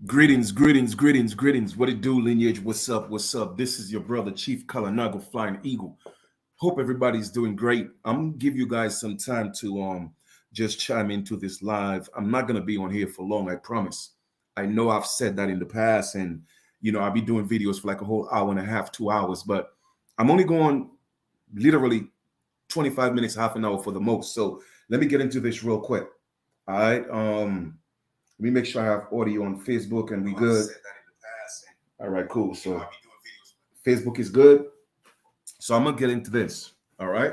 Greetings, greetings, greetings, greetings. What it do, lineage? What's up? What's up? This is your brother, Chief Kalanago, Flying Eagle. Hope everybody's doing great. I'm gonna give you guys some time to just chime into this live. I'm not gonna be on here for long, I promise. I know I've said that in the past, and I'll be doing videos for like a whole hour and a half, 2 hours, but I'm only going literally 25 minutes, half an hour for the most. So let me get into this real quick. All right. Let me make sure I have audio on Facebook and we good. All right, cool. So Facebook is good. So I'm gonna get into this. All right.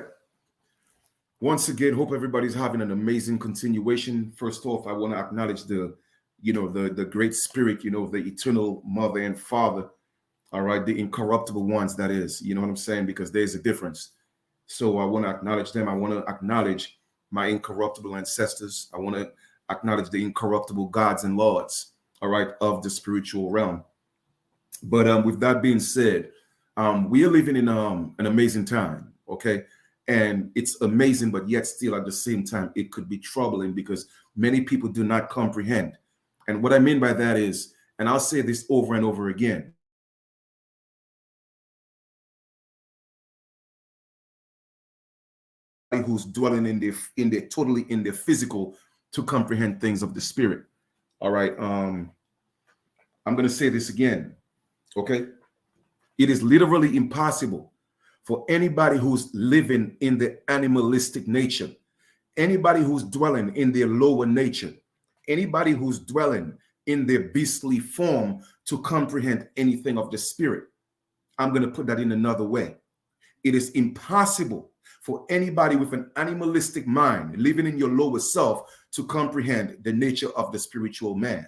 Once again, hope everybody's having an amazing continuation. First off, I want to acknowledge the great spirit, the eternal mother and father. All right, the incorruptible ones, that is, you know what I'm saying? Because there's a difference. So I want to acknowledge them. I want to acknowledge my incorruptible ancestors. I want to acknowledge the incorruptible gods and lords, all right, of the spiritual realm. But with that being said, we are living in an amazing time, okay? And it's amazing, but yet still at the same time, it could be troubling because many people do not comprehend. And what I mean by that is, and I'll say this over and over again, who's dwelling in the physical to comprehend things of the spirit. All right. I'm going to say this again. Okay. It is literally impossible for anybody who's living in the animalistic nature, anybody who's dwelling in their lower nature, anybody who's dwelling in their beastly form to comprehend anything of the spirit. I'm going to put that in another way. It is impossible for anybody with an animalistic mind living in your lower self to comprehend the nature of the spiritual man.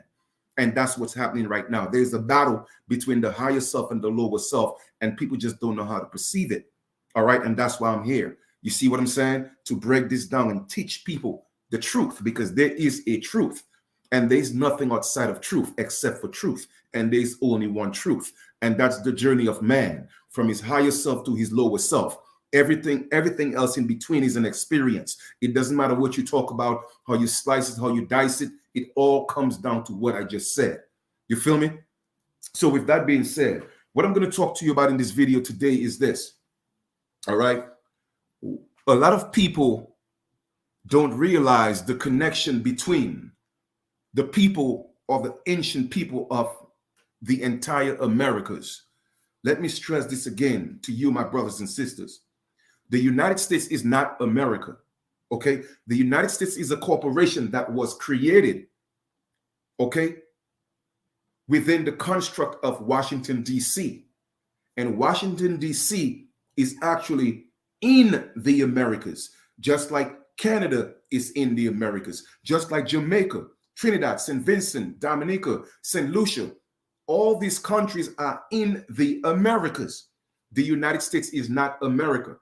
And that's what's happening right now. There's a battle between the higher self and the lower self, and people just don't know how to perceive it. All right. And that's why I'm here. You see what I'm saying? To break this down and teach people the truth, because there is a truth, and there's nothing outside of truth except for truth. And there's only one truth. And that's the journey of man from his higher self to his lower self. Everything else in between is an experience. It doesn't matter what you talk about, how you slice it, how you dice it. It all comes down to what I just said. You feel me? So with that being said, what I'm going to talk to you about in this video today is this. All right. A lot of people don't realize the connection between the people or the ancient people of the entire Americas. Let me stress this again to you, my brothers and sisters. The United States is not America, okay? The United States is a corporation that was created, okay, within the construct of Washington, D.C. And Washington, D.C. is actually in the Americas, just like Canada is in the Americas, just like Jamaica, Trinidad, St. Vincent, Dominica, St. Lucia. All these countries are in the Americas. The United States is not America.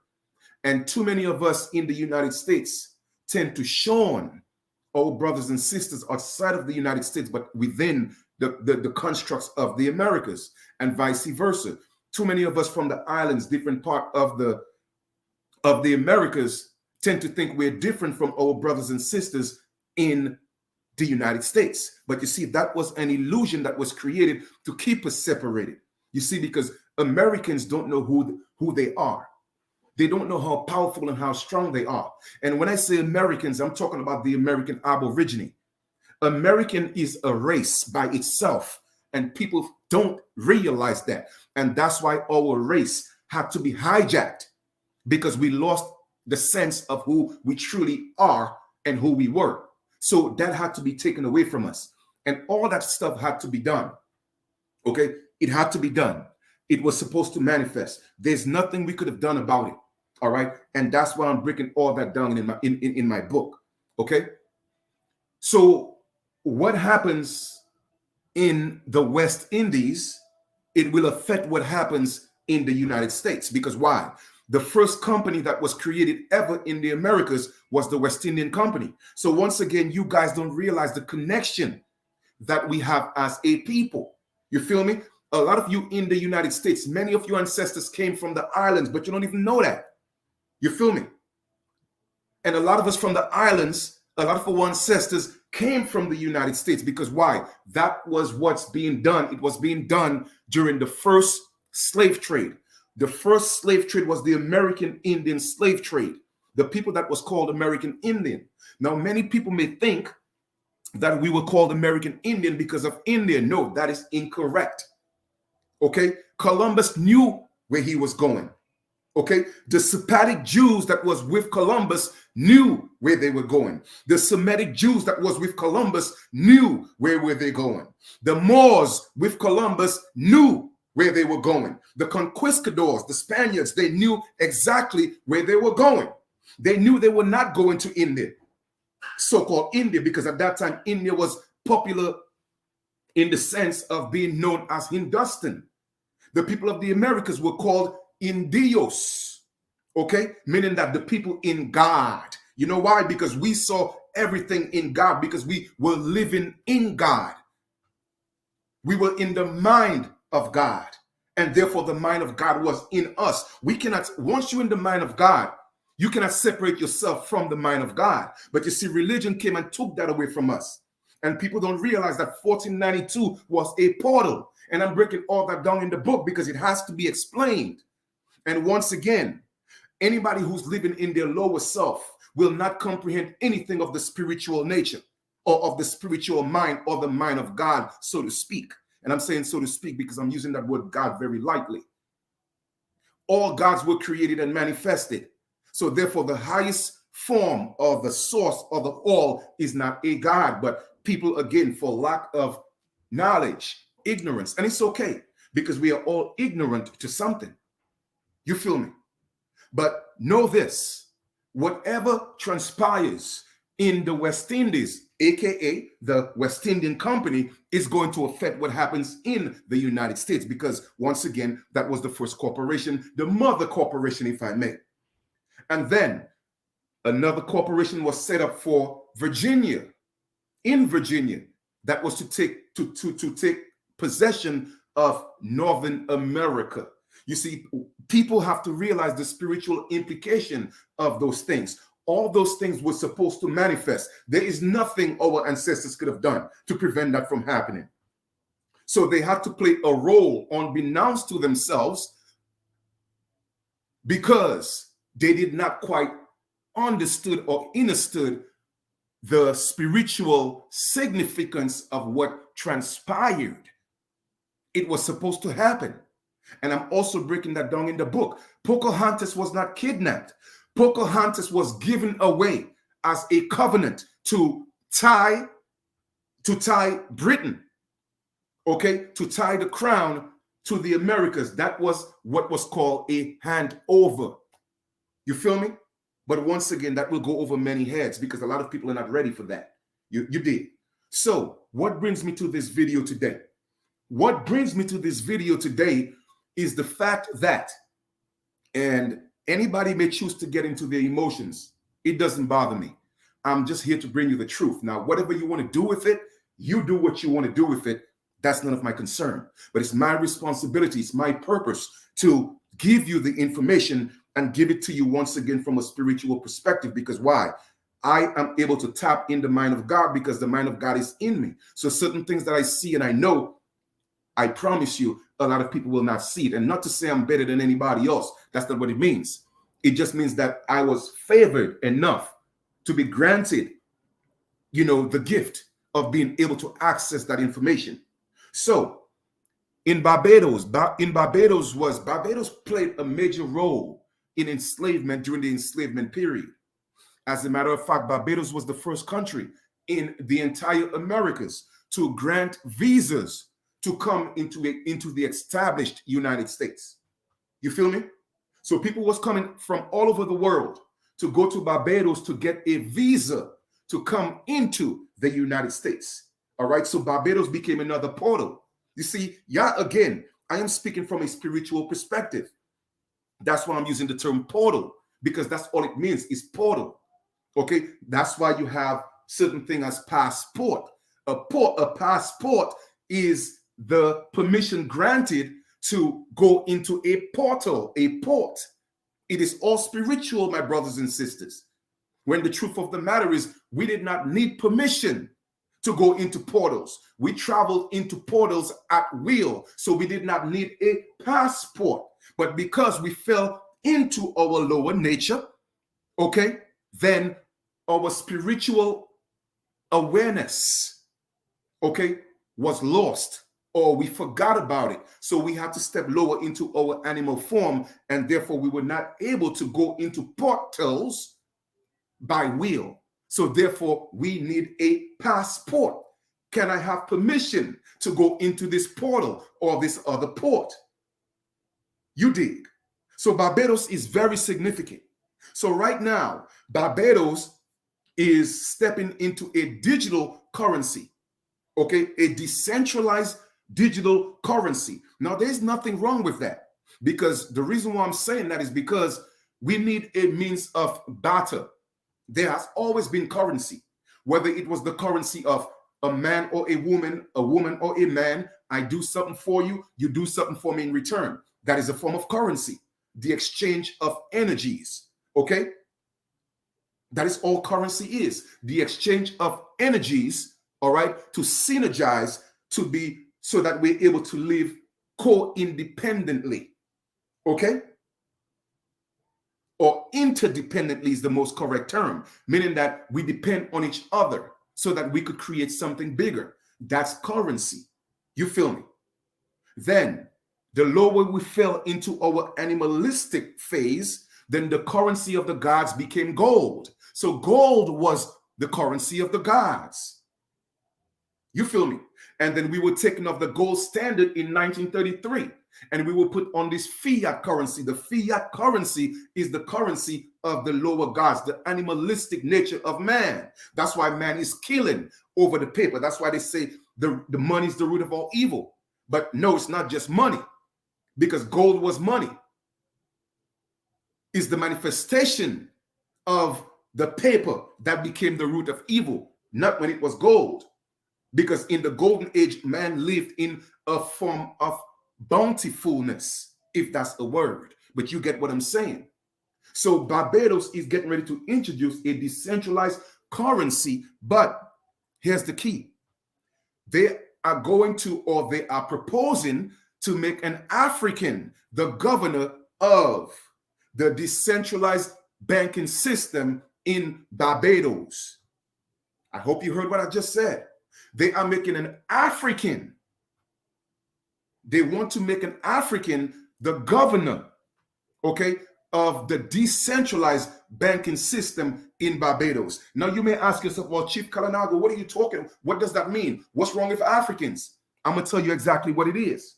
And too many of us in the United States tend to shun our brothers and sisters outside of the United States, but within the constructs of the Americas, and vice versa. Too many of us from the islands, different part of the Americas, tend to think we're different from our brothers and sisters in the United States. But you see, that was an illusion that was created to keep us separated. You see, because Americans don't know who they are. They don't know how powerful and how strong they are. And when I say Americans, I'm talking about the American Aborigine. American is a race by itself, and people don't realize that. And that's why our race had to be hijacked, because we lost the sense of who we truly are and who we were. So that had to be taken away from us. And all that stuff had to be done. Okay? It had to be done. It was supposed to manifest. There's nothing we could have done about it. All right. And that's why I'm breaking all that down in my book. Okay. So what happens in the West Indies, it will affect what happens in the United States. Because why? The first company that was created ever in the Americas was the West Indian Company. So once again, you guys don't realize the connection that we have as a people. You feel me? A lot of you in the United States, many of your ancestors came from the islands, but you don't even know that. You feel me? And a lot of us from the islands, a lot of our ancestors came from the United States. Because why? That was what's being done. It was being done during the first slave trade. The first slave trade was the American Indian slave trade, the people that was called American Indian. Now, many people may think that we were called American Indian because of India. No, that is incorrect. Okay, Columbus knew where he was going. Okay, the Sephardic Jews that was with Columbus knew where they were going. The Semitic Jews that was with Columbus knew where were they going. The Moors with Columbus knew where they were going. The conquistadors, the Spaniards, they knew exactly where they were going. They knew they were not going to India, so-called India, because at that time India was popular in the sense of being known as Hindustan. The people of the Americas were called Indios, okay? Meaning that the people in God. You know why? Because we saw everything in God, because we were living in God. We were in the mind of God, and therefore the mind of God was in us. We cannot, once you're in the mind of God, you cannot separate yourself from the mind of God. But you see, religion came and took that away from us. And people don't realize that 1492 was a portal. And I'm breaking all that down in the book because it has to be explained. And once again, anybody who's living in their lower self will not comprehend anything of the spiritual nature or of the spiritual mind or the mind of God, so to speak. And I'm saying so to speak because I'm using that word God very lightly. All gods were created and manifested. So therefore, the highest form of the source of the all is not a God, but people, again, for lack of knowledge, ignorance. And it's okay because we are all ignorant to something. You feel me? But know this, whatever transpires in the West Indies, aka the West Indian Company, is going to affect what happens in the United States, because once again, that was the first corporation, the mother corporation, if I may. And then another corporation was set up for Virginia, in Virginia, that was to take possession of Northern America. You see, people have to realize the spiritual implication of those things. All those things were supposed to manifest. There is nothing our ancestors could have done to prevent that from happening. So they had to play a role unbeknownst to themselves because they did not quite understood or understood the spiritual significance of what transpired. It was supposed to happen. And I'm also breaking that down in the book. Pocahontas was not kidnapped. Pocahontas was given away as a covenant to tie Britain, okay, to tie the crown to the Americas. That was what was called a handover. You feel me? But once again, that will go over many heads because a lot of people are not ready for that. You did. So what brings me to this video today? What brings me to this video today is the fact that, and anybody may choose to get into their emotions, it doesn't bother me. I'm just here to bring you the truth. Now, whatever you want to do with it, you do what you want to do with it. That's none of my concern. But it's my responsibility, it's my purpose to give you the information and give it to you once again from a spiritual perspective. Because why? I am able to tap in the mind of God because the mind of God is in me. So certain things that I see and I know, I promise you, a lot of people will not see it. And not to say I'm better than anybody else. That's not what it means. It just means that I was favored enough to be granted, the gift of being able to access that information. So in Barbados played a major role in enslavement during the enslavement period. As a matter of fact, Barbados was the first country in the entire Americas to grant visas to come into the established United States. You feel me? So people was coming from all over the world to go to Barbados to get a visa to come into the United States. All right. So Barbados became another portal. You see, again, I am speaking from a spiritual perspective. That's why I'm using the term portal, because that's all it means is portal. Okay. That's why you have certain thing as passport. A passport is the permission granted to go into a portal, a port. It is all spiritual, my brothers and sisters. When the truth of the matter is, we did not need permission to go into portals. We traveled into portals at will, so we did not need a passport. But because we fell into our lower nature, okay, then our spiritual awareness, okay, was lost, or we forgot about it. So we had to step lower into our animal form, and therefore we were not able to go into portals by will. So therefore we need a passport. Can I have permission to go into this portal or this other port? You dig? So Barbados is very significant. So right now, Barbados is stepping into a digital currency, okay? A decentralized digital currency. Now, there's nothing wrong with that, because the reason why I'm saying that is because we need a means of barter. There has always been currency, whether it was the currency of a man or a woman or a man. I do something for you, you do something for me in return. That is a form of currency, the exchange of energies, okay? That is all currency is, the exchange of energies, all right, to synergize, to be, so that we're able to live co-independently, okay? Or interdependently is the most correct term, meaning that we depend on each other so that we could create something bigger. That's currency. You feel me? Then, the lower we fell into our animalistic phase, then the currency of the gods became gold. So gold was the currency of the gods. You feel me? And then we were taken off the gold standard in 1933, and we were put on this fiat currency. The fiat currency is the currency of the lower gods, the animalistic nature of man. That's why man is killing over the paper. That's why they say the money is the root of all evil. But no, it's not just money, because gold was money. It's the manifestation of the paper that became the root of evil, not when it was gold. Because in the golden age, man lived in a form of bountifulness, if that's a word. But you get what I'm saying. So Barbados is getting ready to introduce a decentralized currency. But here's the key. They are going to, or they are proposing to make an African the governor of the decentralized banking system in Barbados. I hope you heard what I just said. They are making an African. They want to make an African the governor, okay, of the decentralized banking system in Barbados. Now you may ask yourself, well, Chief Kalanago, what are you talking? What does that mean? What's wrong with Africans? I'm going to tell you exactly what it is.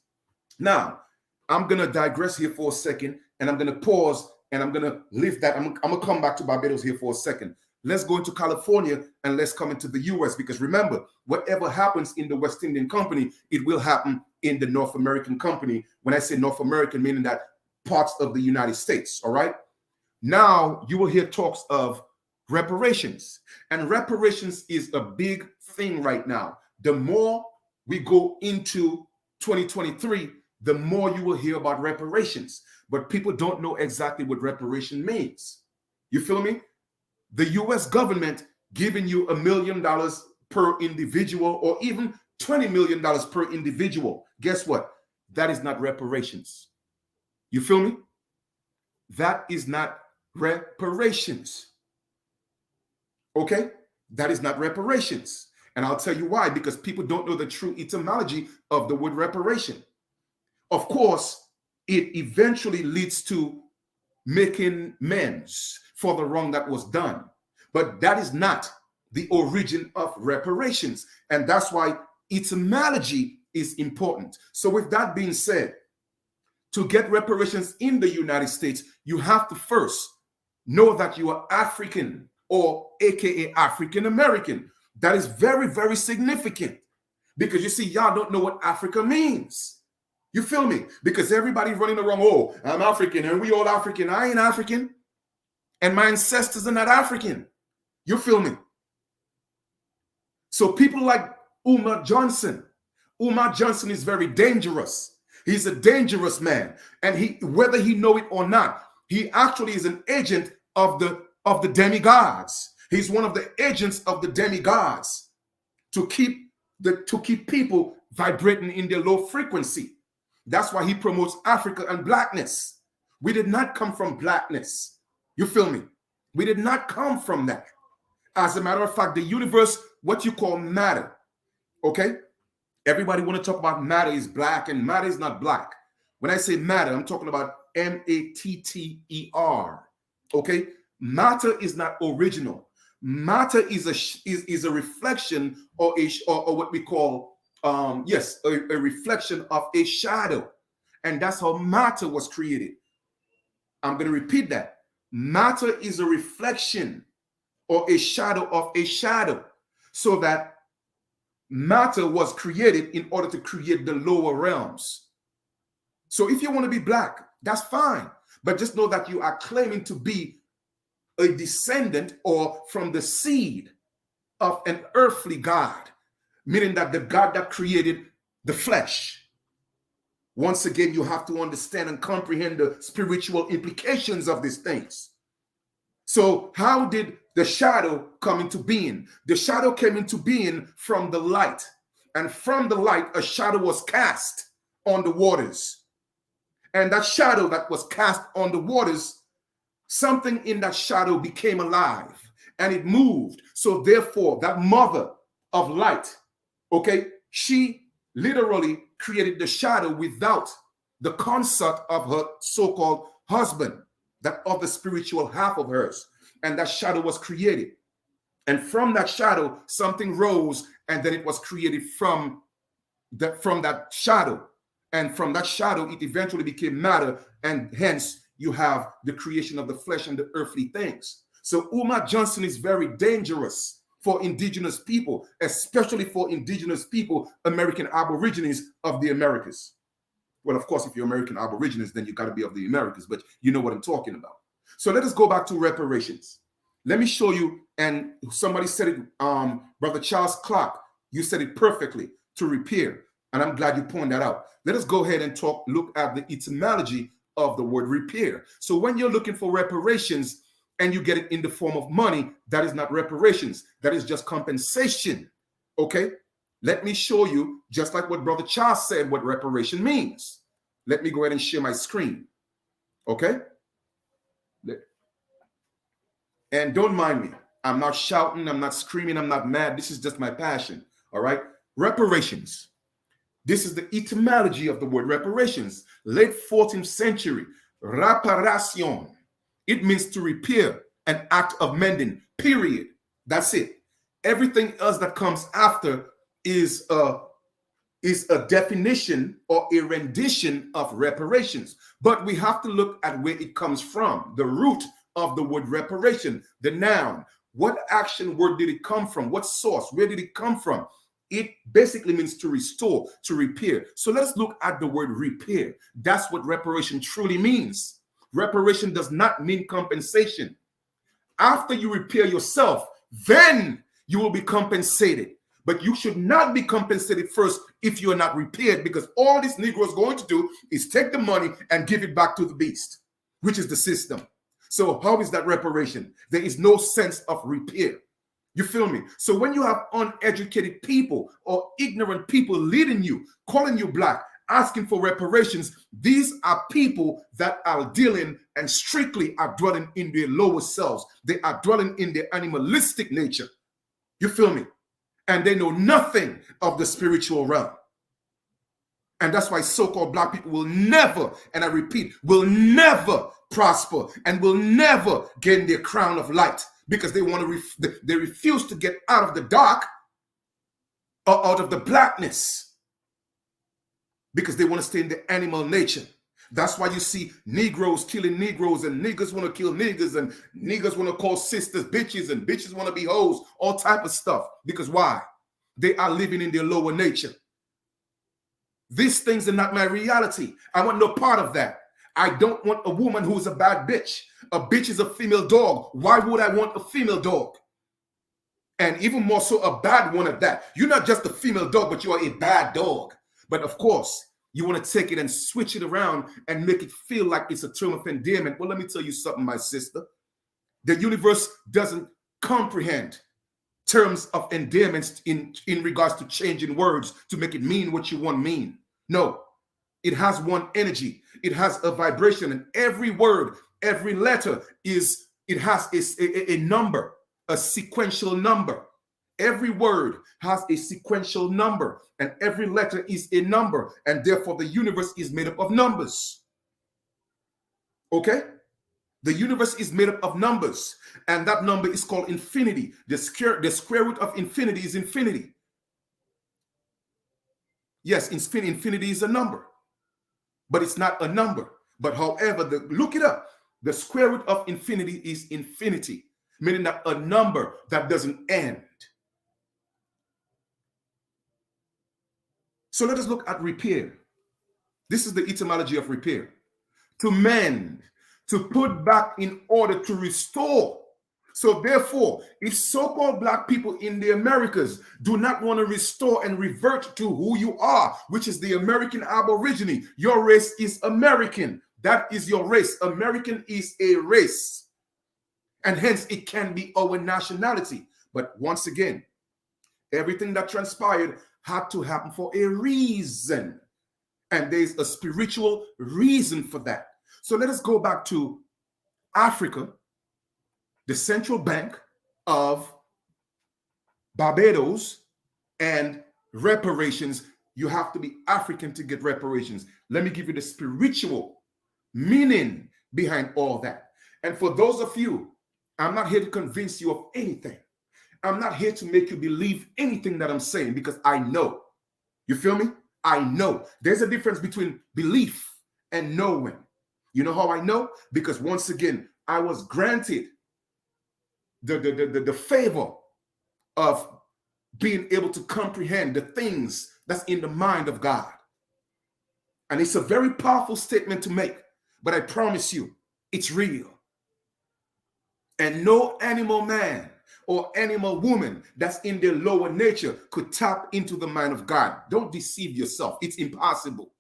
Now, I'm going to digress here for a second, and I'm going to pause, and I'm going to leave that. I'm going to come back to Barbados here for a second. Let's go into California, and let's come into the U.S. Because remember, whatever happens in the West Indian Company, it will happen in the North American Company. When I say North American, meaning that parts of the United States, all right? Now, you will hear talks of reparations. And reparations is a big thing right now. The more we go into 2023, the more you will hear about reparations. But people don't know exactly what reparation means. You feel me? The U.S. government giving you $1 million per individual, or even $20 million per individual. Guess what? That is not reparations. You feel me? That is not reparations. Okay? That is not reparations. And I'll tell you why, because people don't know the true etymology of the word reparation. Of course, it eventually leads to making amends for the wrong that was done. But that is not the origin of reparations. And that's why etymology is important. So with that being said, to get reparations in the United States, you have to first know that you are African, or AKA African American. That is very, very significant, because you see, y'all don't know what Africa means. You feel me? Because everybody running around, oh, I'm African and we all African. I ain't African. And my ancestors are not African. You feel me? So people like Umar Johnson is very dangerous. He's a dangerous man. And he, whether he know it or not, he actually is an agent of the demigods. He's one of the agents of the demigods to keep people vibrating in their low frequency. That's why he promotes Africa and blackness. We did not come from blackness. You feel me? We did not come from that. As a matter of fact, the universe, what you call matter, okay? Everybody want to talk about matter is black, and matter is not black. When I say matter, I'm talking about matter, okay? Matter is not original. Matter is a reflection or what we call a reflection of a shadow, and that's how matter was created. I'm going to repeat that. Matter is a reflection or a shadow of a shadow, so that matter was created in order to create the lower realms. So if you want to be black, that's fine, but just know that you are claiming to be a descendant or from the seed of an earthly God, meaning that the God that created the flesh. Once again, you have to understand and comprehend the spiritual implications of these things. So how did the shadow come into being? The shadow came into being from the light, and from the light, a shadow was cast on the waters. And that shadow that was cast on the waters, something in that shadow became alive and it moved. So therefore, that mother of light, okay, she literally created the shadow without the consent of her so-called husband, that other spiritual half of hers. And that shadow was created. And from that shadow, something rose, and then it was created from that shadow. And from that shadow, it eventually became matter, and hence you have the creation of the flesh and the earthly things. So Umar Johnson is very dangerous for indigenous people, especially for indigenous people, American Aborigines of the Americas. Well, of course, if you're American Aborigines, then you got to be of the Americas, but you know what I'm talking about. So let us go back to reparations. Let me show you, and somebody said it, Brother Charles Clark, you said it perfectly, to repair, and I'm glad you pointed that out. Let us go ahead and look at the etymology of the word repair. So when you're looking for reparations and you get it in the form of money, that is not reparations. That is just compensation. Okay? Let me show you, just like what Brother Charles said, what reparation means. Let me go ahead and share my screen. Okay? And don't mind me. I'm not shouting. I'm not screaming. I'm not mad. This is just my passion. All right? Reparations. This is the etymology of the word reparations. Late 14th century. Reparation. It means to repair, an act of mending, period. That's it. Everything else that comes after is a definition or a rendition of reparations. But we have to look at where it comes from, the root of the word reparation, the noun. What action word did it come from? What source? Where did it come from? It basically means to restore, to repair. So let's look at the word repair. That's what reparation truly means. Reparation does not mean compensation. After you repair yourself, then you will be compensated. But you should not be compensated first if you are not repaired, because all this Negro is going to do is take the money and give it back to the beast, which is the system. So how is that reparation? There is no sense of repair. You feel me? So when you have uneducated people or ignorant people leading you, calling you black, asking for reparations, these are people that are dealing and strictly are dwelling in their lower selves. They are dwelling in their animalistic nature. You feel me? And they know nothing of the spiritual realm. And that's why so-called black people will never, and I repeat, will never prosper and will never gain their crown of light, because they want to they refuse to get out of the dark or out of the blackness, because they want to stay in the animal nature. That's why you see Negroes killing Negroes, and niggas want to kill niggas, and niggas want to call sisters bitches, and bitches want to be hoes, all type of stuff. Because why? They are living in their lower nature. These things are not my reality. I want no part of that. I don't want a woman who's a bad bitch. A bitch is a female dog. Why would I want a female dog? And even more so, a bad one at that. You're not just a female dog, but you are a bad dog. But of course, you want to take it and switch it around and make it feel like it's a term of endearment. Well, let me tell you something, my sister. The universe doesn't comprehend terms of endearments in regards to changing words to make it mean what you want mean. No, it has one energy. It has a vibration, and every word, every letter has a number, a sequential number. Every word has a sequential number, and every letter is a number, and therefore the universe is made up of numbers. Okay? The universe is made up of numbers, and that number is called infinity. The square root of infinity is infinity. Yes, infinity is a number, but it's not a number. But however, look it up. The square root of infinity is infinity, meaning that a number that doesn't end. So let us look at repair. This is the etymology of repair. To mend, to put back in order to restore. So therefore, if so-called black people in the Americas do not want to restore and revert to who you are, which is the American Aborigine, your race is American. That is your race. American is a race. And hence it can be our nationality. But once again, everything that transpired had to happen for a reason. And there's a spiritual reason for that. So let us go back to Africa, the central bank of Barbados, and reparations. You have to be African to get reparations. Let me give you the spiritual meaning behind all that. And for those of you, I'm not here to convince you of anything. I'm not here to make you believe anything that I'm saying, because I know. You feel me? I know. There's a difference between belief and knowing. You know how I know? Because once again, I was granted the favor of being able to comprehend the things that's in the mind of God. And it's a very powerful statement to make, but I promise you, it's real. And no animal man or animal woman that's in their lower nature could tap into the mind of God. Don't deceive yourself. It's impossible.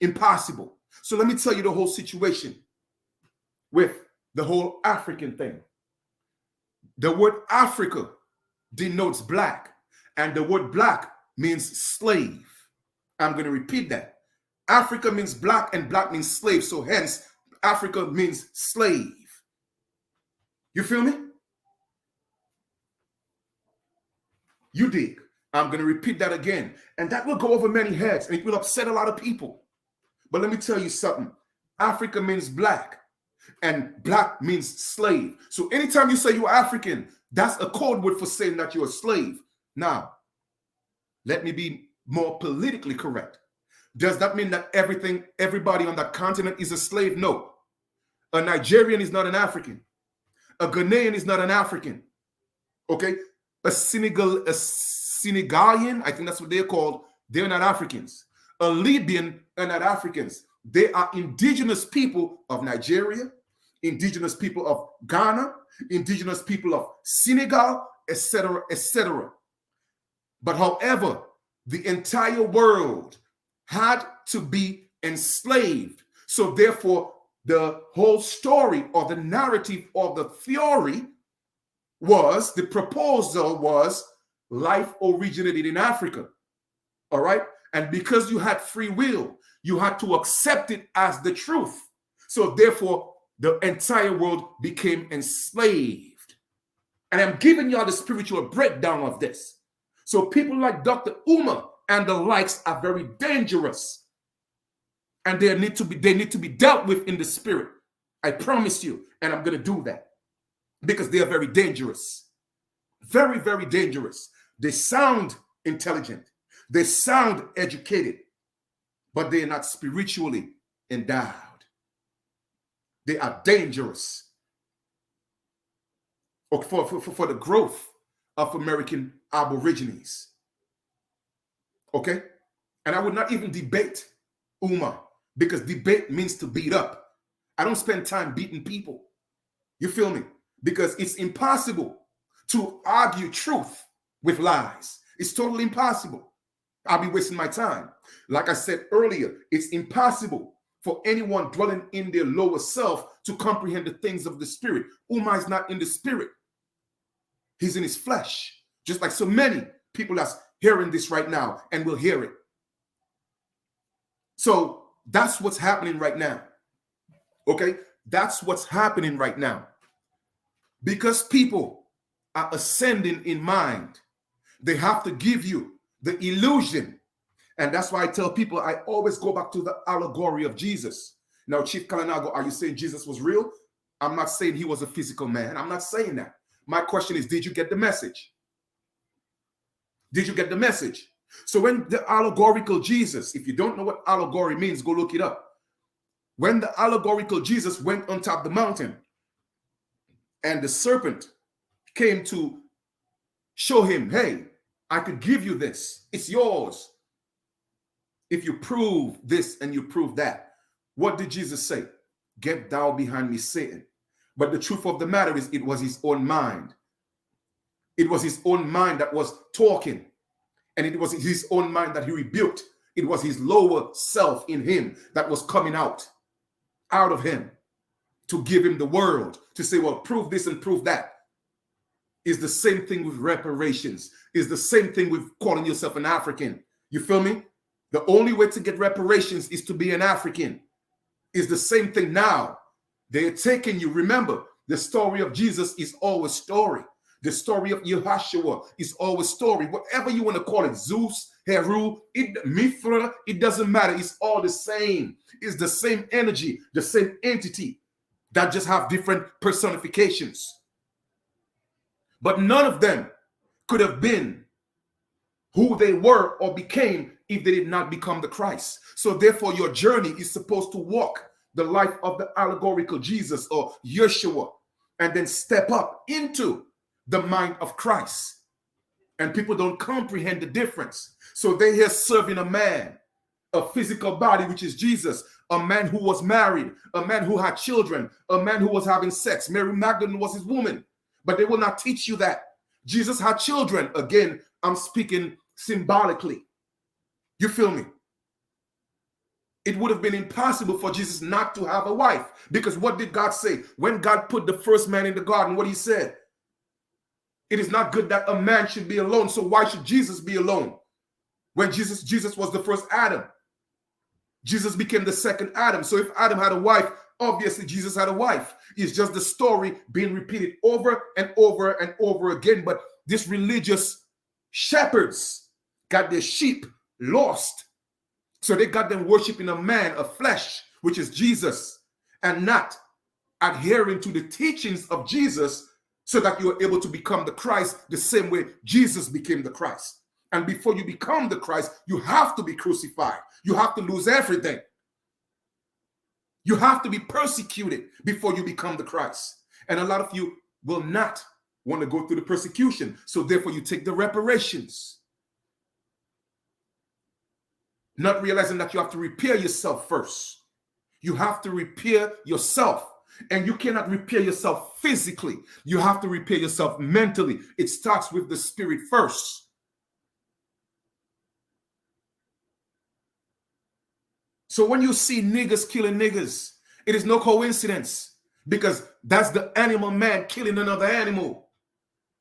Impossible. So let me tell you the whole situation with the whole African thing. The word Africa denotes black, and the word black means slave. I'm going to repeat that. Africa means black, and black means slave. So hence, Africa means slave. You feel me? You dig? I'm going to repeat that again. And that will go over many heads, and it will upset a lot of people. But let me tell you something. Africa means black, and black means slave. So anytime you say you're African, that's a code word for saying that you're a slave. Now, let me be more politically correct. Does that mean that everybody on that continent is a slave? No. A Nigerian is not an African. A Ghanaian is not an African. Okay? A Senegalian, I think that's what they're called, they're not Africans. A Libyan are not Africans. They are indigenous people of Nigeria, indigenous people of Ghana, indigenous people of Senegal, etc., etc. But however, the entire world had to be enslaved. So therefore, the whole story or the narrative or the theory was, the proposal was, life originated in Africa. All right? And because you had free will, you had to accept it as the truth. So therefore, the entire world became enslaved. And I'm giving y'all the spiritual breakdown of this. So people like Dr. Uma and the likes are very dangerous. And they need to be dealt with in the spirit. I promise you. And I'm going to do that. Because they are very dangerous. Very, very dangerous. They sound intelligent. They sound educated, but they are not spiritually endowed. They are dangerous for the growth of American Aborigines. Okay? And I would not even debate Uma, because debate means to beat up. I don't spend time beating people. You feel me? Because it's impossible to argue truth with lies. It's totally impossible. I'll be wasting my time. Like I said earlier, it's impossible for anyone dwelling in their lower self to comprehend the things of the spirit. Uma is not in the spirit. He's in his flesh. Just like so many people that's hearing this right now and will hear it. So that's what's happening right now. Okay? That's what's happening right now. Because people are ascending in mind, they have to give you the illusion. And that's why I tell people, I always go back to the allegory of Jesus. Now, Chief Kalanago, are you saying Jesus was real? I'm not saying he was a physical man. I'm not saying that. My question is, did you get the message? Did you get the message? So when the allegorical Jesus, if you don't know what allegory means, go look it up. When the allegorical Jesus went on top of the mountain and the serpent came to show him, hey, I could give you this. It's yours. If you prove this and you prove that. What did Jesus say? Get thou behind me, Satan. But the truth of the matter is, it was his own mind. It was his own mind that was talking. And it was his own mind that he rebuked. It was his lower self in him that was coming out of him to give him the world, to say, well, prove this and prove that. Is the same thing with reparations. Is the same thing with calling yourself an African. You feel me? The only way to get reparations is to be an African. Is the same thing now. They're taking you. Remember, the story of Jesus is always story. The story of Yahshua is always story. Whatever you want to call it, Zeus, Heru, Mithra, it doesn't matter. It's all the same. It's the same energy, the same entity that just have different personifications. But none of them could have been who they were or became if they did not become the Christ. So therefore, your journey is supposed to walk the life of the allegorical Jesus or Yeshua and then step up into the mind of Christ. And people don't comprehend the difference. So they hear serving a man, a physical body, which is Jesus, a man who was married, a man who had children, a man who was having sex. Mary Magdalene was his woman. But they will not teach you that. Jesus had children. Again, I'm speaking symbolically. You feel me? It would have been impossible for Jesus not to have a wife. Because what did God say? When God put the first man in the garden, what he said? It is not good that a man should be alone. So why should Jesus be alone? When Jesus was the first Adam. Jesus became the second Adam. So if Adam had a wife, obviously Jesus had a wife. It's just the story being repeated over and over and over again. But these religious shepherds got their sheep lost. So they got them worshiping a man of flesh, which is Jesus, and not adhering to the teachings of Jesus so that you are able to become the Christ the same way Jesus became the Christ. And before you become the Christ, you have to be crucified. You have to lose everything. You have to be persecuted before you become the Christ. And a lot of you will not want to go through the persecution. So therefore you take the reparations. Not realizing that you have to repair yourself first. You have to repair yourself. And you cannot repair yourself physically. You have to repair yourself mentally. It starts with the spirit first. So when you see niggas killing niggas, it is no coincidence, because that's the animal man killing another animal.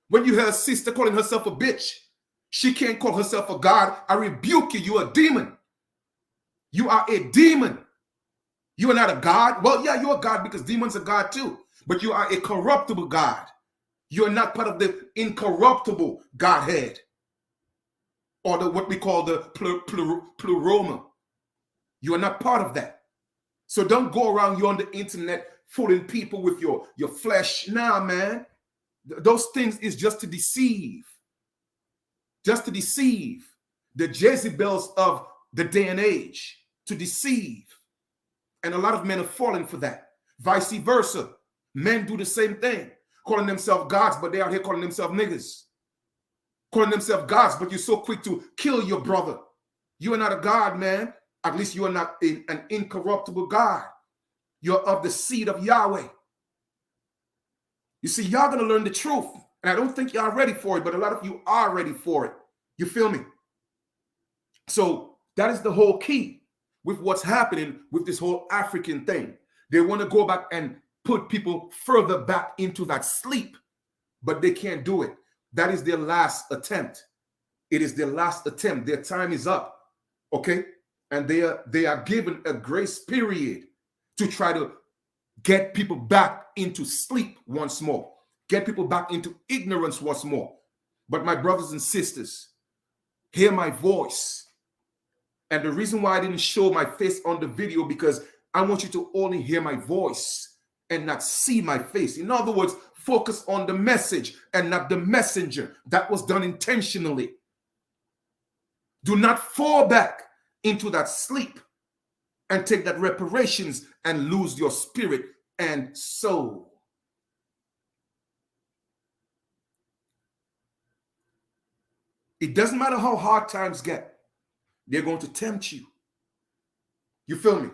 When you hear a sister calling herself a bitch, she can't call herself a god. I rebuke you. You're a demon. You are a demon. You are not a god. Well, yeah, you're a god because demons are god too. But you are a corruptible god. You are not part of the incorruptible Godhead, or the what we call the pleroma. You are not part of that. So don't go around you on the internet fooling people with your flesh. Nah, man. Those things is just to deceive. Just to deceive the Jezebels of the day and age. To deceive. And a lot of men are falling for that. Vice versa. Men do the same thing. Calling themselves gods, but they out here calling themselves niggas. Calling themselves gods, but you're so quick to kill your brother. You are not a god, man. At least you are not an incorruptible God. You're of the seed of Yahweh. You see, y'all going to learn the truth. And I don't think y'all ready for it, but a lot of you are ready for it. You feel me? So that is the whole key with what's happening with this whole African thing. They want to go back and put people further back into that sleep, but they can't do it. That is their last attempt. It is their last attempt. Their time is up. Okay? And they are given a grace period to try to get people back into sleep once more. Get people back into ignorance once more. But my brothers and sisters, hear my voice. And the reason why I didn't show my face on the video, because I want you to only hear my voice and not see my face. In other words, focus on the message and not the messenger. That was done intentionally. Do not fall back into that sleep and take that reparations and lose your spirit and soul. It doesn't matter how hard times get. They're going to tempt you. You feel me?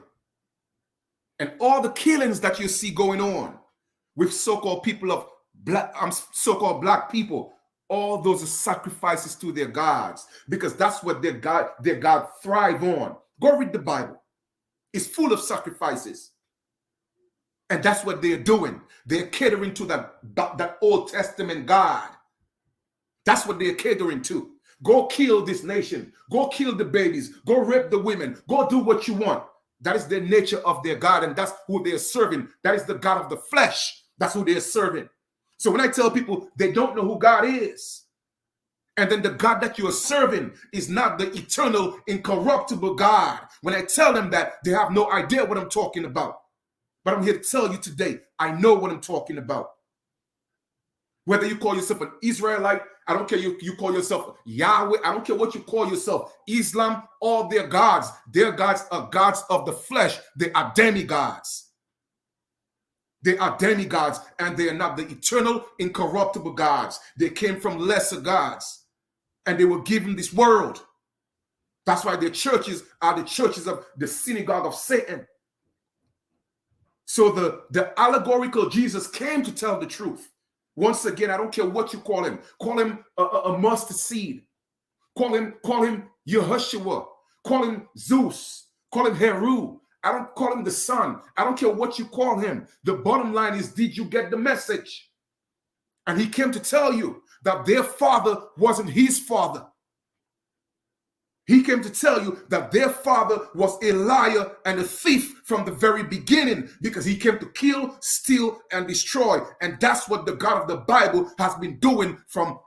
And all the killings that you see going on with so-called people of black, so-called black people, all those are sacrifices to their gods, because that's what their God thrive on. Go read the Bible. It's full of sacrifices. And that's what they're doing. They're catering to that Old Testament God. That's what they're catering to. Go kill this nation. Go kill the babies. Go rape the women. Go do what you want. That is the nature of their God, and that's who they're serving. That is the God of the flesh. That's who they're serving. So when I tell people they don't know who God is, and then the God that you are serving is not the eternal, incorruptible God, when I tell them that, they have no idea what I'm talking about. But I'm here to tell you today, I know what I'm talking about. Whether you call yourself an Israelite, I don't care, you call yourself Yahweh, I don't care what you call yourself, Islam, all their gods are gods of the flesh. They are demigods. They are demigods, and they are not the eternal, incorruptible gods. They came from lesser gods, and they were given this world. That's why their churches are the churches of the synagogue of Satan. So the allegorical Jesus came to tell the truth. Once again, I don't care what you call him. Call him a mustard seed. Call him Yehoshua. Call him Zeus. Call him Heru. I don't call him the sun. I don't care what you call him. The bottom line is, did you get the message? And he came to tell you that their father wasn't his father. He came to tell you that their father was a liar and a thief from the very beginning, because he came to kill, steal, and destroy. And that's what the God of the Bible has been doing from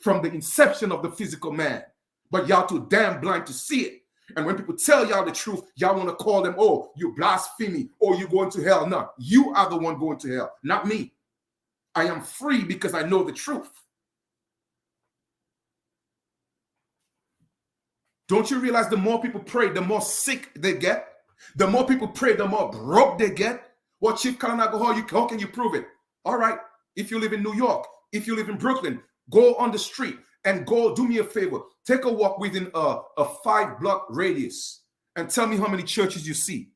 the inception of the physical man. But y'all too damn blind to see it. And when people tell y'all the truth, y'all want to call them, oh, you blasphemy, or you going to hell. No, you are the one going to hell, not me. I am free because I know the truth. Don't you realize the more people pray, the more sick they get? The more people pray, the more broke they get? Well, Chief Kalanago, how can you prove it? All right, if you live in New York, if you live in Brooklyn, go on the street and go do me a favor. Take a walk within a 5-block radius and tell me how many churches you see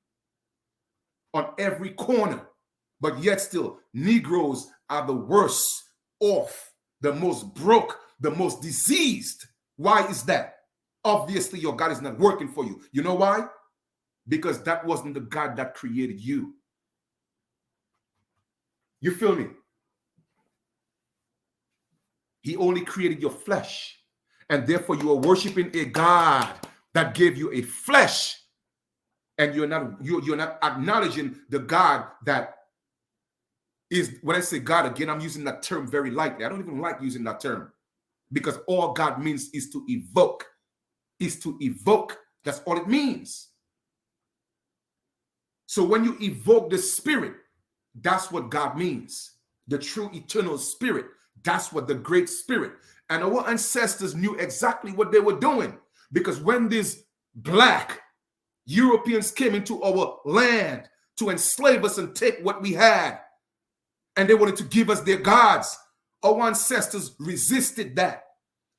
on every corner. But yet still, Negroes are the worst off, the most broke, the most diseased. Why is that? Obviously, your God is not working for you. You know why? Because that wasn't the God that created you. You feel me? He only created your flesh. And therefore, you are worshiping a God that gave you a flesh. And you're not acknowledging the God that is, when I say God, again, I'm using that term very lightly. I don't even like using that term, because all God means is to evoke. That's all it means. So when you evoke the spirit, that's what God means. The true eternal spirit. That's what the great spirit. And our ancestors knew exactly what they were doing, because when these black Europeans came into our land to enslave us and take what we had, and they wanted to give us their gods, our ancestors resisted that.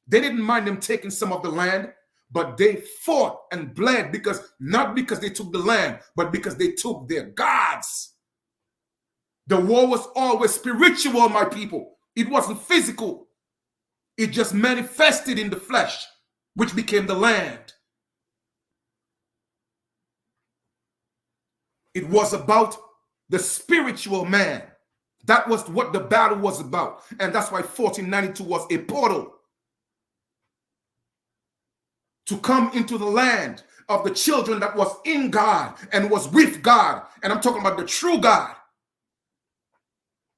They didn't mind them taking some of the land, but they fought and bled, not because they took the land, but because they took their gods. The war was always spiritual, my people. It wasn't physical. It just manifested in the flesh, which became the land. It was about the spiritual man. That was what the battle was about. And that's why 1492 was a portal to come into the land of the children that was in God and was with God. And I'm talking about the true God.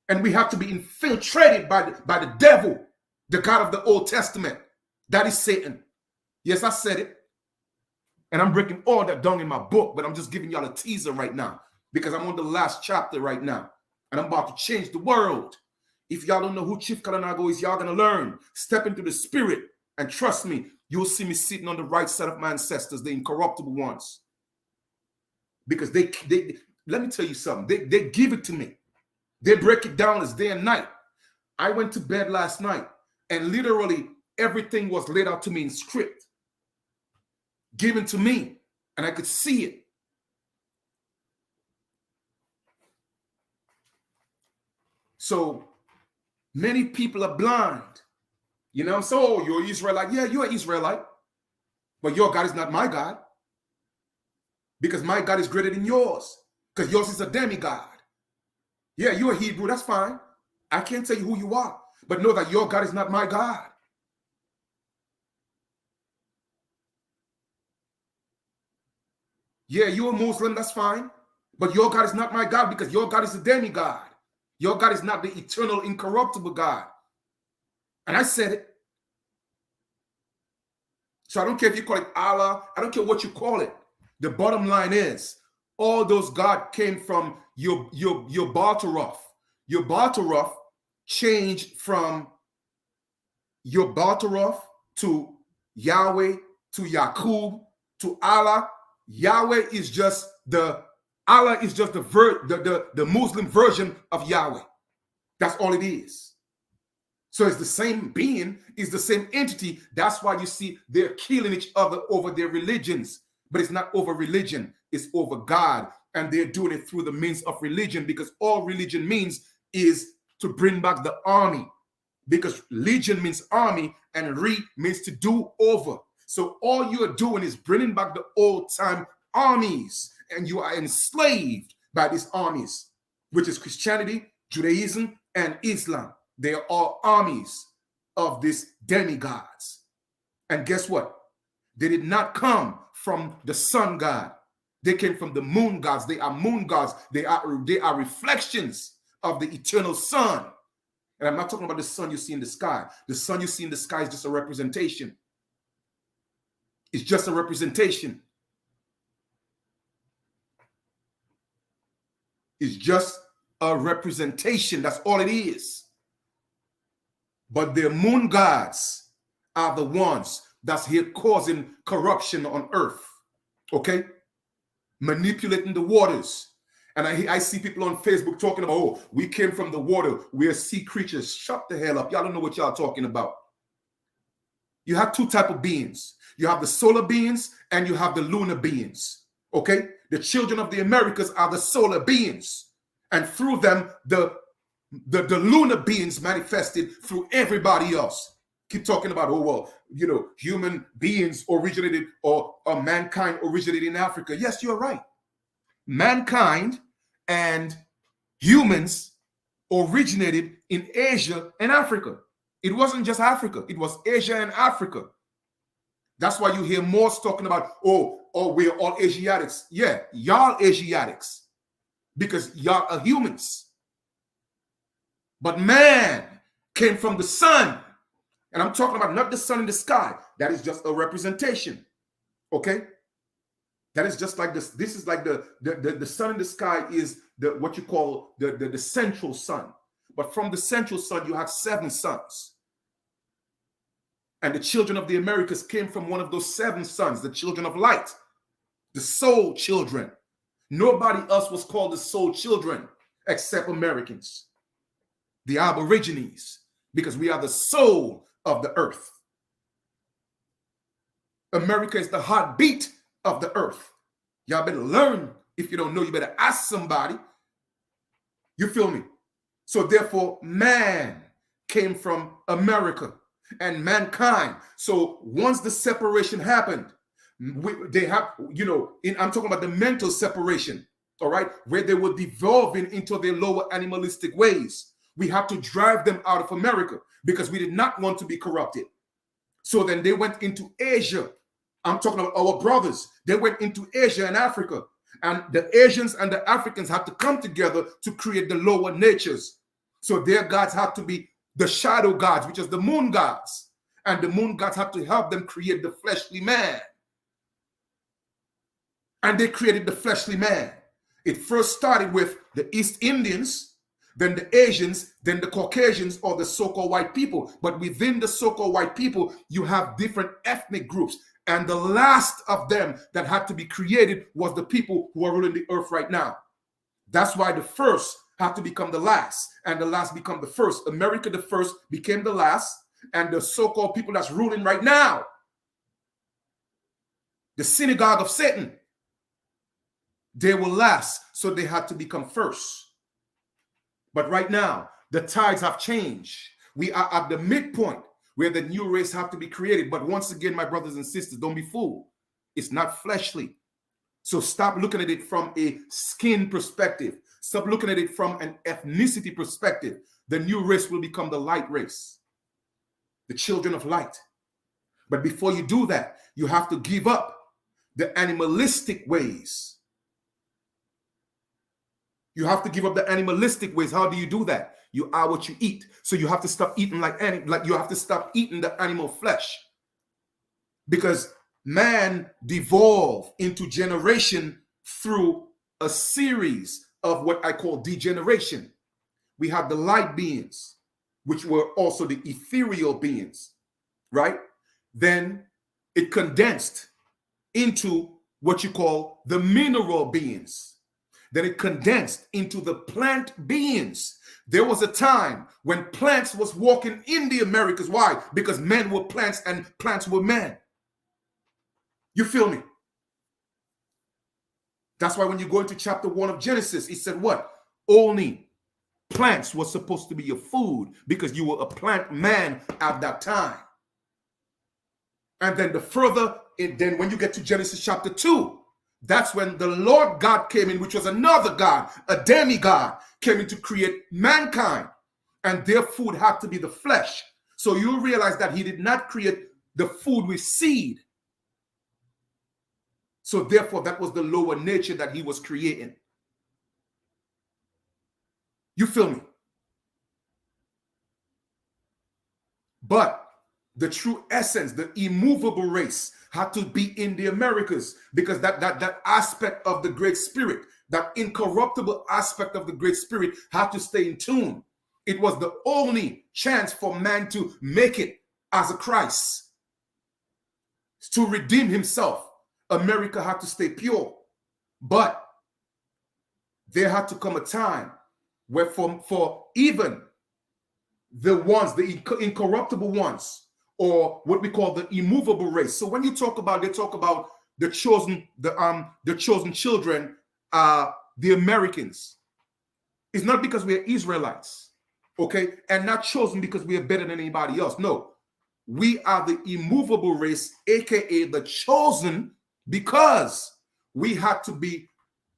And we have to be infiltrated by the devil, the God of the Old Testament. That is Satan. Yes, I said it. And I'm breaking all that down in my book, but I'm just giving y'all a teaser right now because I'm on the last chapter right now. And I'm about to change the world. If y'all don't know who Chief Kalanago is, y'all going to learn. Step into the spirit. And trust me, you'll see me sitting on the right side of my ancestors, the incorruptible ones. Because they let me tell you something. They give it to me. They break it down as day and night. I went to bed last night and literally everything was laid out to me in script. Given to me. And I could see it. So many people are blind. You know, so you're an Israelite. Yeah, you're an Israelite. But your God is not my God. Because my God is greater than yours. Because yours is a demigod. Yeah, you're a Hebrew. That's fine. I can't tell you who you are. But know that your God is not my God. Yeah, you're a Muslim. That's fine. But your God is not my God because your God is a demigod. Your God is not the eternal, incorruptible God. And I said it. So I don't care if you call it Allah. I don't care what you call it. The bottom line is, all those gods came from your Bartaroth. Your Bartaroth changed from your Bartaroth to Yahweh, to Yaqub, to Allah. Yahweh is just the Muslim version of Yahweh. That's all it is. So it's the same being, it's the same entity. That's why you see they're killing each other over their religions. But it's not over religion, it's over God. And they're doing it through the means of religion because all religion means is to bring back the army. Because legion means army and means to do over. So all you're doing is bringing back the old time armies. And you are enslaved by these armies, which is Christianity, Judaism, and Islam. They are all armies of these demigods. And guess what? They did not come from the sun god. They came from the moon gods. They are moon gods. They are reflections of the eternal sun. And I'm not talking about the sun you see in the sky. The sun you see in the sky is just a representation. It's just a representation. It's just a representation. That's all it is. But the moon gods are the ones that's here causing corruption on earth. Okay? Manipulating the waters. And I see people on Facebook talking about, oh, we came from the water. We're sea creatures. Shut the hell up. Y'all don't know what y'all talking about. You have two types of beings. You have the solar beings and you have the lunar beings. Okay? The children of the Americas are the solar beings. And through them, the lunar beings manifested through everybody else. Keep talking about, oh, well, you know, human beings originated or mankind originated in Africa. Yes, you're right. Mankind and humans originated in Asia and Africa. It wasn't just Africa. It was Asia and Africa. That's why you hear Morse talking about, oh, we're all Asiatics. Yeah, y'all Asiatics because y'all are humans. But man came from the sun. And I'm talking about not the sun in the sky. That is just a representation. Okay? That is just like this. This is like the sun in the sky is what you call the central sun. But from the central sun, you have 7 suns. And the children of the Americas came from one of those 7 suns, the children of light, the soul children. Nobody else was called the soul children except Americans, the Aborigines, because we are the soul of the earth. America is the heartbeat of the earth. Y'all better learn. If you don't know, you better ask somebody. You feel me? So therefore, man came from America and mankind. So once the separation happened, they have, you know, I'm talking about the mental separation. all right, where they were devolving into their lower animalistic ways. We had to drive them out of America because we did not want to be corrupted. So then they went into Asia. I'm talking about our brothers. They went into Asia and Africa. And the Asians and the Africans had to come together to create the lower natures. So their gods had to be the shadow gods, which is the moon gods. And the moon gods had to help them create the fleshly man. And they created the fleshly man. It first started with the East Indians, then the Asians, then the Caucasians, or the so-called white people. But within the so-called white people, you have different ethnic groups. And the last of them that had to be created was the people who are ruling the earth right now. That's why the first had to become the last, and the last become the first. America, the first, became the last, and the so-called people that's ruling right now, the synagogue of Satan, they will last, so they had to become first. But right now, the tides have changed. We are at the midpoint where the new race have to be created. But once again, my brothers and sisters, don't be fooled. It's not fleshly. So stop looking at it from a skin perspective. Stop looking at it from an ethnicity perspective. The new race will become the light race, the children of light. But before you do that, you have to give up the animalistic ways. You have to give up the animalistic ways. How do you do that? You are what you eat. So you have to stop eating like you have to stop eating the animal flesh. Because man devolved into generation through a series of what I call degeneration. We have the light beings, which were also the ethereal beings, right? Then it condensed into what you call the mineral beings. Then it condensed into the plant beings. There was a time when plants was walking in the Americas. Why? Because men were plants and plants were men. You feel me? That's why when you go into chapter 1 of Genesis, it said what? Only plants were supposed to be your food because you were a plant man at that time. And then then when you get to Genesis chapter 2, that's when the Lord God came in, which was another God, a demigod, came in to create mankind. And their food had to be the flesh. So you realize that he did not create the food with seed. So therefore, that was the lower nature that he was creating. You feel me? But the true essence, the immovable race, had to be in the Americas, because that aspect of the Great Spirit, that incorruptible aspect of the Great Spirit, had to stay in tune. It was the only chance for man to make it as a Christ, to redeem himself. America had to stay pure. But there had to come a time where for even the ones, the incorruptible ones, or what we call the immovable race. So when you talk about, they talk about the chosen children, the Americans. It's not because we are Israelites, okay, and not chosen because we are better than anybody else. No, we are the immovable race, aka the chosen, because we had to be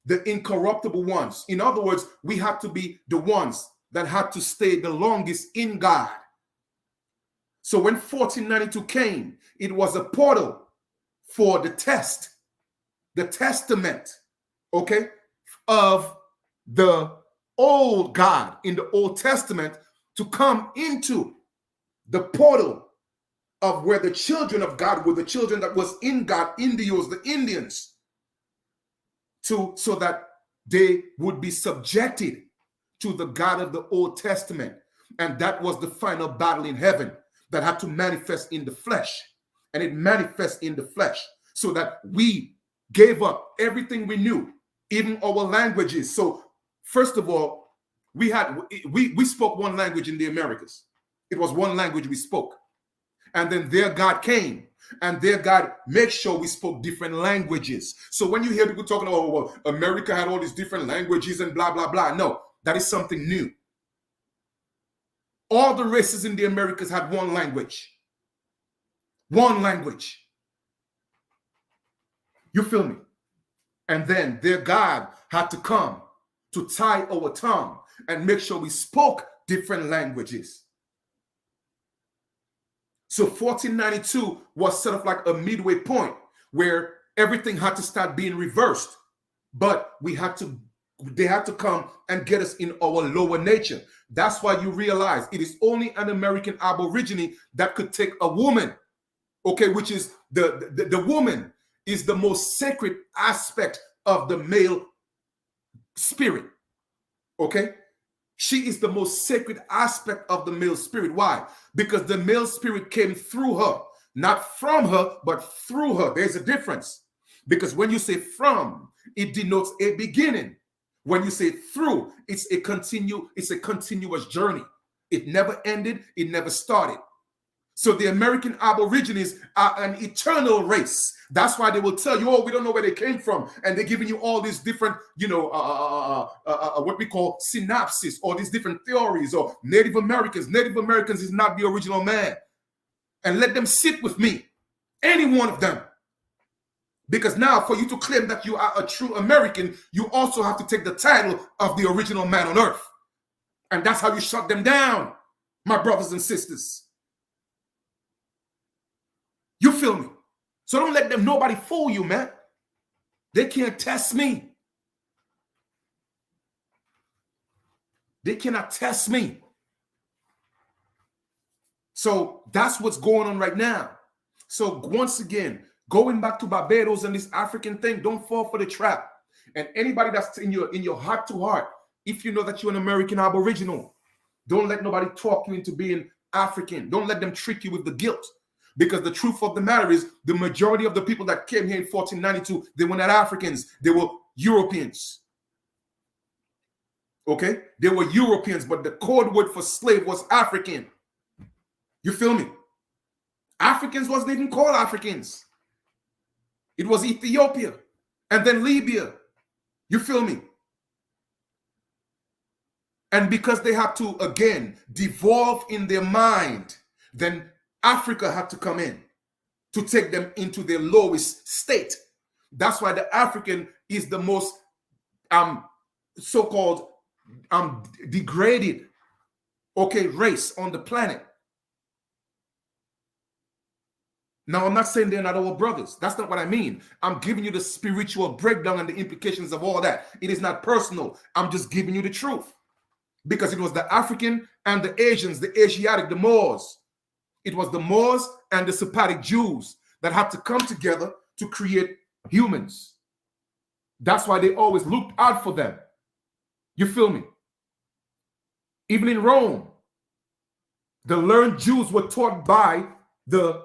the incorruptible ones. In other words, we had to be the ones that had to stay the longest in God. So when 1492 came, it was a portal for the testament, okay, of the old God in the Old Testament to come into the portal of where the children of God were, the children that was in God, Indios, the Indians, so that they would be subjected to the God of the Old Testament. And that was the final battle in heaven that had to manifest in the flesh. And it manifests in the flesh so that we gave up everything we knew, even our languages. So first of all, we spoke one language in the Americas. It was one language we spoke. And then their God came, and their God made sure we spoke different languages. So when you hear people talking about, well, America had all these different languages and blah, blah, blah. No, that is something new. All the races in the Americas had one language. One language. You feel me? And then their God had to come to tie our tongue and make sure we spoke different languages. So 1492 was sort of like a midway point where everything had to start being reversed. But they had to come and get us in our lower nature. That's why you realize it is only an American Aborigine that could take a woman, okay, which is the woman is the most sacred aspect of the male spirit, okay? She is the most sacred aspect of the male spirit. Why? Because the male spirit came through her, not from her, but through her. There's a difference. Because when you say from, it denotes a beginning. When you say through, it's a continuous journey. It never ended, it never started. So the American Aborigines are an eternal race. That's why they will tell you, oh, we don't know where they came from. And they're giving you all these different, what we call synapses, or these different theories, or Native Americans. Native Americans is not the original man. And let them sit with me, any one of them. Because now for you to claim that you are a true American, you also have to take the title of the original man on earth. And that's how you shut them down, my brothers and sisters. You feel me? So don't let nobody fool you, man. They can't test me. They cannot test me. So that's what's going on right now. So once again, going back to Barbados and this African thing, don't fall for the trap. And anybody that's in your heart to heart, if you know that you're an American Aboriginal, don't let nobody talk you into being African. Don't let them trick you with the guilt. Because the truth of the matter is, the majority of the people that came here in 1492, they were not Africans. They were Europeans. Okay? They were Europeans, but the code word for slave was African. You feel me? Africans wasn't even called Africans. It was Ethiopia and then Libya. You feel me? And because they had to, again, devolve in their mind, then Africa had to come in to take them into their lowest state. That's why the African is the most so-called degraded, okay, race on the planet. Now, I'm not saying they're not our brothers. That's not what I mean. I'm giving you the spiritual breakdown and the implications of all that. It is not personal. I'm just giving you the truth. Because it was the African and the Asians, the Asiatic, the Moors. It was the Moors and the Sephardic Jews that had to come together to create humans. That's why they always looked out for them. You feel me? Even in Rome, the learned Jews were taught by the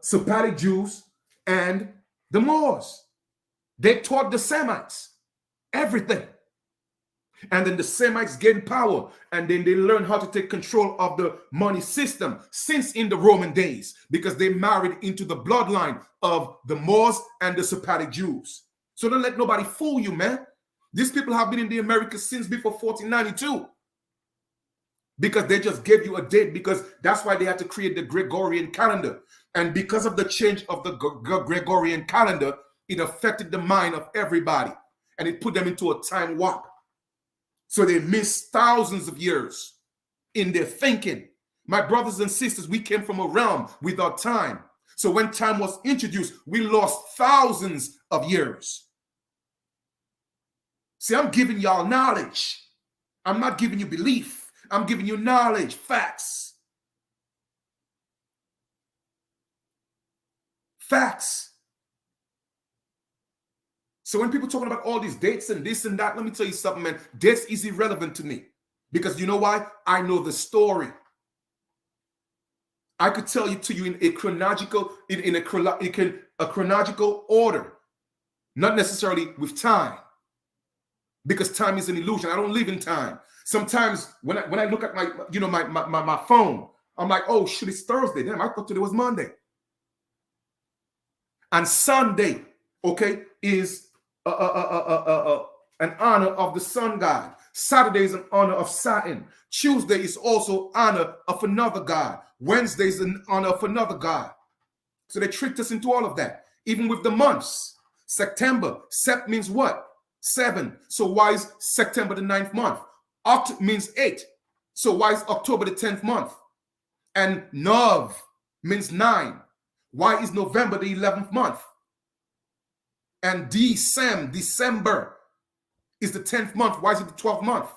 Sephardic Jews and the Moors. They taught the Semites everything. And then the Semites gained power, and then they learned how to take control of the money system since in the Roman days, because they married into the bloodline of the Moors and the Sephardic Jews. So don't let nobody fool you, man. These people have been in the Americas since before 1492. Because they just gave you a date, because that's why they had to create the Gregorian calendar. And because of the change of the Gregorian calendar, it affected the mind of everybody. And it put them into a time warp. So they missed thousands of years in their thinking. My brothers and sisters, we came from a realm without time. So when time was introduced, we lost thousands of years. See, I'm giving y'all knowledge. I'm not giving you belief. I'm giving you knowledge, facts. Facts. So when people talking about all these dates and this and that, let me tell you something, man. Dates is irrelevant to me. Because you know why? I know the story. I could tell you in a chronological, in a chronological order. Not necessarily with time. Because time is an illusion. I don't live in time. Sometimes when I look at my phone, I'm like, oh shit, it's Thursday. Damn, I thought today was Monday. And Sunday, okay, is an honor of the sun god. Saturday is an honor of Saturn. Tuesday is also honor of another god. Wednesday is an honor of another god. So they tricked us into all of that, even with the months. September. Sept means what? 7. So why is September the 9th month? Oct means 8. So why is October the 10th month? And Nov means 9. Why is November the 11th month? And December is the 10th month. Why is it the 12th month?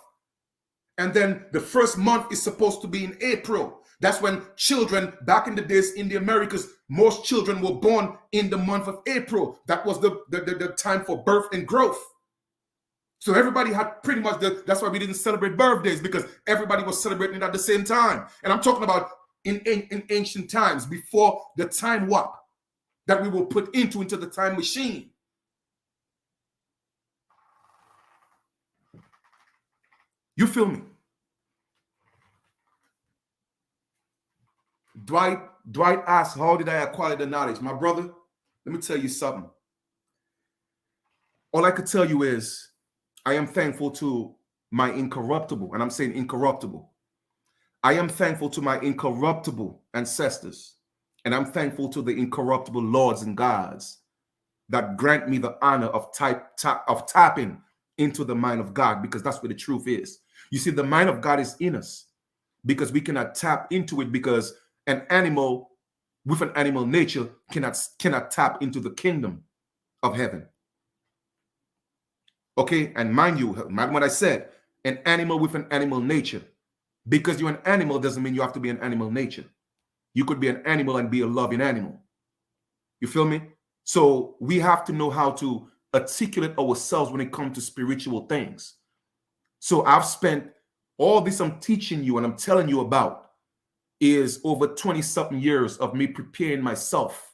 And then the first month is supposed to be in April. That's when children, back in the days in the Americas, most children were born in the month of April. That was the time for birth and growth. So everybody had pretty much, that's why we didn't celebrate birthdays, because everybody was celebrating it at the same time. And I'm talking about in ancient times, before the time warp that we will put into the time machine. You feel me? Dwight asked, how did I acquire the knowledge? My brother, let me tell you something. All I could tell you is I am thankful to my incorruptible, and I'm saying incorruptible. I am thankful to my incorruptible ancestors, and I'm thankful to the incorruptible lords and gods that grant me the honor of tapping into the mind of God, because that's where the truth is. You see, the mind of God is in us because we cannot tap into it, because an animal with an animal nature cannot tap into the kingdom of heaven. Okay, and mind you, mind what I said, an animal with an animal nature. Because you're an animal doesn't mean you have to be an animal nature. You could be an animal and be a loving animal. You feel me? So we have to know how to articulate ourselves when it comes to spiritual things. So I've spent all this I'm teaching you and I'm telling you about is over 20-something years of me preparing myself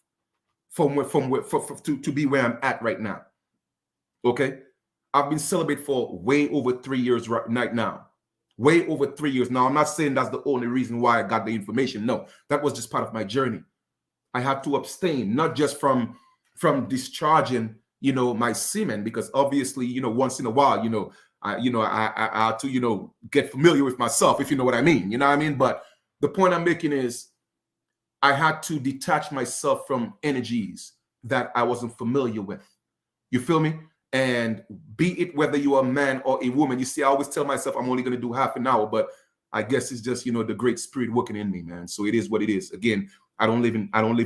to be where I'm at right now. Okay? I've been celibate for way over 3 years right now. Way over 3 years. Now, I'm not saying that's the only reason why I got the information. No, that was just part of my journey. I had to abstain, not just from discharging, my semen, because obviously, once in a while, I had to, get familiar with myself, if you know what I mean. You know what I mean? But the point I'm making is I had to detach myself from energies that I wasn't familiar with. You feel me? And be it whether you are a man or a woman. You see, I always tell myself I'm only going to do half an hour, but I guess it's just, the great spirit working in me, man. So it is what it is. Again, I don't live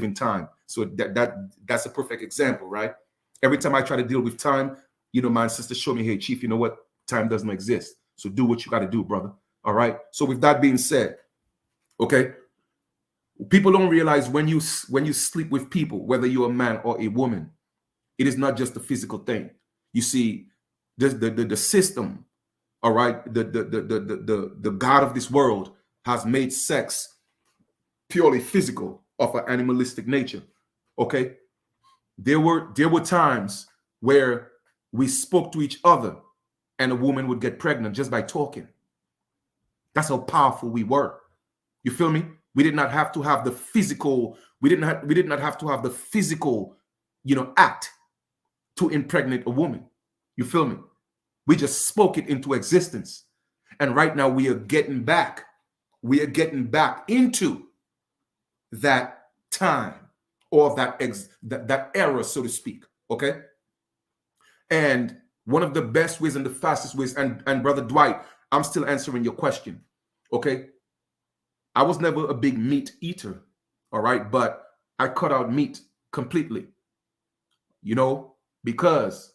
in time. So that's a perfect example, right? Every time I try to deal with time, my sister showed me, hey, Chief, you know what? Time doesn't exist. So do what you got to do, brother. All right. So with that being said, okay, people don't realize when you sleep with people, whether you're a man or a woman, it is not just a physical thing. You see, the system, all right, the God of this world has made sex purely physical, of an animalistic nature. Okay, there were times where we spoke to each other, and a woman would get pregnant just by talking. That's how powerful we were. You feel me? We did not have to have the physical. We did not have to have the physical, act to impregnate a woman. You feel me? We just spoke it into existence. And right now we are getting back into that time, or that era, so to speak. Okay. And one of the best ways and the fastest ways, and Brother Dwight, I'm still answering your question. Okay. I was never a big meat eater. All right. But I cut out meat completely, because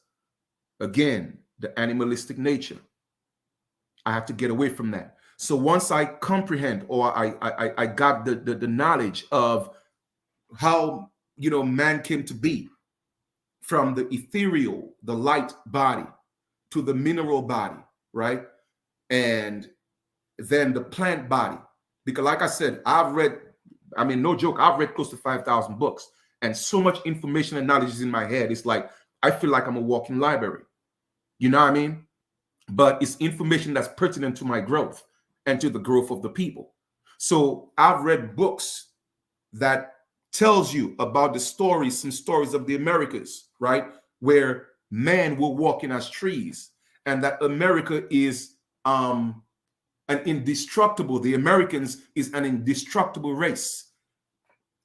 again, the animalistic nature, I have to get away from that. So once I comprehend, or I got the knowledge of how, man came to be, from the ethereal, the light body, to the mineral body, right? And then the plant body. Because like I said, no joke, I've read close to 5,000 books, and so much information and knowledge is in my head. It's like, I feel like I'm a walking library. You know what I mean? But it's information that's pertinent to my growth and to the growth of the people. So I've read books that tells you about some stories of the Americas, right? Where men were walking as trees, and that America is the Americans is an indestructible race.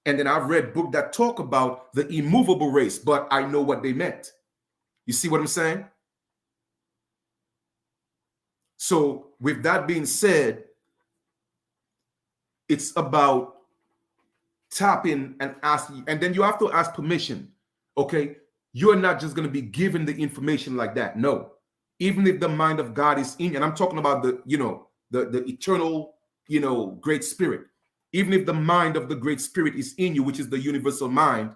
And then I've read books that talk about the immovable race, but I know what they meant. You see what I'm saying? So with that being said, it's about tapping and asking, and then you have to ask permission. Okay, you're not just going to be given the information like that. No, even if the mind of God is in you, and I'm talking about the, the eternal, great spirit. Even if the mind of the great spirit is in you, which is the universal mind,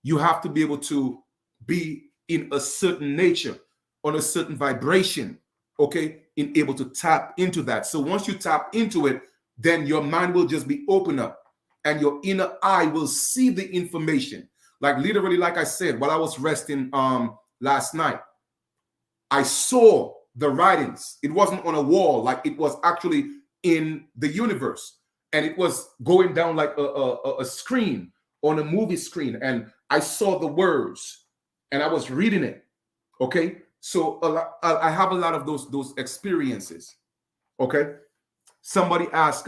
you have to be able to be in a certain nature, on a certain vibration, okay, in able to tap into that. So once you tap into it, then your mind will just be open up, and your inner eye will see the information. Like literally, like I said, while I was resting last night, I saw the writings. It wasn't on a wall, like it was actually in the universe, and it was going down like a screen on a movie screen, and I saw the words, and I was reading it. Okay, so I have a lot of those experiences. Okay, somebody asked,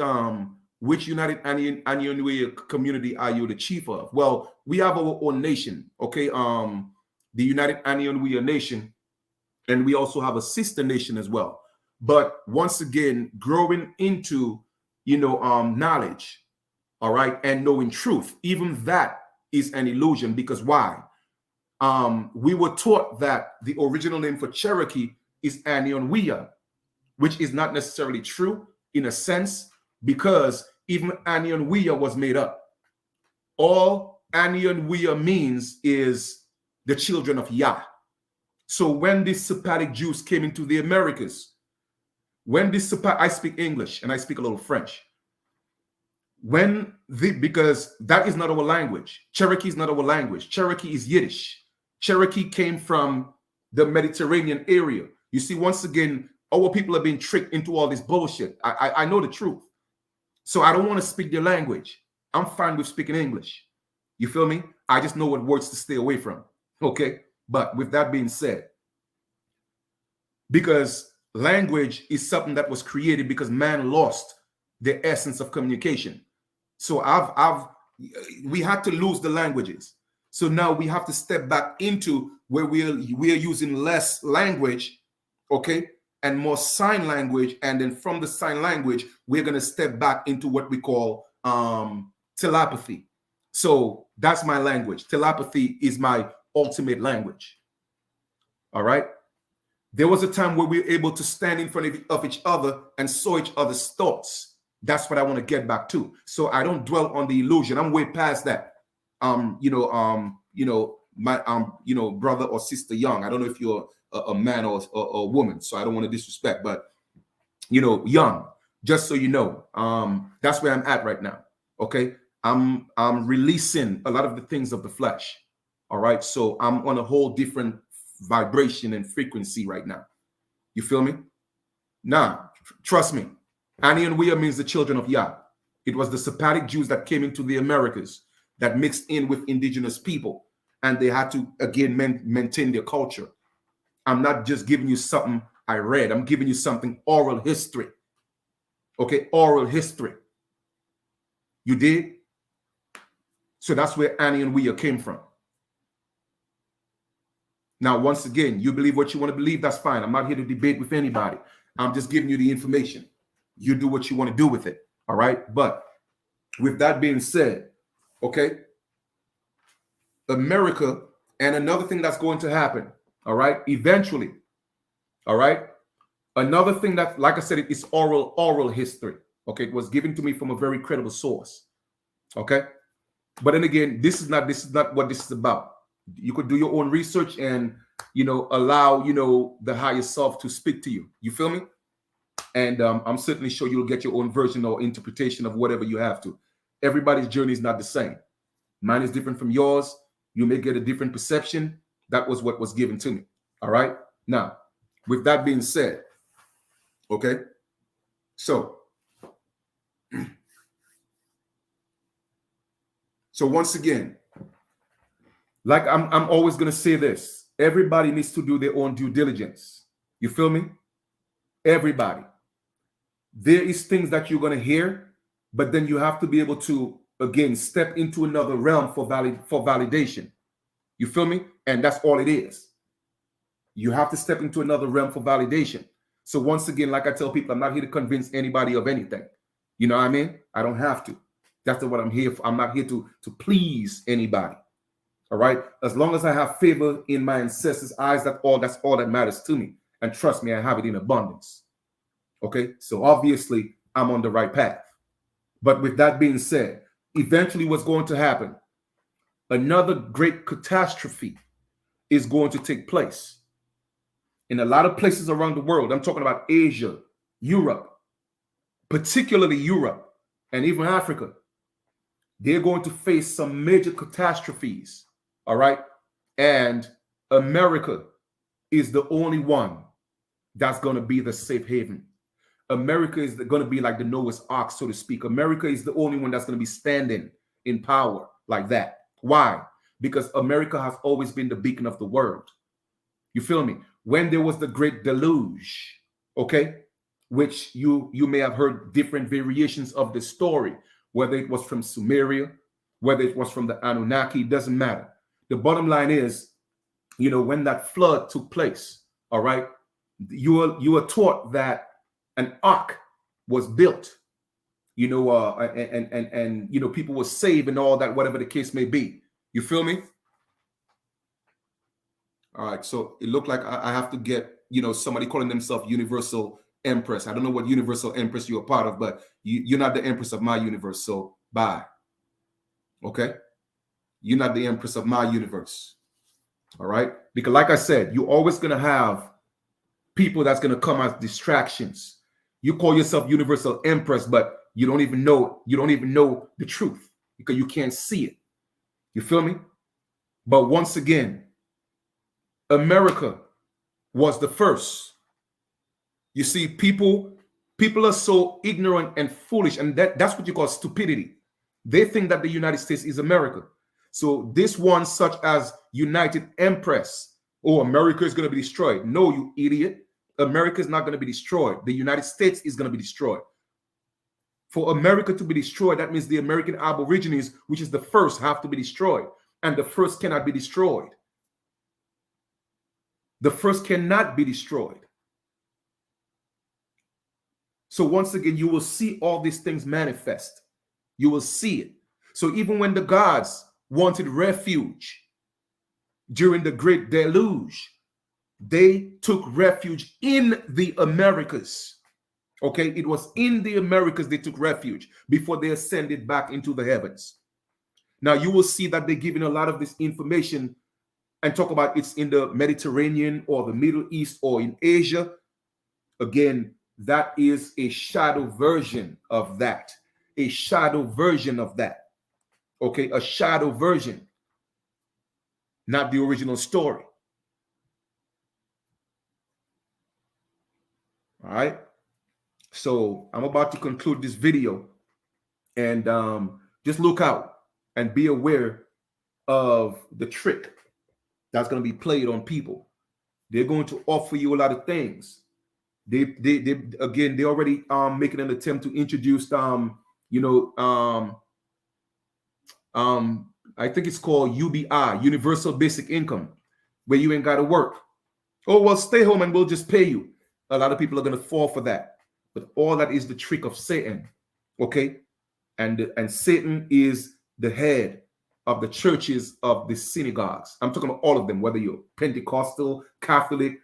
which United Anionwe community are you the chief of? Well, we have our own nation. Okay, the United Anionwe Nation, and we also have a sister nation as well. But once again, growing into knowledge, all right, and knowing truth, even that is an illusion. Because why? We were taught that the original name for Cherokee is Anionwea, which is not necessarily true in a sense, because even Anionwea was made up. All Anionwea means is the children of Yah. So when these Sephardic Jews came into the Americas, I speak English and I speak a little French. Because that is not our language. Cherokee is not our language. Cherokee is Yiddish. Cherokee came from the Mediterranean area. You see, once again, our people are being tricked into all this bullshit. I know the truth. So I don't want to speak their language. I'm fine with speaking English. You feel me? I just know what words to stay away from. Okay? But with that being said, because language is something that was created because man lost the essence of communication. So we had to lose the languages. So now we have to step back into where we are using less language, okay, and more sign language. And then from the sign language, we're going to step back into what we call telepathy. So that's my language. Telepathy is my ultimate language. All right. There was a time where we were able to stand in front of each other and saw each other's thoughts. That's what I want to get back to. So I don't dwell on the illusion. I'm way past that. My brother or sister Young. I don't know if you're a man or a woman, so I don't want to disrespect, but Young, just so you know, that's where I'm at right now. Okay. I'm releasing a lot of the things of the flesh. All right. So I'm on a whole different vibration and frequency right now. You feel me? Now, trust me. Anionwea means the children of Yah. It was the Sephardic Jews that came into the Americas that mixed in with indigenous people, and they had to again maintain their culture. I'm not just giving you something I read. I'm giving you something oral history. Okay, oral history. You did? So that's where Anionwea came from. Now, once again, you believe what you want to believe, that's fine. I'm not here to debate with anybody. I'm just giving you the information. You do what you want to do with it. All right. But with that being said, okay, America, and another thing that's going to happen, all right, eventually, all right, another thing that, like I said, it is oral history. Okay, it was given to me from a very credible source. Okay, but then again, this is not what this is about. You could do your own research and allow the higher self to speak to you. You feel me? And I'm certainly sure you'll get your own version or interpretation of whatever you have to. Everybody's journey is not the same. Mine is different from yours. You may get a different perception. That was what was given to me. All right. Now, with that being said, okay. So once again, like I'm always going to say this. Everybody needs to do their own due diligence. You feel me? Everybody. There is things that you're going to hear, but then you have to be able to, again, step into another realm for validation. You feel me? And that's all it is. You have to step into another realm for validation. So once again, like I tell people, I'm not here to convince anybody of anything. You know what I mean? I don't have to. That's what I'm here for. I'm not here to please anybody. All right. As long as I have favor in my ancestors' eyes, that's all that matters to me. And trust me, I have it in abundance. Okay. So obviously, I'm on the right path. But with that being said, eventually what's going to happen? Another great catastrophe is going to take place. In a lot of places around the world, I'm talking about Asia, Europe, particularly Europe, and even Africa, they're going to face some major catastrophes. All right. And America is the only one that's going to be the safe haven. America is going to be like the Noah's Ark, so to speak. America is the only one that's going to be standing in power like that. Why? Because America has always been the beacon of the world. You feel me? When there was the great deluge, okay, which you may have heard different variations of the story, whether it was from Sumeria, whether it was from the Anunnaki, it doesn't matter. The bottom line is, when that flood took place, all right, you were taught that an ark was built, and people were saved and all that, whatever the case may be. You feel me? All right, so it looked like I have to get, somebody calling themselves Universal Empress. I don't know what Universal Empress you're a part of, but you're not the Empress of my universe, so bye. Okay? You're not the Empress of my universe. All right? Because like I said, you're always going to have people that's going to come as distractions. You call yourself Universal Empress, but you don't even know the truth because you can't see it. You feel me? But once again, America was the first. You see, people are so ignorant and foolish, and that's what you call stupidity. They think that the United States is America. So this one, such as United Empress, America is going to be destroyed. No, you idiot. America is not going to be destroyed. The United States is going to be destroyed. For America to be destroyed, that means the American Aborigines, which is the first, have to be destroyed. And the first cannot be destroyed. The first cannot be destroyed. So once again, you will see all these things manifest. You will see it. So even when the gods wanted refuge during the Great Deluge, they took refuge in the Americas. Okay, it was in the Americas they took refuge before they ascended back into the heavens. Now you will see that they're giving a lot of this information and talk about it's in the Mediterranean or the Middle East or in Asia. Again, that is a shadow version of that. A shadow version of that. Okay, a shadow version, not the original story. All right. So I'm about to conclude this video, and just look out and be aware of the trick that's going to be played on people. They're going to offer you a lot of things. They already making an attempt to introduce I think it's called UBI, Universal Basic Income, where you ain't got to work. Oh, well, stay home and we'll just pay you. A lot of people are going to fall for that. But all that is the trick of Satan. Okay? And Satan is the head of the churches of the synagogues. I'm talking about all of them, whether you're Pentecostal, Catholic,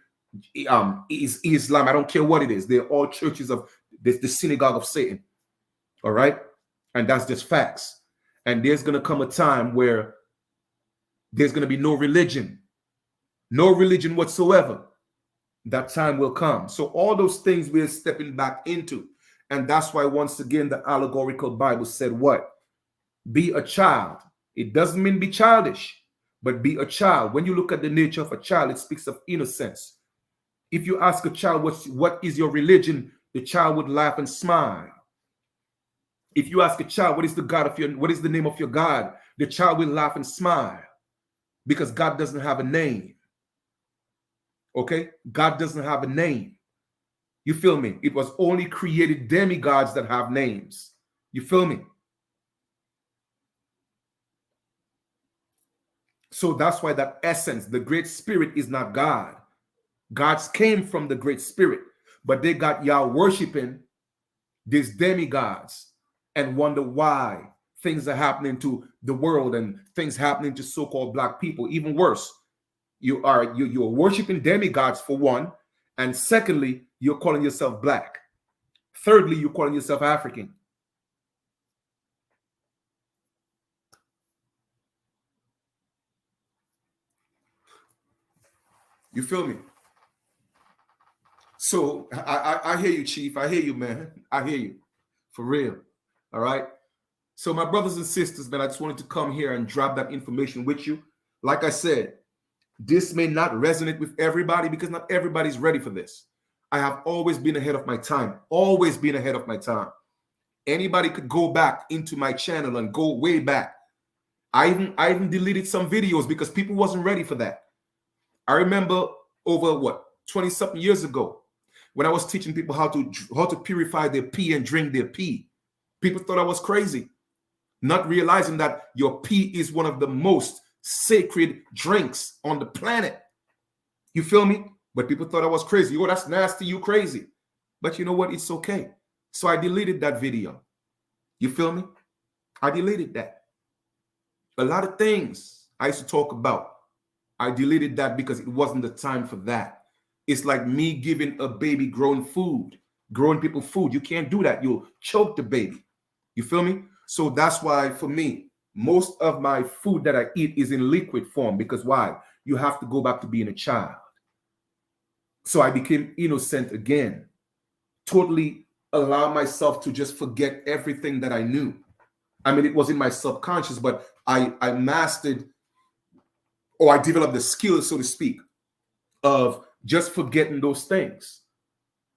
Islam, I don't care what it is. They're all churches of the synagogue of Satan. All right? And that's just facts. And there's going to come a time where there's going to be no religion whatsoever. That time will come. So all those things we're stepping back into. And that's why, once again, the allegorical Bible said what? Be a child. It doesn't mean be childish, but be a child. When you look at the nature of a child, it speaks of innocence. If you ask a child, what is your religion? The child would laugh and smile. If you ask a child, what is the name of your God? The child will laugh and smile, because God doesn't have a name. Okay? God doesn't have a name. You feel me? It was only created demigods that have names. You feel me? So that's why that essence, the great spirit, is not God. Gods came from the Great Spirit, but they got y'all worshiping these demigods and wonder why things are happening to the world and things happening to so-called black people. Even worse, you're worshiping demigods for one, and secondly, you're calling yourself black. Thirdly, you're calling yourself African. You feel me? So I hear you, Chief. I hear you, man. I hear you. For real. All right. So my brothers and sisters, man, I just wanted to come here and drop that information with you. Like I said, this may not resonate with everybody because not everybody's ready for this. I have always been ahead of my time. Always been ahead of my time. Anybody could go back into my channel and go way back. I even deleted some videos because people wasn't ready for that. I remember over what 20-something years ago when I was teaching people how to purify their pee and drink their pee. People thought I was crazy, not realizing that your pee is one of the most sacred drinks on the planet. You feel me? But people thought I was crazy. Oh, that's nasty, you crazy. But you know what? It's okay. So I deleted that video. You feel me? I deleted that. A lot of things I used to talk about, I deleted that because it wasn't the time for that. It's like me giving a baby grown people food. You can't do that. You'll choke the baby. You feel me? So that's why for me, most of my food that I eat is in liquid form because why? You have to go back to being a child. So I became innocent again. Totally allow myself to just forget everything that I knew. I mean, it was in my subconscious, but I mastered, or I developed the skill, so to speak, of just forgetting those things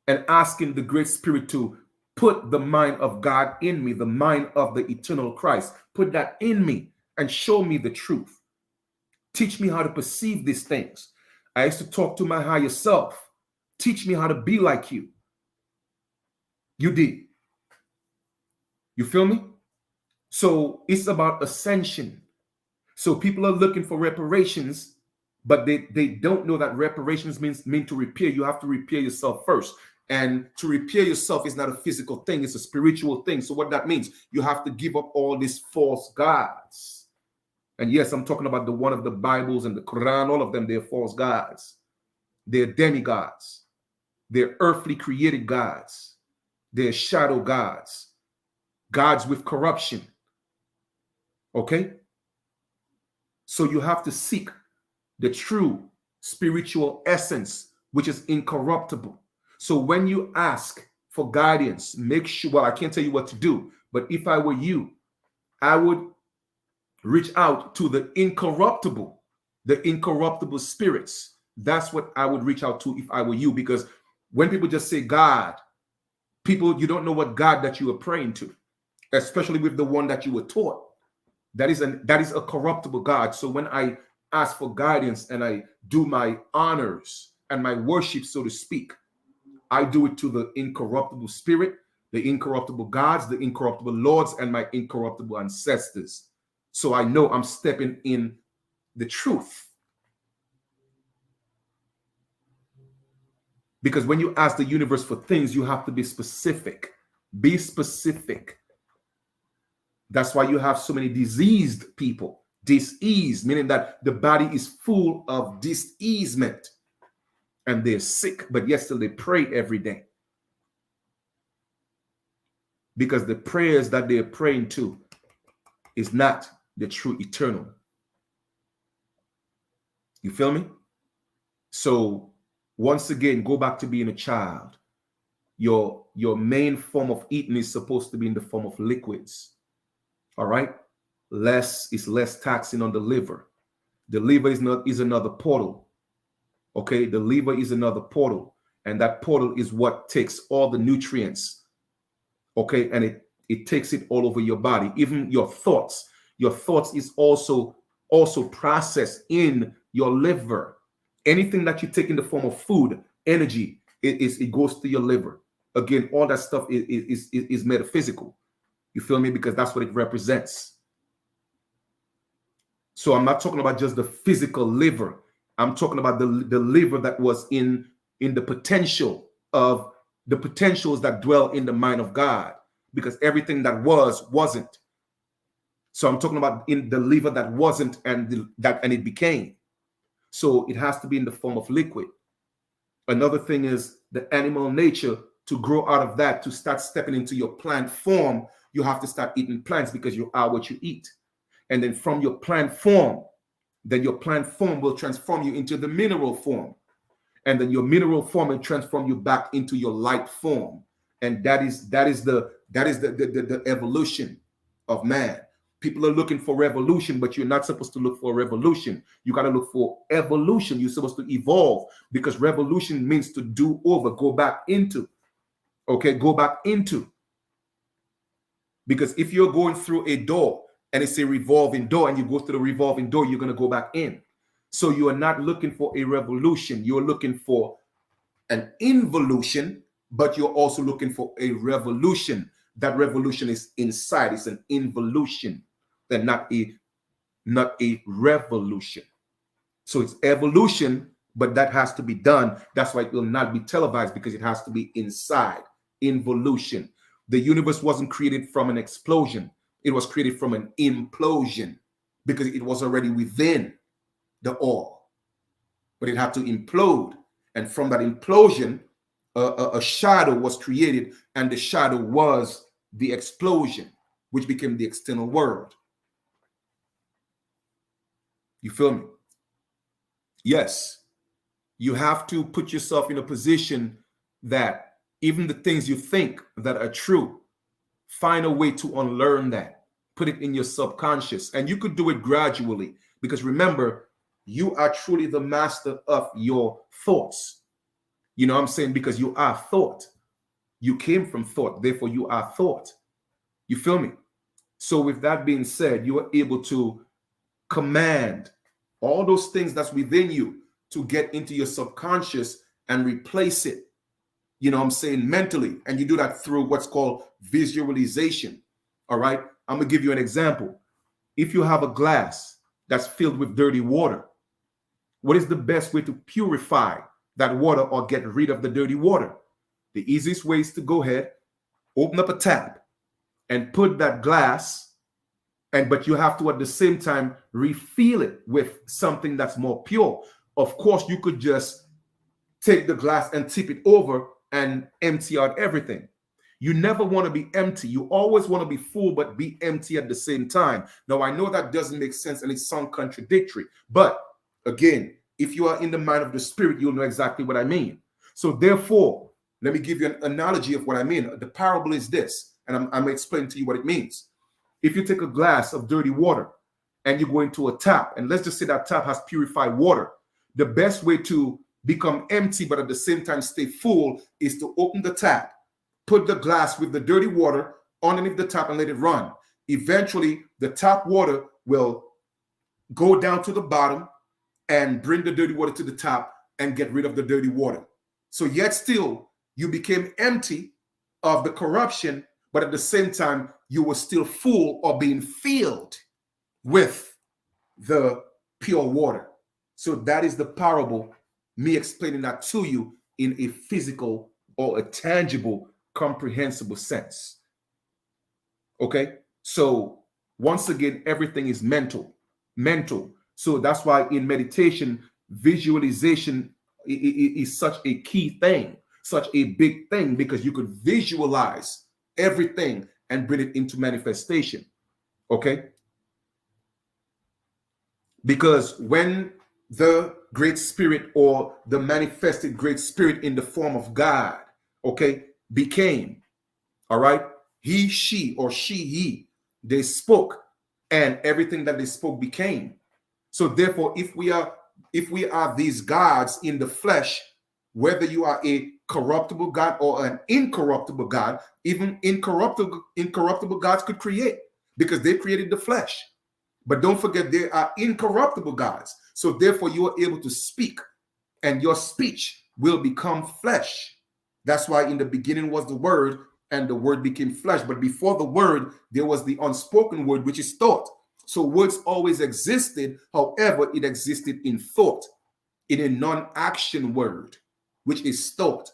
and asking the Great Spirit to put the mind of God in me, the mind of the eternal Christ, put that in me and show me the truth. Teach me how to perceive these things. I used to talk to my higher self. Teach me how to be like you. You did. You feel me? So it's about ascension. So people are looking for reparations, but they don't know that reparations mean to repair. You have to repair yourself first. And to repair yourself is not a physical thing, it's a spiritual thing. So what that means, you have to give up all these false gods. And yes, I'm talking about the one of the Bibles and the Quran, all of them, they're false gods. They're demigods. They're earthly created gods. They're shadow gods. Gods with corruption. Okay? So you have to seek the true spiritual essence, which is incorruptible. So when you ask for guidance, make sure, well, I can't tell you what to do, but if I were you, I would reach out to the incorruptible spirits. That's what I would reach out to if I were you, because when people just say God, people, you don't know what God that you are praying to, especially with the one that you were taught. That is a corruptible God. So when I ask for guidance and I do my honors and my worship, so to speak, I do it to the incorruptible spirit, the incorruptible gods, the incorruptible lords, and my incorruptible ancestors. So I know I'm stepping in the truth. Because when you ask the universe for things, you have to be specific. Be specific. That's why you have so many diseased people. Disease, meaning that the body is full of diseasement. And they're sick, but yet still they pray every day. Because the prayers that they're praying to is not the true eternal. You feel me? So once again, go back to being a child. Your main form of eating is supposed to be in the form of liquids. All right? Less taxing on the liver. The liver is another portal. Okay, the liver is another portal, and that portal is what takes all the nutrients, okay, and it takes it all over your body. Even your thoughts is also processed in your liver. Anything that you take in the form of food, energy, it goes to your liver. Again, all that stuff is metaphysical. You feel me? Because that's what it represents. So I'm not talking about just the physical liver. I'm talking about the liver that was in in the potential of the potentials that dwell in the mind of God, because everything that was wasn't. So I'm talking about in the liver that wasn't and it became. So it has to be in the form of liquid. Another thing is the animal nature. To grow out of that, to start stepping into your plant form, you have to start eating plants, because you are what you eat. And then from your plant form, then your plant form will transform you into the mineral form. And then your mineral form will transform you back into your light form. And that is the evolution of man. People are looking for revolution, but you're not supposed to look for revolution. You got to look for evolution. You're supposed to evolve, because revolution means to do over, go back into. Okay, go back into. Because if you're going through a door and it's a revolving door and you go through the revolving door, you're going to go back in. So you are not looking for a revolution. You're looking for an involution, but you're also looking for a revolution. That revolution is inside. It's an involution, and not a revolution. So it's evolution, but that has to be done. That's why it will not be televised, because it has to be inside. Involution. The universe wasn't created from an explosion. It was created from an implosion, because it was already within the all. But it had to implode. And from that implosion, a shadow was created, and the shadow was the explosion, which became the external world. You feel me? Yes. You have to put yourself in a position that even the things you think that are true, find a way to unlearn that. Put it in your subconscious. And you could do it gradually, because remember, you are truly the master of your thoughts. You know what I'm saying? Because you are thought. You came from thought. Therefore, you are thought. You feel me? So with that being said, you are able to command all those things that's within you to get into your subconscious and replace it. You know what I'm saying? Mentally. And you do that through what's called visualization. All right. I'm going to give you an example. If you have a glass that's filled with dirty water, what is the best way to purify that water or get rid of the dirty water? The easiest way is to go ahead, open up a tap and put that glass, but you have to at the same time refill it with something that's more pure. Of course, you could just take the glass and tip it over and empty out everything. You never want to be empty. You always want to be full, but be empty at the same time. Now, I know that doesn't make sense and it sounds contradictory. But again, if you are in the mind of the spirit, you'll know exactly what I mean. So therefore, let me give you an analogy of what I mean. The parable is this, and I'm going to explain to you what it means. If you take a glass of dirty water and you go into a tap, and let's just say that tap has purified water, the best way to become empty but at the same time stay full is to open the tap, put the glass with the dirty water underneath the tap and let it run. Eventually, the tap water will go down to the bottom and bring the dirty water to the top and get rid of the dirty water. So yet still, you became empty of the corruption, but at the same time, you were still full or being filled with the pure water. So that is the parable, me explaining that to you in a physical or a tangible, comprehensible sense. Okay? So once again, everything is mental. So that's why in meditation, visualization is such a key thing, such a big thing, because you could visualize everything and bring it into manifestation. Okay? Because when the Great Spirit or the manifested Great Spirit in the form of God, okay, became, all right, he, she, or she, he, they spoke, and everything that they spoke became. So therefore, if we are these gods in the flesh, whether you are a corruptible God or an incorruptible God, even incorruptible gods could create, because they created the flesh. But don't forget, they are incorruptible gods. So therefore, you are able to speak, and your speech will become flesh. That's why in the beginning was the Word, and the Word became flesh. But before the Word, there was the unspoken word, which is thought. So words always existed. However, it existed in thought, in a non-action word. which is thought.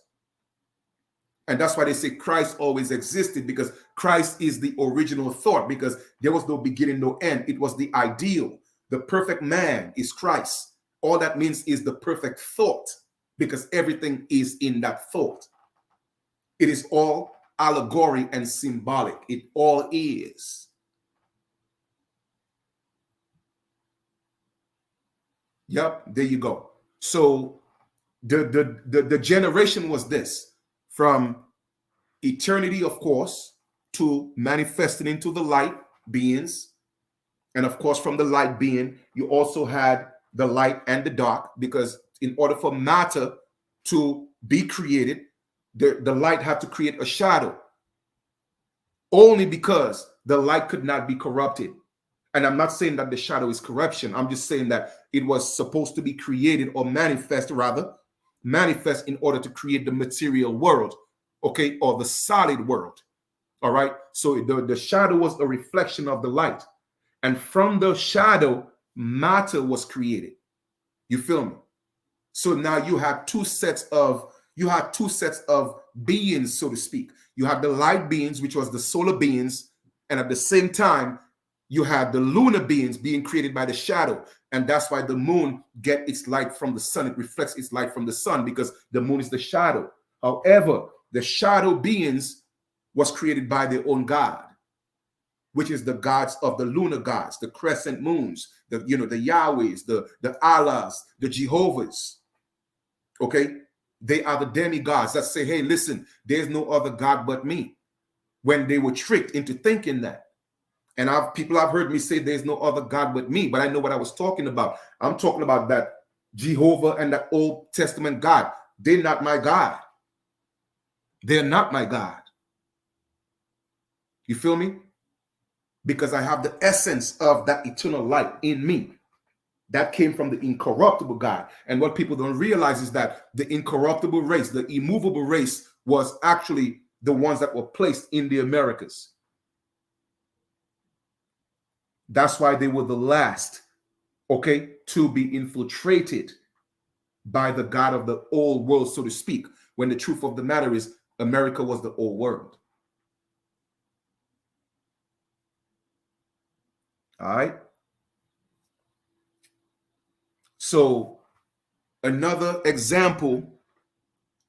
And that's why they say Christ always existed, because Christ is the original thought, because there was no beginning, no end. It was the ideal. The perfect man is Christ. All that means is the perfect thought, because everything is in that thought. It is all allegory and symbolic. It all is. Yep, there you go. So the generation was this: from eternity, of course, to manifesting into the light beings. And of course, from the light being, you also had the light and the dark, because in order for matter to be created, the light had to create a shadow, only because the light could not be corrupted. And I'm not saying that the shadow is corruption. I'm just saying that it was supposed to be created, or manifest in order to create the material world, okay, or the solid world. All right. So the shadow was a reflection of the light. And from the shadow, matter was created. You feel me? So now you have two sets of beings, so to speak. You have the light beings, which was the solar beings, and at the same time, you have the lunar beings being created by the shadow. And that's why the moon gets its light from the sun. It reflects its light from the sun, because the moon is the shadow. However, the shadow beings was created by their own God, which is the gods of the lunar gods, the crescent moons, the Yahwehs, the Allahs, the Jehovahs. Okay, they are the demigods that say, hey, listen, there's no other God but me, when they were tricked into thinking that. And people have heard me say there's no other God but me, but I know what I was talking about. I'm talking about that Jehovah and that Old Testament God. They're not my God. They're not my God. You feel me? Because I have the essence of that eternal light in me. That came from the incorruptible God. And what people don't realize is that the incorruptible race, the immovable race, was actually the ones that were placed in the Americas. That's why they were the last, okay, to be infiltrated by the God of the old world, so to speak, when the truth of the matter is America was the old world. All right. So another example,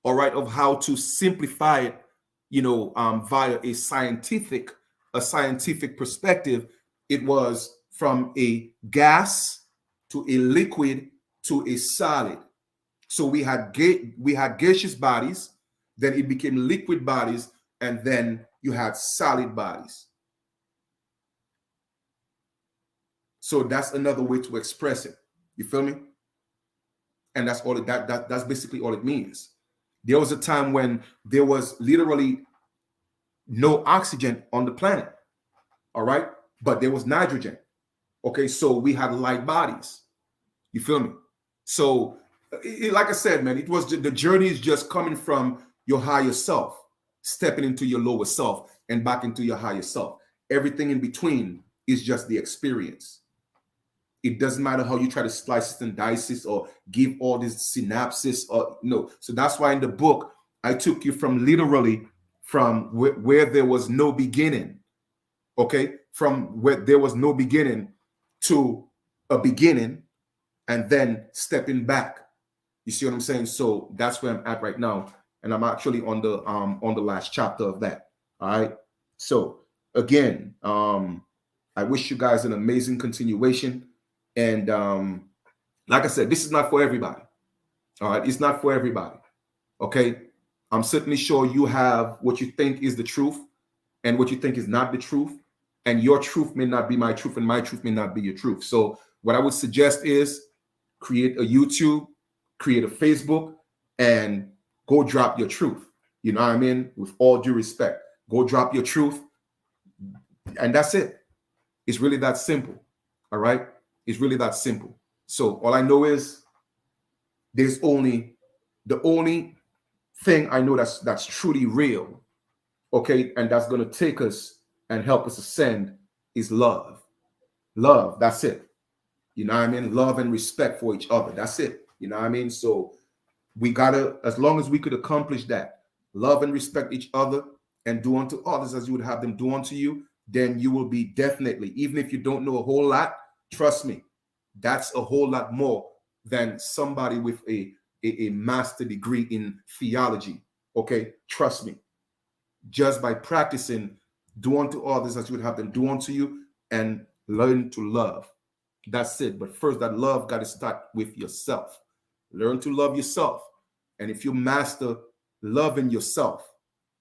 all right, of how to simplify it, via a scientific perspective, it was from a gas to a liquid to a solid. So we had gaseous bodies, then it became liquid bodies, and then you had solid bodies. So that's another way to express it. You feel me? And that's all that's basically all it means. There was a time when there was literally no oxygen on the planet. All right, but there was nitrogen. Okay, so we had light bodies. You feel me? So, like I said, man, it was the journey is just coming from your higher self, stepping into your lower self, and back into your higher self. Everything in between is just the experience. It doesn't matter how you try to slice it and dice it or give all these synapses or no. So that's why in the book, I took you from literally from where there was no beginning. Okay, from where there was no beginning to a beginning, and then stepping back. You see what I'm saying? So that's where I'm at right now, and I'm actually on the last chapter of that. All right. So again, I wish you guys an amazing continuation, and like I said, this is not for everybody. All right, it's not for everybody. Okay, I'm certainly sure you have what you think is the truth, and what you think is not the truth. And your truth may not be my truth, and my truth may not be your truth. So what I would suggest is create a YouTube, create a Facebook, and go drop your truth. You know what I mean? With all due respect, go drop your truth. And that's it. It's really that simple. All right? It's really that simple. So all I know is the only thing I know that's truly real, okay, and that's going to take us and help us ascend is love. Love, that's it. You know what I mean? Love and respect for each other. That's it. You know what I mean? So We gotta, as long as we could accomplish that, love and respect each other and do unto others as you would have them do unto you, then you will be definitely, even if you don't know a whole lot, trust me, that's a whole lot more than somebody with a master degree in theology. Okay, trust me. Just by practicing, do unto others as you would have them do unto you, and learn to love. That's it. But first, that love got to start with yourself. Learn to love yourself. And if you master loving yourself,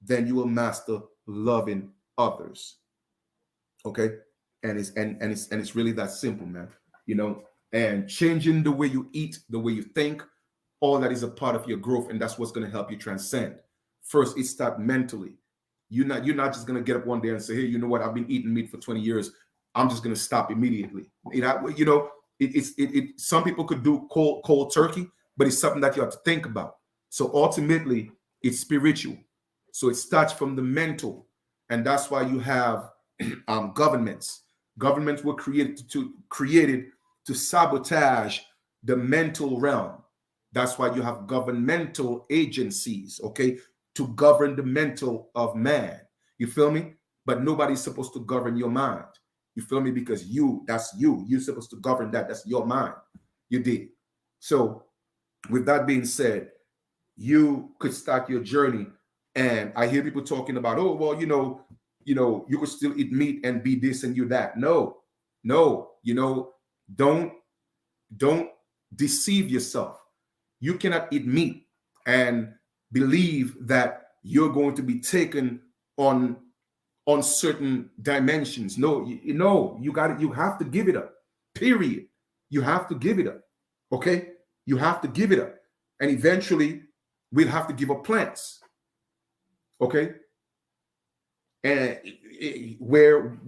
then you will master loving others. Okay? And it's really that simple, man. You know, and changing the way you eat, the way you think, all that is a part of your growth, and that's what's going to help you transcend. First, it starts mentally. You're not just gonna get up one day and say, hey, you know what? I've been eating meat for 20 years. I'm just gonna stop immediately. Some people could do cold turkey, but it's something that you have to think about. So ultimately, it's spiritual. So it starts from the mental, and that's why you have governments. Governments were created to sabotage the mental realm. That's why you have governmental agencies, okay, to govern the mental of man. You feel me? But nobody's supposed to govern your mind. You feel me? Because that's you. You're supposed to govern that. That's your mind. You did. So with that being said, you could start your journey. And I hear people talking about, oh, well, you could still eat meat and be this and you that. No, don't deceive yourself. You cannot eat meat and believe that you're going to be taken on certain dimensions. No, you have to give it up. Period. You have to give it up. Okay? You have to give it up. And eventually we'll have to give up plants. Okay? And where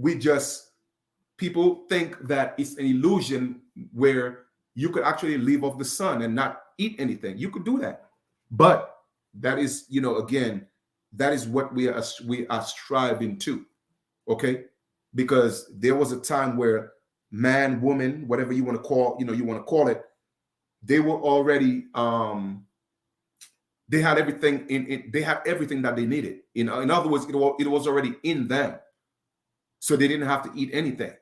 people think that it's an illusion where you could actually live off the sun and not eat anything. You could do that. But that is, again, that is what we are striving to. Okay? Because there was a time where man, woman, whatever you want to call it, they were already they had everything they had everything that they needed. In other words, it was already in them. So they didn't have to eat anything.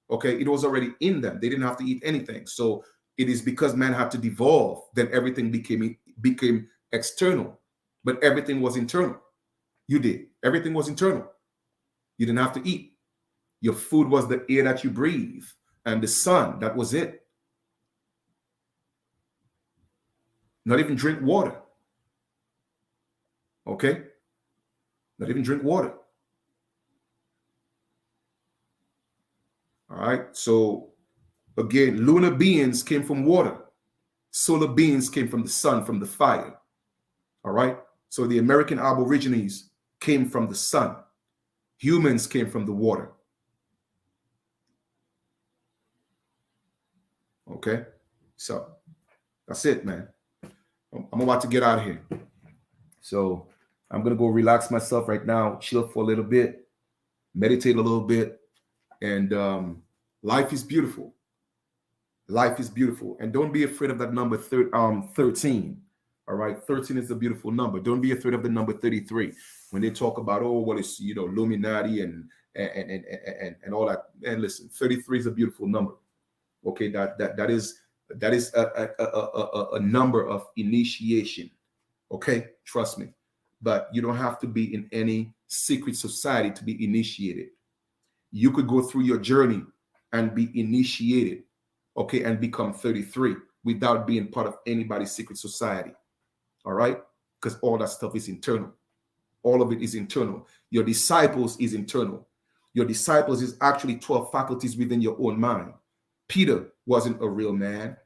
Okay, it was already in them. They didn't have to eat anything. So it is because man had to devolve, then everything became external. But everything was internal. You did. Everything was internal. You didn't have to eat. Your food was the air that you breathe and the sun. That was it. Not even drink water. Okay? Not even drink water. All right. So again, lunar beings came from water. Solar beings came from the sun, from the fire. All right. So the American Aborigines came from the sun. Humans came from the water. Okay. So that's it, man. I'm about to get out of here. So I'm going to go relax myself right now, chill for a little bit, meditate a little bit. And life is beautiful. Life is beautiful. And don't be afraid of that number 13. All right. 13 is a beautiful number. Don't be afraid of the number 33. When they talk about, oh, well, it's, Illuminati and all that. And listen, 33 is a beautiful number. Okay. That is a number of initiation. Okay. Trust me. But you don't have to be in any secret society to be initiated. You could go through your journey and be initiated, okay, and become 33 without being part of anybody's secret society. All right? Because all that stuff is internal. All of it is internal. Your disciples is internal. Your disciples is actually 12 faculties within your own mind. Peter wasn't a real man.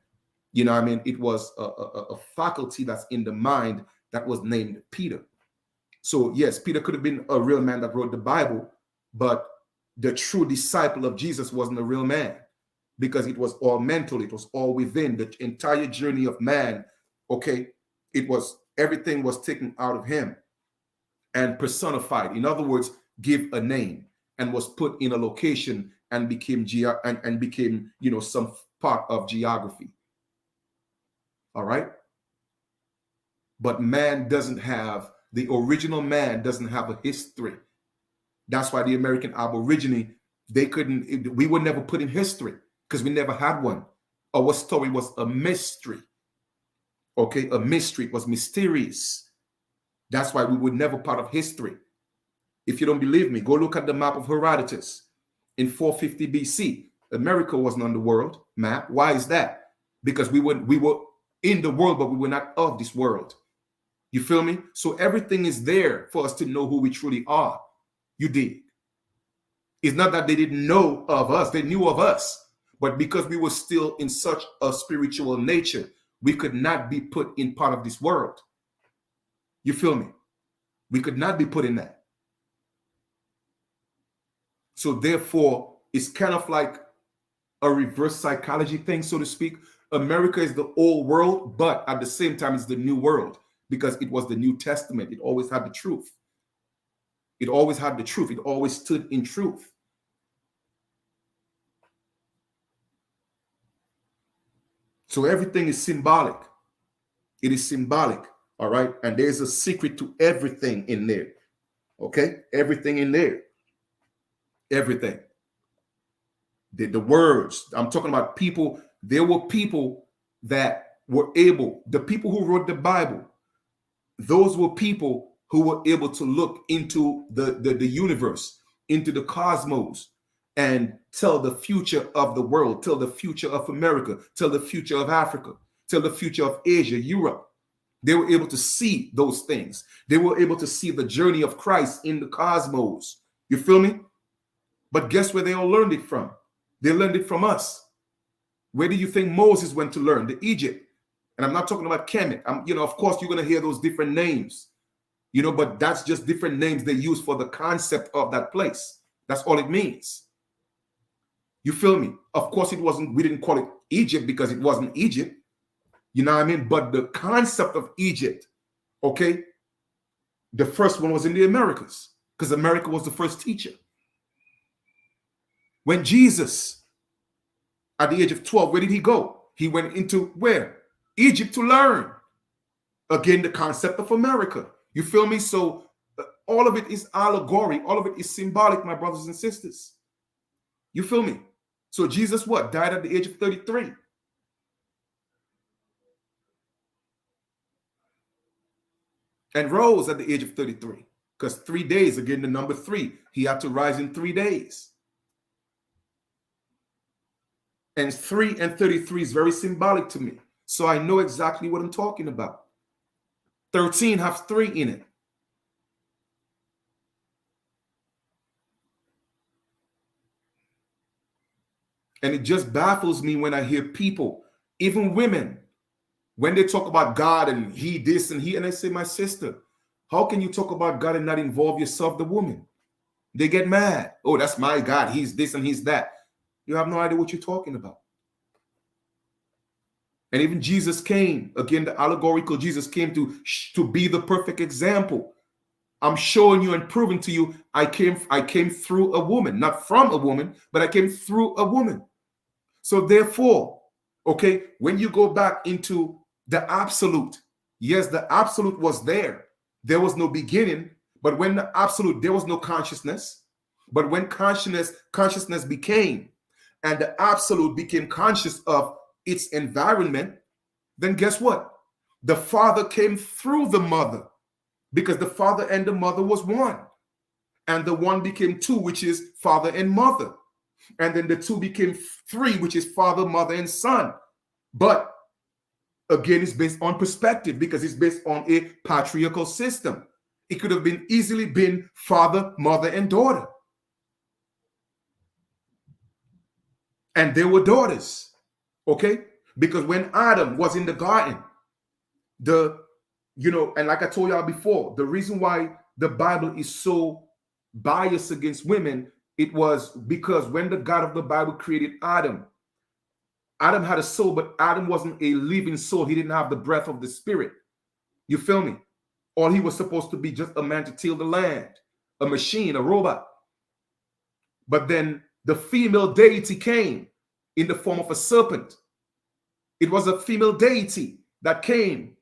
You know what I mean? It was a faculty that's in the mind that was named Peter. So yes, Peter could have been a real man that wrote the Bible, but the true disciple of Jesus wasn't a real man because it was all mental. It was all within the entire journey of man. Okay. Everything was taken out of him and personified. In other words, give a name and was put in a location and became some part of geography. All right. but man doesn't have, the original man doesn't have a history. That's why the American Aborigine, we were never put in history because we never had one. Our story was a mystery. Okay, a mystery. It was mysterious. That's why we were never part of history. If you don't believe me, go look at the map of Herodotus in 450 BC. America wasn't on the world map. Why is that? Because we were in the world, but we were not of this world. You feel me? So everything is there for us to know who we truly are. You dig? It's not that they didn't know of us. They knew of us. But because we were still in such a spiritual nature, we could not be put in part of this world. You feel me? We could not be put in that. So therefore, it's kind of like a reverse psychology thing, so to speak. America is the old world, but at the same time, it's the new world because it was the New Testament. It always had the truth. It always had the truth. It always stood in truth. So everything is symbolic. It is symbolic, all right? And there's a secret to everything in there, okay? Everything in there. Everything. The words, I'm talking about people. There were people that were able, the people who wrote the Bible, those were people who were able to look into the universe, into the cosmos, and tell the future of the world, tell the future of America, tell the future of Africa, tell the future of Asia, Europe. They were able to see those things. They were able to see the journey of Christ in the cosmos. You feel me? But guess where they all learned it from? They learned it from us. Where do you think Moses went to learn? To Egypt. And I'm not talking about Kemet. Of course, you're going to hear those different names, but that's just different names they use for the concept of that place. That's all it means. You feel me? Of course, we didn't call it Egypt because it wasn't Egypt. You know what I mean? But the concept of Egypt, okay, the first one was in the Americas because America was the first teacher. When Jesus, at the age of 12, where did he go? He went into where? Egypt to learn. Again, the concept of America. You feel me? So all of it is allegory. All of it is symbolic, my brothers and sisters. You feel me? So Jesus what? Died at the age of 33. And rose at the age of 33. Because 3 days, again, the number 3. He had to rise in 3 days. And 3 and 33 is very symbolic to me. So I know exactly what I'm talking about. 13 has 3 in it. And it just baffles me when I hear people, even women, when they talk about God and he this and he, and I say, my sister, how can you talk about God and not involve yourself, the woman? They get mad. Oh, that's my God. He's this and he's that. You have no idea what you're talking about. And even Jesus came, again, the allegorical Jesus came to be the perfect example. I'm showing you and proving to you, I came through a woman, not from a woman, but I came through a woman. So therefore, okay, when you go back into the absolute, yes, the absolute was there. There was no beginning, but when the absolute, there was no consciousness. But when consciousness became, and the absolute became conscious of its environment, then guess what? The Father came through the mother, because the Father and the mother was one. And the one became 2, which is Father and mother. And then the 2 became 3, which is Father, mother, and son. But again, it's based on perspective because it's based on a patriarchal system. It could have easily been father, mother, and daughter. And they were daughters. Okay? Because when Adam was in the garden, and like I told y'all before, the reason why the Bible is so biased against women, it was because when the God of the Bible created Adam had a soul, but Adam wasn't a living soul. He didn't have the breath of the Spirit. You feel me? All he was supposed to be just a man to till the land, a machine, a robot. But then the female deity came in the form of a serpent. It was a female deity that came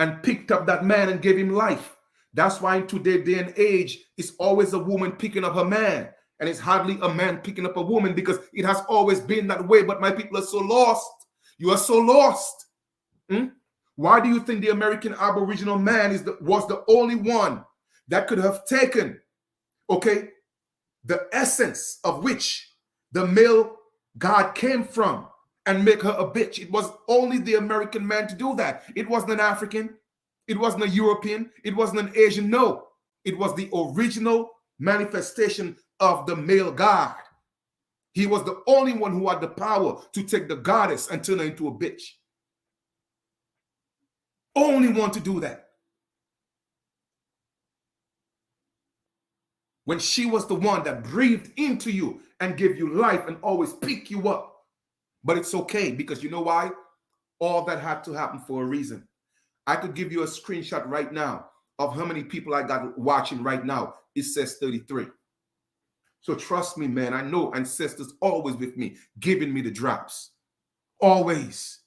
and picked up that man and gave him life. That's why in today's day and age, it's always a woman picking up a man, and it's hardly a man picking up a woman, because it has always been that way. But my people are so lost. You are so lost. Why do you think the American Aboriginal man was the only one that could have taken, okay, the essence of which the male God came from and make her a bitch? It was only the American man to do that. It wasn't an African. It wasn't a European. It wasn't an Asian. No, it was the original manifestation of the male God. He was the only one who had the power to take the goddess and turn her into a bitch. Only one to do that. When she was the one that breathed into you and gave you life and always pick you up. But it's okay, because you know why? All that had to happen for a reason. I could give you a screenshot right now of how many people I got watching right now. It says 33. So trust me, man. I know Ancestors always with me, giving me the drops. Always.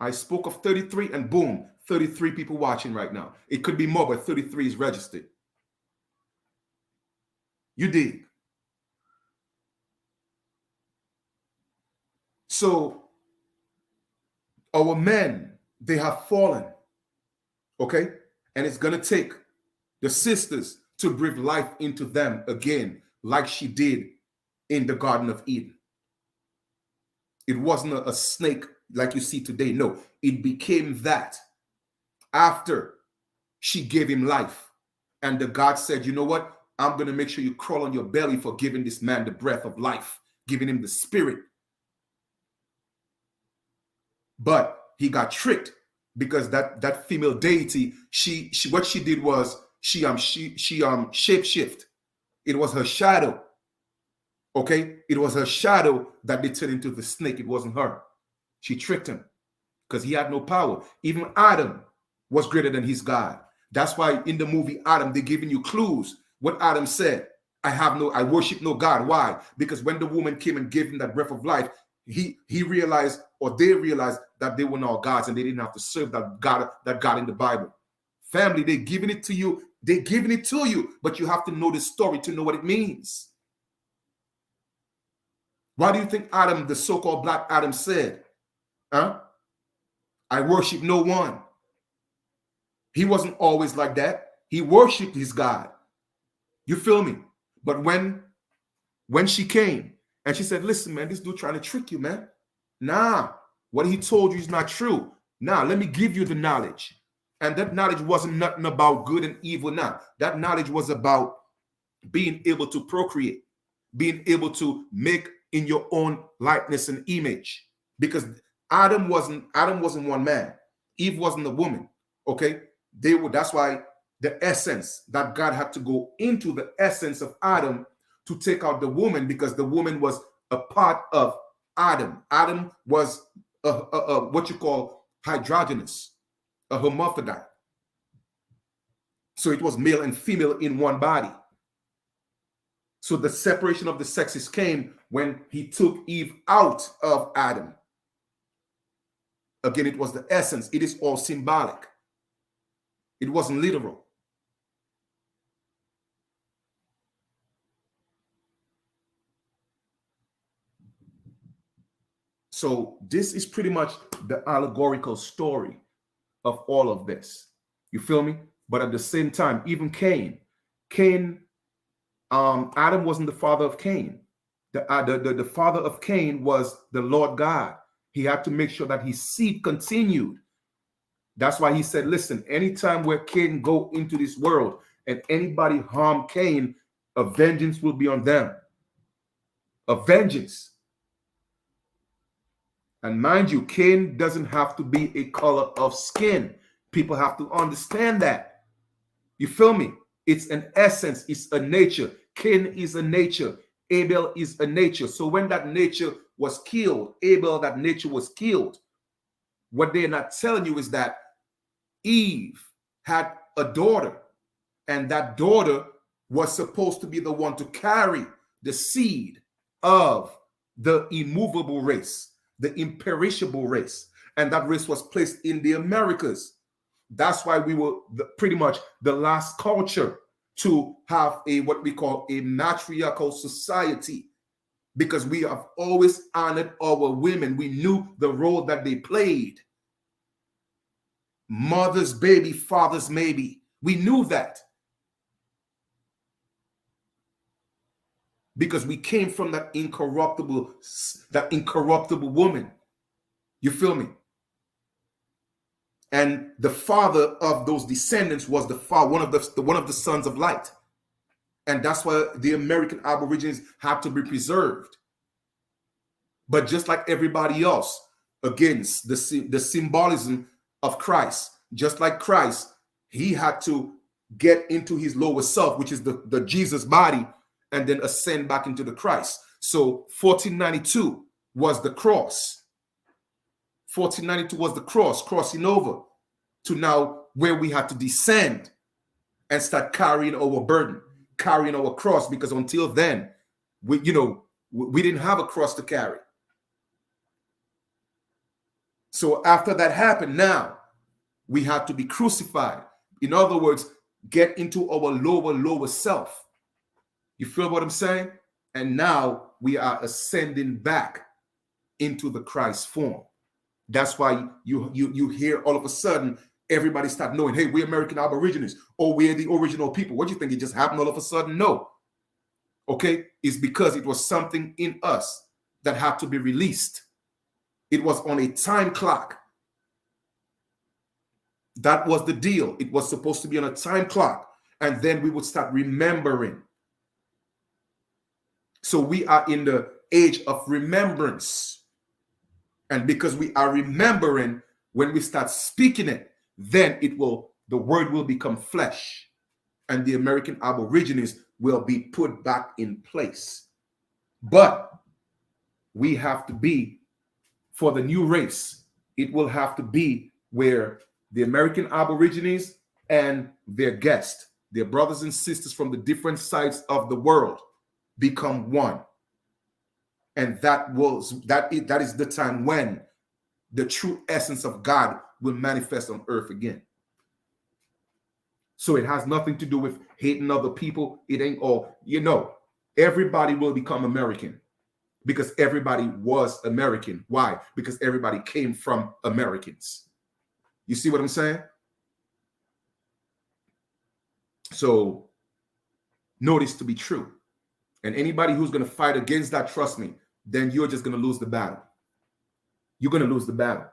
I spoke of 33 and boom, 33 people watching right now. It could be more, but 33 is registered. You dig? So our men, they have fallen. Okay? And it's going to take the sisters to breathe life into them again, like she did in the Garden of Eden. It wasn't a snake like you see today. No, it became that after she gave him life. And the God said, you know what? I'm going to make sure you crawl on your belly for giving this man the breath of life, giving him the spirit. But he got tricked, because that female deity, she what she did was she shapeshift. It was her shadow. Okay? It was her shadow that they turned into the snake. It wasn't her. She tricked him because he had no power. Even Adam was greater than his God. That's why in the movie Adam, they're giving you clues. What Adam said, I worship no God. Why? Because when the woman came and gave him that breath of life, he realized, or they realized, that they were not gods and they didn't have to serve that God in the Bible. Family, they're giving it to you. They're giving it to you, but you have to know the story to know what it means. Why do you think Adam, the so-called black Adam, said, I worship no one? He wasn't always like that. He worshiped his God. You feel me? But when she came and she said, listen, man, this dude trying to trick you, man. Nah, what he told you is not true. Now, let me give you the knowledge. And that knowledge wasn't nothing about good and evil. Now, that knowledge was about being able to procreate, being able to make in your own likeness and image. Because Adam wasn't one man. Eve wasn't a woman. Okay? That's why the essence that God had to go into the essence of Adam to take out the woman, because the woman was a part of Adam. Adam was what you call hydrogenous, a hermaphrodite. So it was male and female in one body. So the separation of the sexes came when he took Eve out of Adam. Again, it was the essence. It is all symbolic. It wasn't literal. So this is pretty much the allegorical story of all of this. You feel me? But at the same time, even Cain, Adam wasn't the father of Cain. The father of Cain was the Lord God. He had to make sure that his seed continued. That's why he said, listen, anytime where Cain go into this world and anybody harm Cain, a vengeance will be on them. A vengeance. And mind you, Cain doesn't have to be a color of skin. People have to understand that. You feel me? It's an essence. It's a nature. Cain is a nature. Abel is a nature. So when that nature was killed, Abel, that nature was killed. What they're not telling you is that Eve had a daughter, and that daughter was supposed to be the one to carry the seed of the immovable race, the imperishable race. And that race was placed in the Americas. That's why we were pretty much the last culture to have a what we call a matriarchal society, because we have always honored our women. We knew the role that they played. Mother's baby, father's maybe. We knew that. Because we came from that incorruptible woman. You feel me? And the father of those descendants was one of the sons of light. And that's why the American Aborigines have to be preserved. But just like everybody else, against the symbolism of Christ, just like Christ, he had to get into his lower self, which is the Jesus body, and then ascend back into the Christ. So 1492 was the cross. 1492 was the cross, crossing over to now where we had to descend and start carrying our burden, carrying our cross, because until then, we didn't have a cross to carry. So after that happened, now we had to be crucified. In other words, get into our lower self. You feel what I'm saying? And now we are ascending back into the Christ form. That's why you hear all of a sudden everybody start knowing, hey, we're American Aborigines, or we're the original people. What do you think? It just happened all of a sudden? No. Okay? It's because it was something in us that had to be released. It was on a time clock. That was the deal. It was supposed to be on a time clock. And then we would start remembering. So we are in the age of remembrance. And because we are remembering, when we start speaking it, then the word will become flesh. And the American Aborigines will be put back in place. But we have to be, for the new race, it will have to be where the American Aborigines and their guests, their brothers and sisters from the different sides of the world, become one. And that is the time when the true essence of God will manifest on earth again. So it has nothing to do with hating other people. It ain't all, everybody will become American, because everybody was American. Why? Because everybody came from Americans. You see what I'm saying? So know this to be true. And anybody who's going to fight against that, trust me, then you're just going to lose the battle. You're going to lose the battle.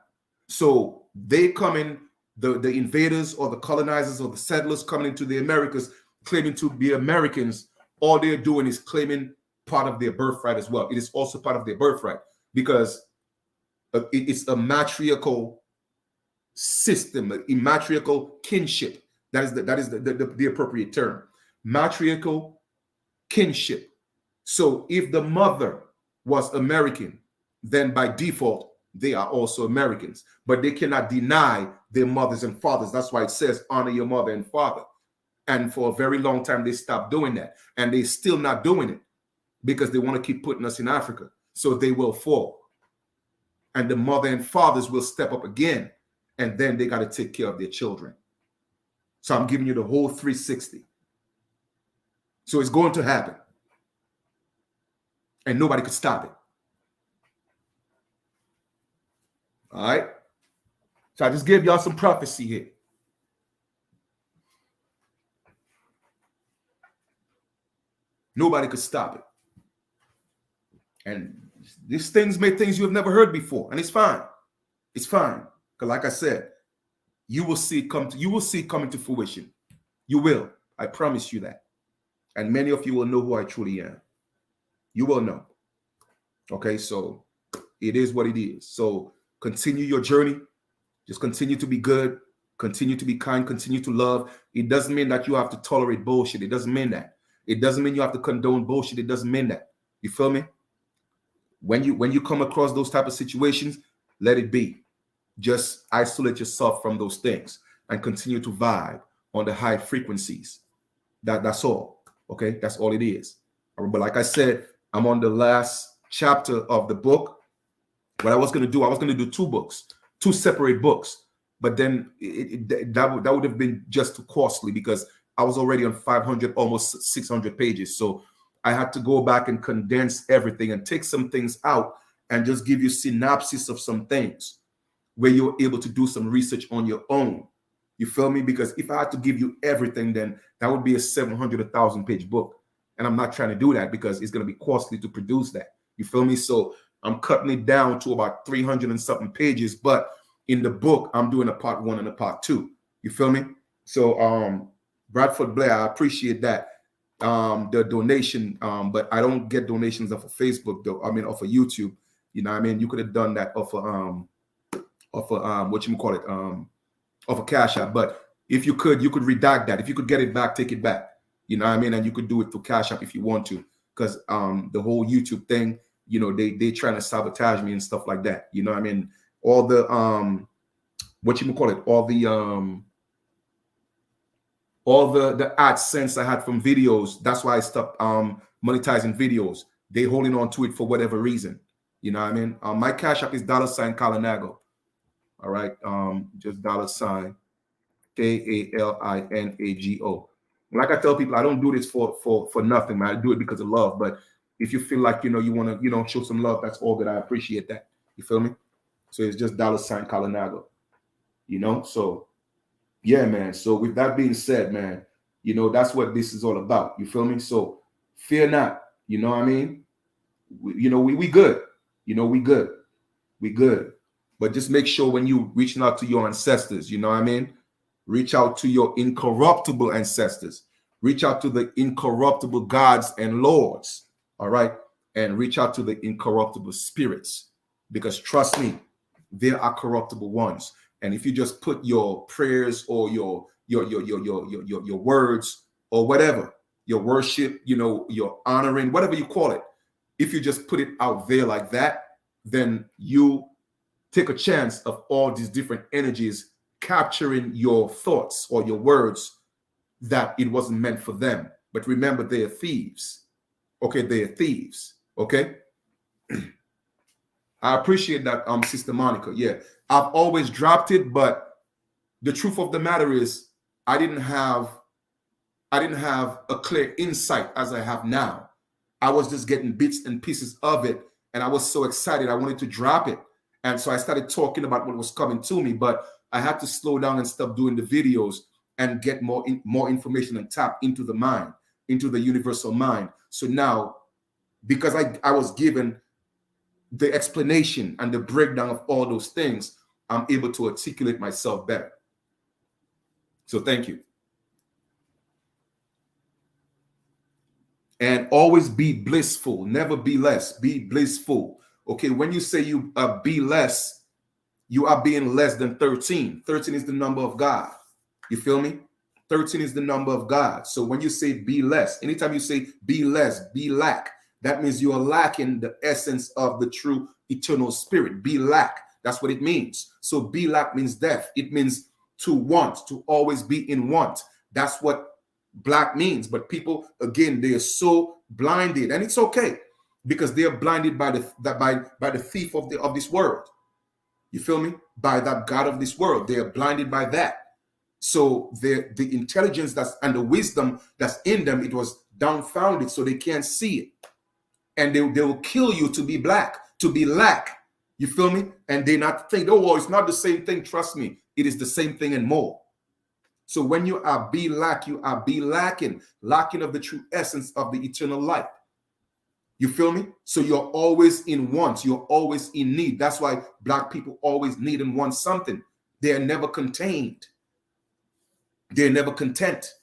So they come in, the invaders or the colonizers or the settlers coming into the Americas, claiming to be Americans. All they're doing is claiming part of their birthright as well. It is also part of their birthright, because it's a matriarchal system, a matriarchal kinship. That is the appropriate term. Matriarchal kinship. So if the mother was American, then by default, they are also Americans. But they cannot deny their mothers and fathers. That's why it says, honor your mother and father. And for a very long time, they stopped doing that. And they're still not doing it, because they want to keep putting us in Africa. So they will fall. And the mother and fathers will step up again. And then they got to take care of their children. So I'm giving you the whole 360. So it's going to happen. And nobody could stop it. All right? So I just gave y'all some prophecy here. Nobody could stop it. And these things may things you have never heard before. And it's fine. It's fine. Because like I said, you will see coming to fruition. You will. I promise you that. And many of you will know who I truly am. You will know. Okay, so it is what it is. So continue your journey. Just continue to be good. Continue to be kind. Continue to love. It doesn't mean that you have to tolerate bullshit. It doesn't mean that. It doesn't mean you have to condone bullshit. It doesn't mean that. You feel me? When you come across those type of situations, let it be. Just isolate yourself from those things and continue to vibe on the high frequencies. That's all. Okay, that's all it is. But like I said, I'm on the last chapter of the book. What I was going to do, I was going to do 2 books, 2 separate books. But then that would have been just too costly because I was already on 500, almost 600 pages. So I had to go back and condense everything and take some things out and just give you synopsis of some things where you're able to do some research on your own. You feel me? Because if I had to give you everything, then that would be a 700, 1,000 page book. And I'm not trying to do that because it's going to be costly to produce that. You feel me? So I'm cutting it down to about 300 and something pages. But in the book, I'm doing a part 1 and a part 2. You feel me? So Bradford Blair, I appreciate that. The donation, but I don't get donations off of Facebook though. I mean, off of YouTube. You know what I mean? You could have done that off of what you call it, off a Cash App. But if you could redact that. If you could get it back, take it back. You know what I mean? And you could do it through Cash App if you want to, because the whole YouTube thing, you know, they trying to sabotage me and stuff like that. You know what I mean? All the what you call it, all the AdSense I had from videos. That's why I stopped monetizing videos. They holding on to it for whatever reason. You know what I mean? My Cash App is $Kalinago. All right. Just $KALINAGO. Like I tell people, I don't do this for nothing, man. I do it because of love. But if you feel like, you know, you want to, you know, show some love, that's all good. I appreciate that. You feel me? So it's just $Kalinago. You know, so yeah, man. So with that being said, man, you know, that's what this is all about. You feel me? So fear not. You know what I mean? We good. You know, we good. We good. But just make sure when you reaching out to your ancestors, you know what I mean? Reach out to your incorruptible ancestors. Reach out to the incorruptible gods and lords. All right. And reach out to the incorruptible spirits. Because trust me, there are corruptible ones. And if you just put your prayers or your words or whatever, your worship, you know, your honoring, whatever you call it, if you just put it out there like that, then you take a chance of all these different energies capturing your thoughts or your words that it wasn't meant for them. But remember, they are thieves. Okay, they are thieves. Okay. I appreciate that, Sister Monica. Yeah, I've always dropped it, but the truth of the matter is I didn't have a clear insight as I have now. I was just getting bits and pieces of it, and I was so excited. I wanted to drop it. And so I started talking about what was coming to me, but I had to slow down and stop doing the videos and get more information and tap into the mind, into the universal mind. So now, because I was given the explanation and the breakdown of all those things, I'm able to articulate myself better. So thank you. And always be blissful. Never be less. Be blissful. Okay, when you say you be less, you are being less than 13. 13 is the number of God. You feel me? 13 is the number of God. So when you say be less, anytime you say be less, be lack, that means you are lacking the essence of the true eternal spirit. Be lack. That's what it means. So be lack means death. It means to want, to always be in want. That's what black means. But people, again, they are so blinded, and it's okay because they are blinded by the thief of this world. You feel me? By that God of this world. They are blinded by that. So the intelligence and the wisdom that's in them, it was dumbfounded, so they can't see it. And they will kill you to be black, to be lack. You feel me? And they not think, oh, well, it's not the same thing. Trust me, it is the same thing and more. So when you are be lack, you are be lacking of the true essence of the eternal life. You feel me? So you're always in want. You're always in need. That's why black people always need and want something. They are never contained. They're never content.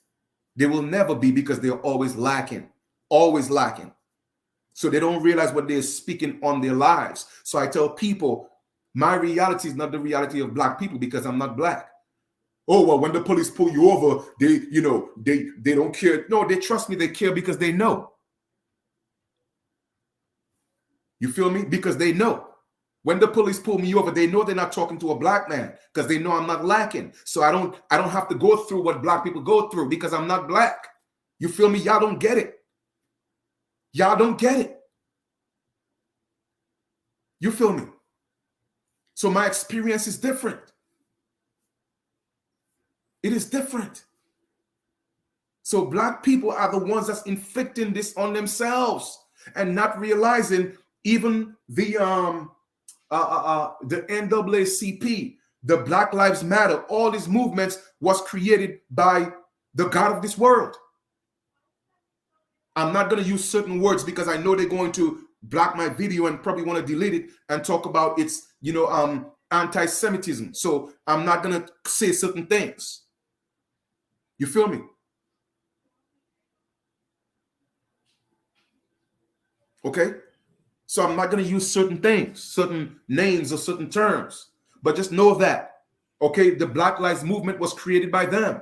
They will never be, because they're always lacking. Always lacking. So they don't realize what they're speaking on their lives. So I tell people, my reality is not the reality of black people, because I'm not black. Oh, well, when the police pull you over, they don't care. No, they trust me. They care because they know. You feel me? Because they know. When the police pull me over, they know they're not talking to a black man, because they know I'm not lacking. So I don't have to go through what black people go through, because I'm not black. You feel me? Y'all don't get it. Y'all don't get it. You feel me? So my experience is different. It is different. So black people are the ones that's inflicting this on themselves and not realizing even the NAACP, the Black Lives Matter, all these movements was created by the God of this world. I'm not going to use certain words because I know they're going to block my video and probably want to delete it and talk about its, anti-Semitism. So I'm not going to say certain things. You feel me? Okay? So I'm not going to use certain things, certain names or certain terms. But just know that, okay, the Black Lives Movement was created by them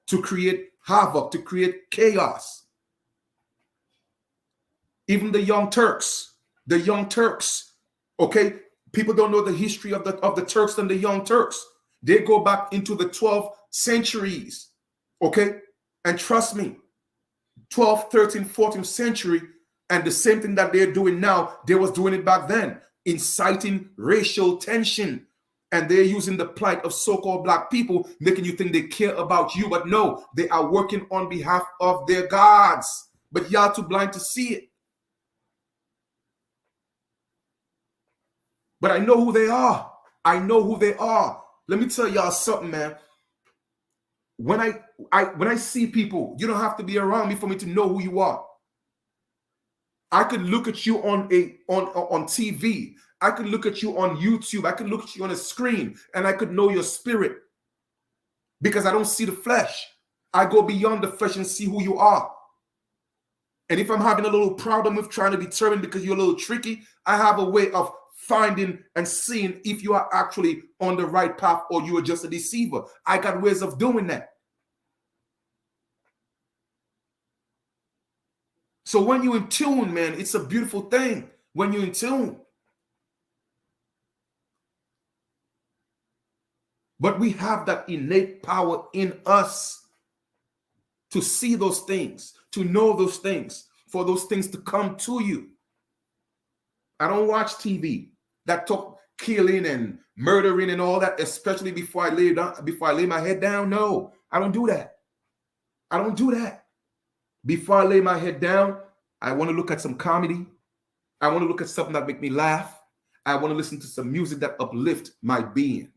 to create havoc, to create chaos. Even the Young Turks, okay? People don't know the history of the Turks and the Young Turks. They go back into the 12th centuries, okay? And trust me, 12th, 13th, 14th century, and the same thing that they're doing now, they was doing it back then, inciting racial tension. And they're using the plight of so-called black people, making you think they care about you. But no, they are working on behalf of their gods. But y'all too blind to see it. But I know who they are. I know who they are. Let me tell y'all something, man. When I see people, you don't have to be around me for me to know who you are. I could look at you on TV. I could look at you on YouTube. I could look at you on a screen and I could know your spirit because I don't see the flesh. I go beyond the flesh and see who you are. And if I'm having a little problem with trying to determine because you're a little tricky, I have a way of finding and seeing if you are actually on the right path or you are just a deceiver. I got ways of doing that. So when you're in tune, man, it's a beautiful thing when you're in tune. But we have that innate power in us to see those things, to know those things, for those things to come to you. I don't watch TV that talk killing and murdering and all that, especially before I lay my head down. No, I don't do that. I don't do that. Before I lay my head down, I want to look at some comedy. I want to look at something that make me laugh. I want to listen to some music that uplift my being.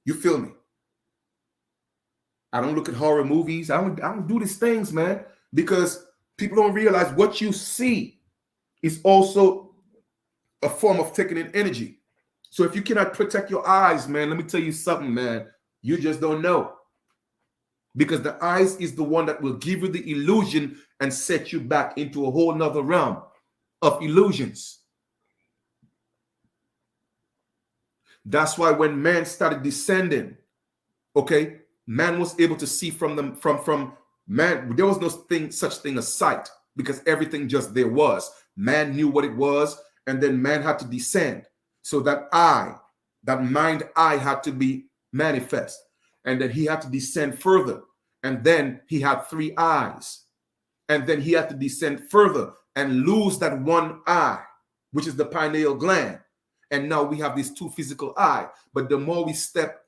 You feel me? I don't look at horror movies. I don't do these things, man, because people don't realize what you see is also a form of taking in energy. So if you cannot protect your eyes, man, let me tell you something, man. You just don't know. Because the eyes is the one that will give you the illusion and set you back into a whole nother realm of illusions. That's why when man started descending, okay, man was able to see from man. There was no such thing as sight because everything just there was. Man knew what it was, and then man had to descend. So that mind eye had to be manifest. And then he had to descend further. And then he had 3 eyes. And then he had to descend further and lose that one eye, which is the pineal gland. And now we have these 2 physical eyes. But the more we step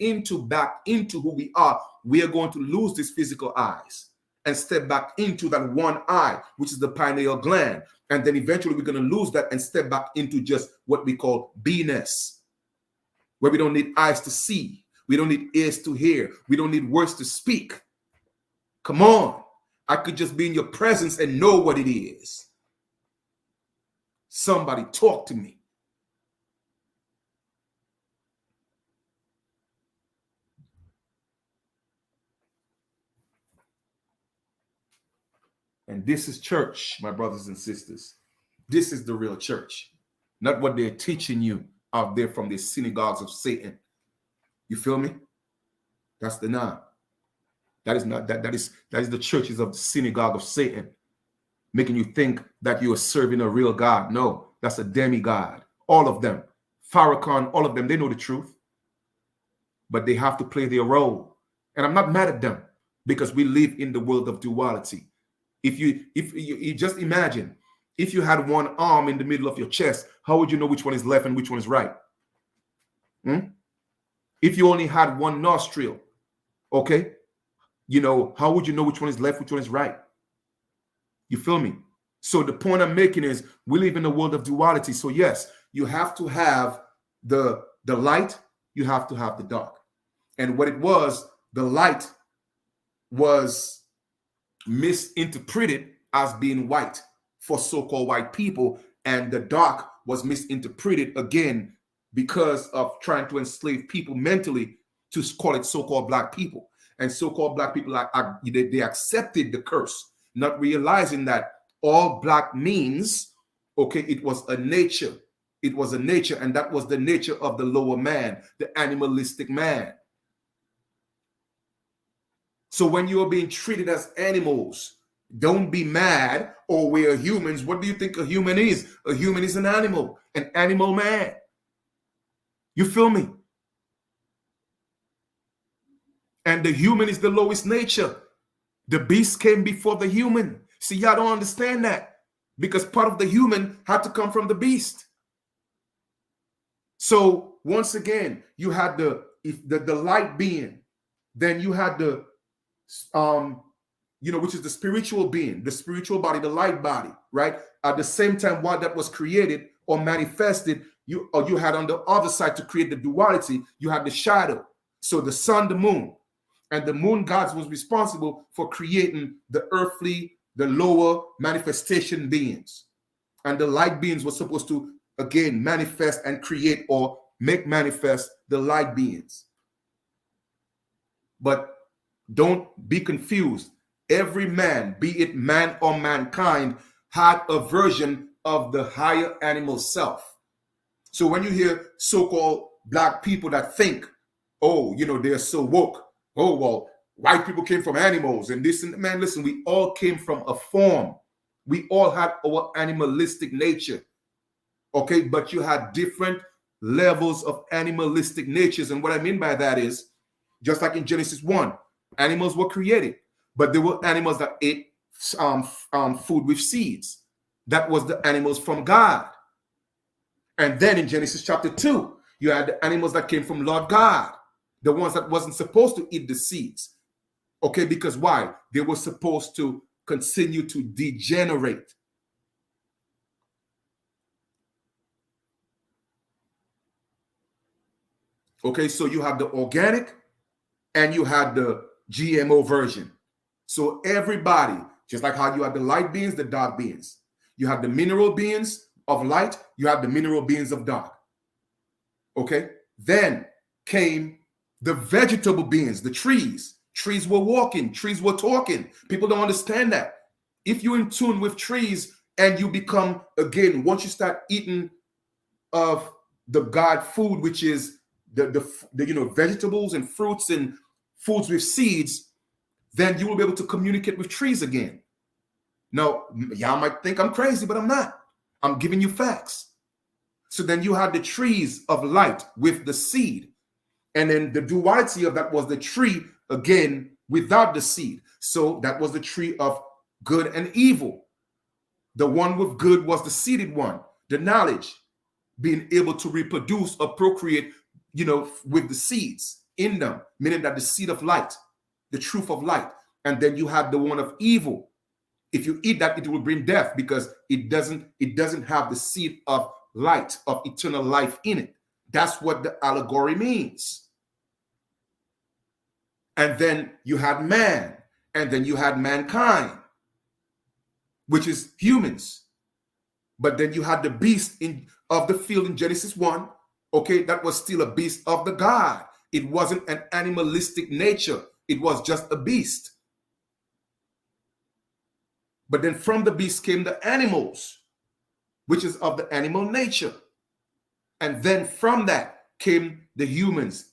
back into who we are going to lose these physical eyes and step back into that one eye, which is the pineal gland. And then eventually we're going to lose that and step back into just what we call beingness, where we don't need eyes to see. We don't need ears to hear. We don't need words to speak. Come on. I could just be in your presence and know what it is. Somebody talk to me. And this is church, my brothers and sisters. This is the real church, not what they're teaching you out there from the synagogues of Satan. You feel me? That's the nah. That is not that is the churches of the synagogue of Satan, making you think that you are serving a real God. No, that's a demigod. All of them, Farrakhan, all of them, they know the truth, but they have to play their role. And I'm not mad at them because we live in the world of duality. If you just imagine If you had one arm in the middle of your chest, how would you know which one is left and which one is right? If you only had one nostril, okay, how would you know which one is left, which one is right? You feel me? So the point I'm making is we live in a world of duality. So yes, you have to have the light, you have to have the dark. And what it was, the light was misinterpreted as being white for so-called white people, and the dark was misinterpreted again because of trying to enslave people mentally to call it so-called black people. And so-called black people, they accepted the curse, not realizing that all black means, okay, it was a nature. It was a nature, and that was the nature of the lower man, the animalistic man. So when you are being treated as animals, don't be mad, or we are humans. What do you think a human is? A human is an animal man. You feel me? And the human is the lowest nature. The beast came before the human. See, y'all don't understand that, because part of the human had to come from the beast. So once again, you had the light being, then you had the which is the spiritual being, the spiritual body, the light body, right? At the same time, while that was created or manifested, you had on the other side to create the duality, you had the shadow. So the sun, the moon, and the moon gods was responsible for creating the earthly, the lower manifestation beings. And the light beings were supposed to, again, manifest and create or make manifest the light beings. But don't be confused. Every man, be it man or mankind, had a version of the higher animal self. So when you hear so-called black people that think, oh, they're so woke. Oh, well, white people came from animals and this and that. Man, listen, we all came from a form. We all had our animalistic nature. Okay, but you had different levels of animalistic natures. And what I mean by that is, just like in Genesis 1, animals were created, but there were animals that ate food with seeds. That was the animals from God. And then in Genesis chapter 2, you had the animals that came from Lord God, the ones that wasn't supposed to eat the seeds. Okay, because why? They were supposed to continue to degenerate. Okay, so you have the organic and you had the GMO version. So everybody, just like how you have the light beings, the dark beings, you have the mineral beings of light, you have the mineral beings of dark. Okay, then came the vegetable beings, the trees. Trees were walking, trees were talking. People don't understand that. If you're in tune with trees and you become, again, once you start eating of the God food, which is the vegetables and fruits and foods with seeds, then you will be able to communicate with trees again. Now, y'all might think I'm crazy, but I'm not. I'm giving you facts. So then you had the trees of light with the seed. And then the duality of that was the tree, again, without the seed. So that was the tree of good and evil. The one with good was the seeded one, the knowledge, being able to reproduce or procreate, with the seeds in them, meaning that the seed of light, the truth of light. And then you have the one of evil. If you eat that, it will bring death because it doesn't have the seed of light, of eternal life in it. That's what the allegory means. And then you had man, and then you had mankind, which is humans. But then you had the beast of the field in Genesis 1. Okay, that was still a beast of the God. It wasn't an animalistic nature. It was just a beast. But then from the beast came the animals, which is of the animal nature. And then from that came the humans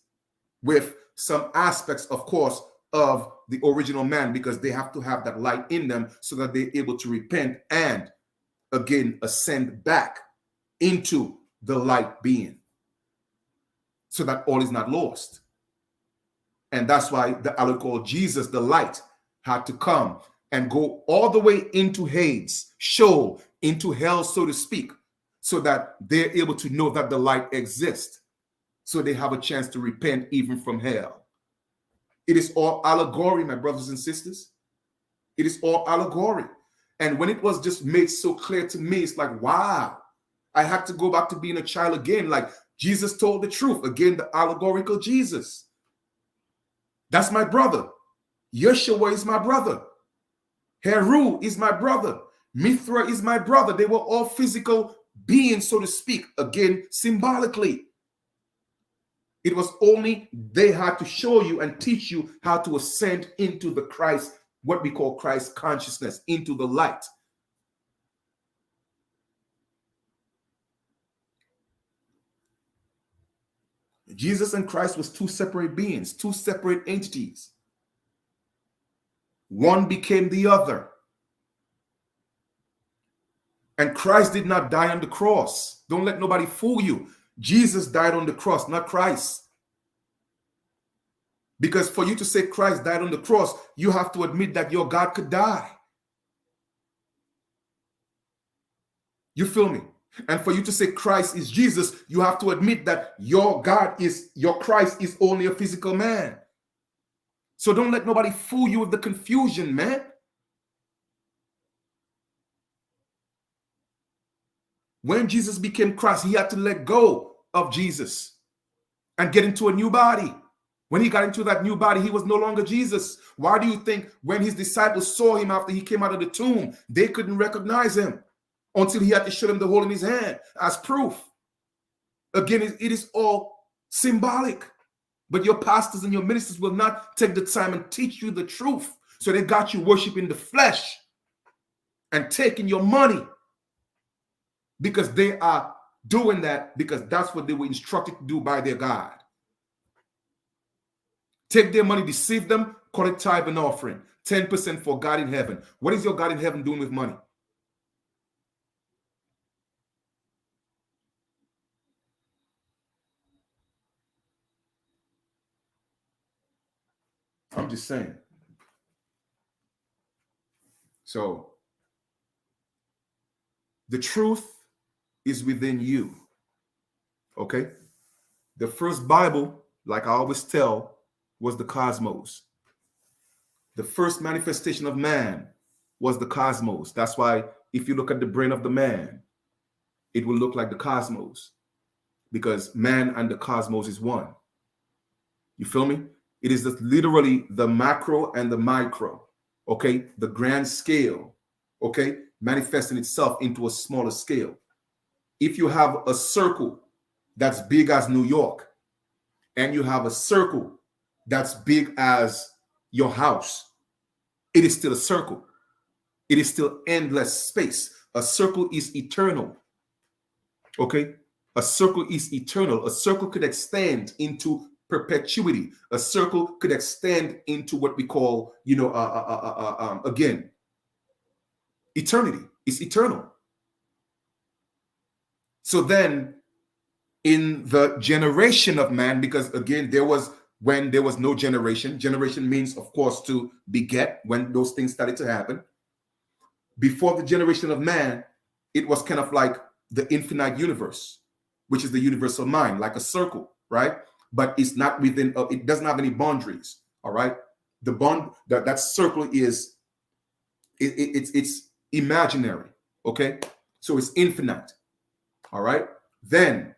with some aspects, of course, of the original man, because they have to have that light in them so that they're able to repent and, again, ascend back into the light being, so that all is not lost. And that's why the allegory Jesus, the light, had to come and go all the way into Hades, Sheol, into hell, so to speak, so that they're able to know that the light exists, so they have a chance to repent even from hell. It is all allegory, my brothers and sisters. It is all allegory. And when it was just made so clear to me, it's like, wow, I had to go back to being a child again. Like, Jesus told the truth. Again, the allegorical Jesus. That's my brother. Yeshua is my brother. Heru is my brother. Mithra is my brother. They were all physical beings, so to speak, again, symbolically. It was only they had to show you and teach you how to ascend into the Christ, what we call Christ consciousness, into the light. Jesus and Christ was two separate beings, two separate entities. One became the other. And Christ did not die on the cross. Don't let nobody fool you. Jesus died on the cross, not Christ. Because for you to say Christ died on the cross, you have to admit that your God could die. You feel me? And for you to say Christ is Jesus, you have to admit that your Christ is only a physical man. So don't let nobody fool you with the confusion, man. When Jesus became Christ, he had to let go of Jesus and get into a new body. When he got into that new body, he was no longer Jesus. Why do you think when his disciples saw him after he came out of the tomb, they couldn't recognize him until he had to show them the hole in his hand as proof? Again, it is all symbolic. But your pastors and your ministers will not take the time and teach you the truth. So they got you worshiping the flesh and taking your money, because they are doing that because that's what they were instructed to do by their God. Take their money, deceive them, call it tithe and offering. 10% for God in heaven. What is your God in heaven doing with money? I'm just saying. So, the truth is within you. Okay? The first Bible, like I always tell, was the cosmos. The first manifestation of man was the cosmos. That's why if you look at the brain of the man, it will look like the cosmos, because man and the cosmos is one. You feel me? It is literally the macro and the micro, okay? The grand scale, okay? Manifesting itself into a smaller scale. If you have a circle that's big as New York, and you have a circle that's big as your house, it is still a circle. It is still endless space. A circle is eternal. Okay? A circle is eternal. A circle could extend into perpetuity. A circle could extend into what we call, again, eternity. It's eternal. So then, in the generation of man, because again, when there was no generation. Generation means, of course, to beget, when those things started to happen. Before the generation of man, it was kind of like the infinite universe, which is the universal mind, like a circle, right? But it's not within, it doesn't have any boundaries, all right? The bond, that circle is, it's imaginary, okay? So it's infinite, all right? Then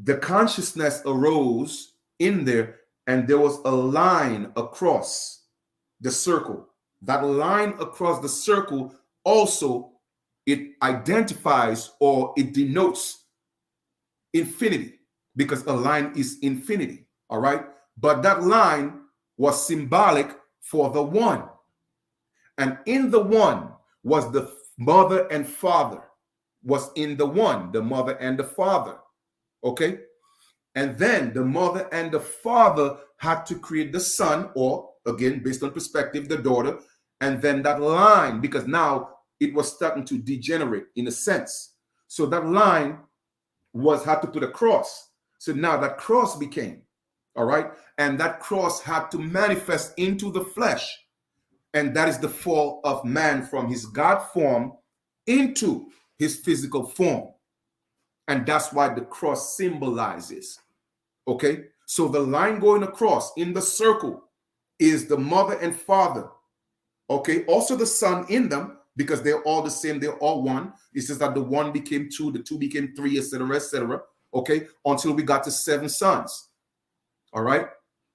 the consciousness arose in there, and there was a line across the circle. That line across the circle also, it identifies or it denotes infinity, because a line is infinity, all right? But that line was symbolic for the one. And in the one was the mother and father, was in the one, the mother and the father, okay? And then the mother and the father had to create the son, or again, based on perspective, the daughter. And then that line, because now it was starting to degenerate in a sense. So that line had to put a cross. So now that cross became, all right? And that cross had to manifest into the flesh. And that is the fall of man from his God form into his physical form. And that's why the cross symbolizes. Okay? So the line going across in the circle is the mother and father. Okay? Also the son in them, because they're all the same, they're all one. It says that the one became two, the two became three, etc., etc. Okay? Until we got to 7 sons. All right?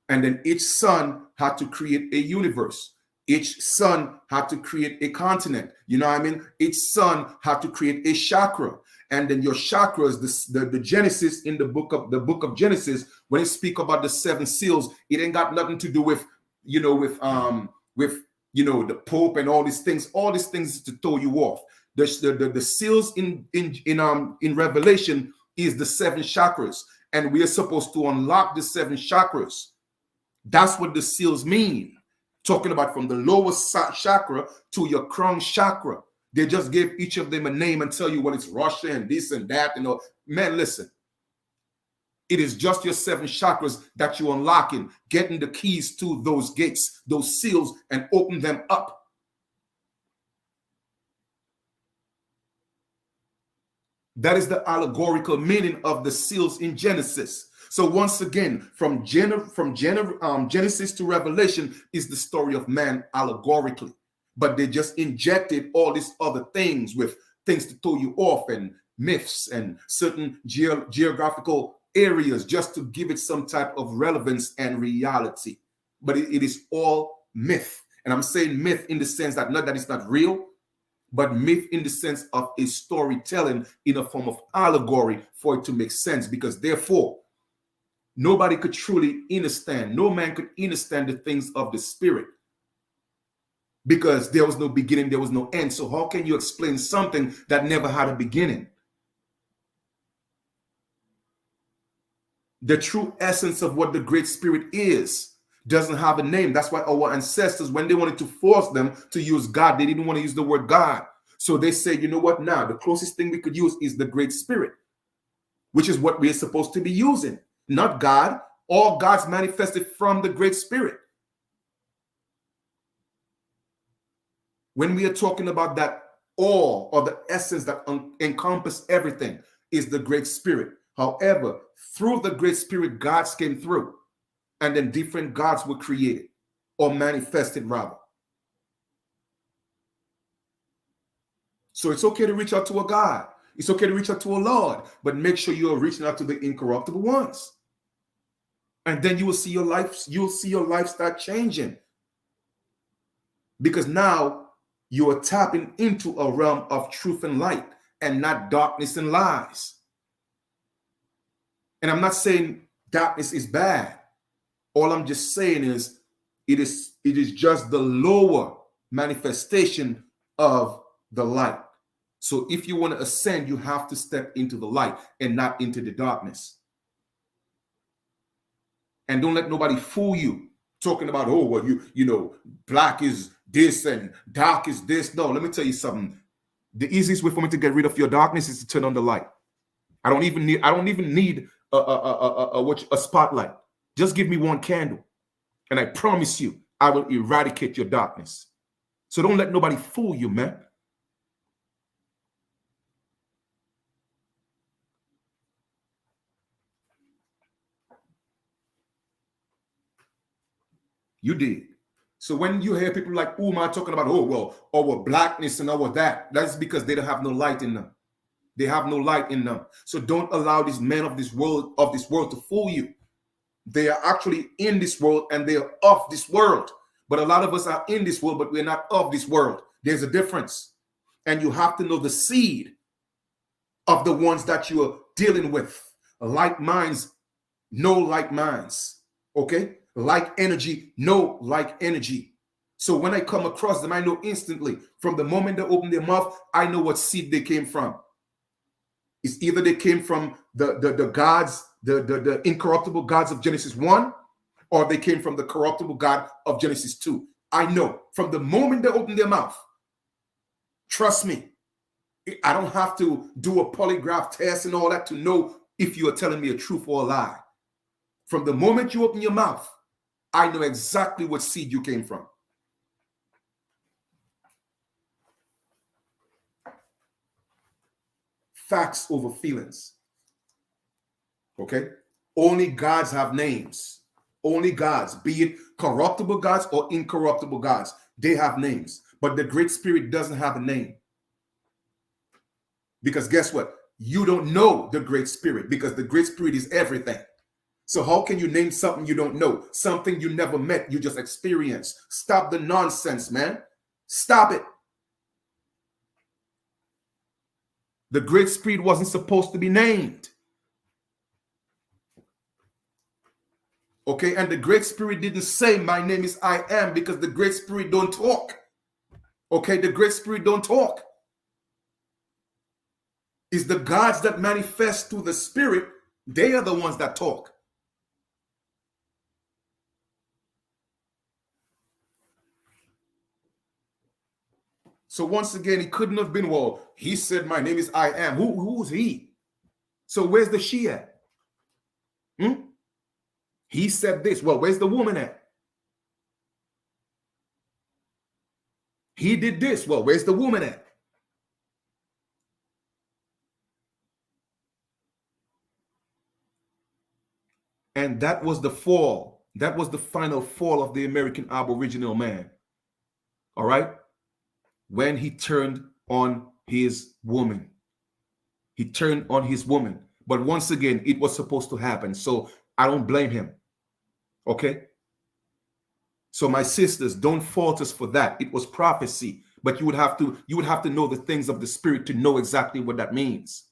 And then each son had to create a universe. Each son had to create a continent. You know what I mean? Each son had to create a chakra. And then your chakras, the Genesis in the book of Genesis, when it speak about the 7 seals, it ain't got nothing to do with, the Pope and all these things. All these things to throw you off. The seals in Revelation is the 7 chakras, and we are supposed to unlock the 7 chakras. That's what the seals mean. Talking about from the lowest chakra to your crown chakra. They just gave each of them a name and tell you what it's Russia and this and that. Man, listen. It is just your 7 chakras that you're unlocking, getting the keys to those gates, those seals, and open them up. That is the allegorical meaning of the seals in Genesis. So once again, from Genesis to Revelation is the story of man allegorically. But they just injected all these other things with things to throw you off and myths and certain geographical areas just to give it some type of relevance and reality. But it is all myth. And I'm saying myth in the sense that not that it's not real, but myth in the sense of a storytelling in a form of allegory for it to make sense. Because therefore, nobody could truly understand. No man could understand the things of the spirit. Because there was no beginning, there was no end. So how can you explain something that never had a beginning? The true essence of what the Great Spirit is doesn't have a name. That's why our ancestors, when they wanted to force them to use God, they didn't want to use the word God. So they said, you know what, now the closest thing we could use is the Great Spirit, which is what we're supposed to be using. Not God. All God's manifested from the Great Spirit. When we are talking about that all or the essence that encompasses everything is the Great Spirit. However, through the Great Spirit, gods came through, and then different gods were created or manifested rather. So it's okay to reach out to a God. It's okay to reach out to a Lord, but make sure you are reaching out to the incorruptible ones. And then you will see your life start changing. Because now you are tapping into a realm of truth and light and not darkness and lies. And I'm not saying darkness is bad. All I'm just saying is it is just the lower manifestation of the light. So if you want to ascend, you have to step into the light and not into the darkness. And don't let nobody fool you talking about, oh, well, black is this and dark is this. No, let me tell you something. The easiest way for me to get rid of your darkness is to turn on the light. I don't even need a spotlight. Just give me one candle, and I promise you, I will eradicate your darkness. So don't let nobody fool you, man. You did. So when you hear people like Umar talking about, oh, well, our blackness and all that, that's because they don't have no light in them. They have no light in them. So don't allow these men of this world to fool you. They are actually in this world and they are of this world. But a lot of us are in this world, but we're not of this world. There's a difference. And you have to know the seed of the ones that you are dealing with. Like minds know like minds. Okay? Like energy, know like energy. So when I come across them, I know instantly. From the moment they open their mouth, I know what seed they came from. It's either they came from the gods, the incorruptible gods of Genesis 1, or they came from the corruptible God of Genesis 2. I know from the moment they open their mouth. Trust me, I don't have to do a polygraph test and all that to know if you are telling me a truth or a lie. From the moment you open your mouth, I know exactly what seed you came from. Facts over feelings. Okay? Only gods have names. Only gods, be it corruptible gods or incorruptible gods, they have names. But the Great Spirit doesn't have a name. Because guess what? You don't know the Great Spirit, because the Great Spirit is everything. So how can you name something you don't know? Something you never met, you just experienced. Stop the nonsense, man. Stop it. The Great Spirit wasn't supposed to be named. Okay, and the Great Spirit didn't say, my name is I am, because the Great Spirit don't talk. Okay, the Great Spirit don't talk. It's the gods that manifest through the Spirit. They are the ones that talk. So once again, he couldn't have been, well, he said, my name is I am. Who's he? So where's the she at? He said this. Well, where's the woman at? He did this. Well, where's the woman at? And that was the fall. That was the final fall of the American Aboriginal man. All right? When he turned on his woman. He turned on his woman. But once again, it was supposed to happen. So I don't blame him. Okay? So my sisters, don't fault us for that. It was prophecy. But you would have to know the things of the Spirit to know exactly what that means.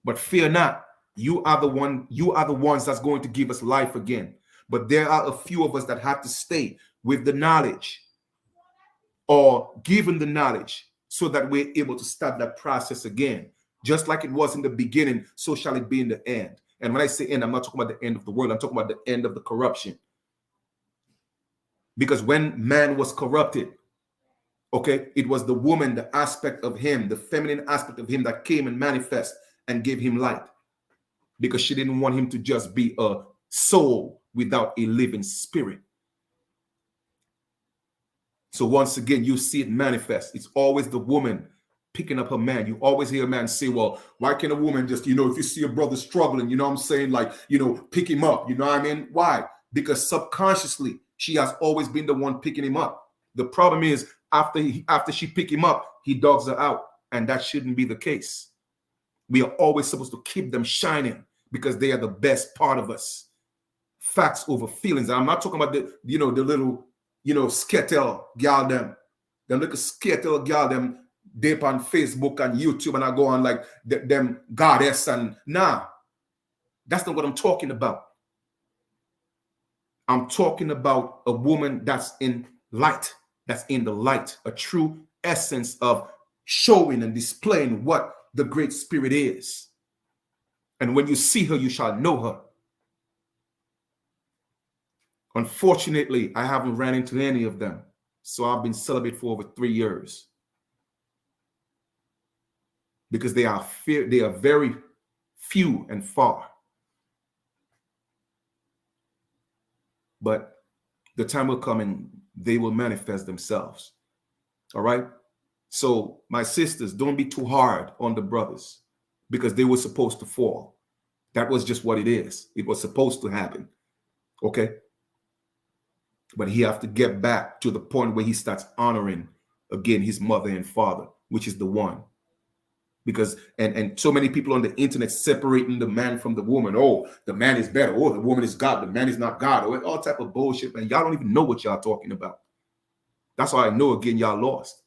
But fear not. You are the ones that's going to give us life again. But there are a few of us that have to stay with the knowledge, or given the knowledge, so that we're able to start that process again. Just like it was in the beginning, so shall it be in the end. And when I say end, I'm not talking about the end of the world. I'm talking about the end of the corruption. Because when man was corrupted, okay, it was the woman, the aspect of him, the feminine aspect of him, that came and manifest and gave him light. Because she didn't want him to just be a soul without a living spirit. So once again, you see it manifest. It's always the woman picking up her man. You always hear a man say, well, why can't a woman just, if you see a brother struggling, you know what I'm saying? Like, pick him up. You know what I mean? Why? Because subconsciously, she has always been the one picking him up. The problem is, after she pick him up, he dogs her out. And that shouldn't be the case. We are always supposed to keep them shining, because they are the best part of us. Facts over feelings. And I'm not talking about the little, skettle gal them little skettle gal them dip on Facebook and YouTube, and I go on like them goddess, and nah, that's not what I'm talking about. I'm talking about a woman that's in light, that's in the light, a true essence of showing and displaying what the Great Spirit is. And when you see her, you shall know her. Unfortunately, I haven't ran into any of them. So I've been celibate for over 3 years. Because they are very few and far. But the time will come and they will manifest themselves. All right? So my sisters, don't be too hard on the brothers, because they were supposed to fall. That was just what it is. It was supposed to happen. Okay? But he have to get back to the point where he starts honoring again his mother and father, which is the one. Because and so many people on the internet separating the man from the woman. Oh, the man is better. Oh, the woman is God. The man is not God. Or all type of bullshit, man. Y'all don't even know what y'all talking about. That's how I know again y'all lost.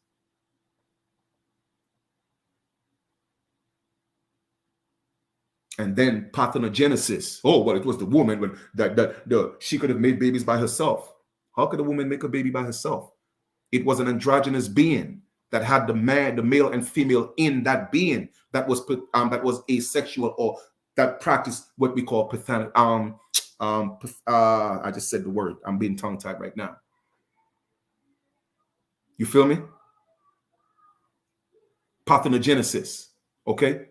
And then parthenogenesis. Oh, well, it was the woman when she could have made babies by herself. How could a woman make a baby by herself? It was an androgynous being that had the male and female in that being that was asexual, or that practiced what we call I just said the word. I'm being tongue-tied right now. You feel me? Parthenogenesis. Okay?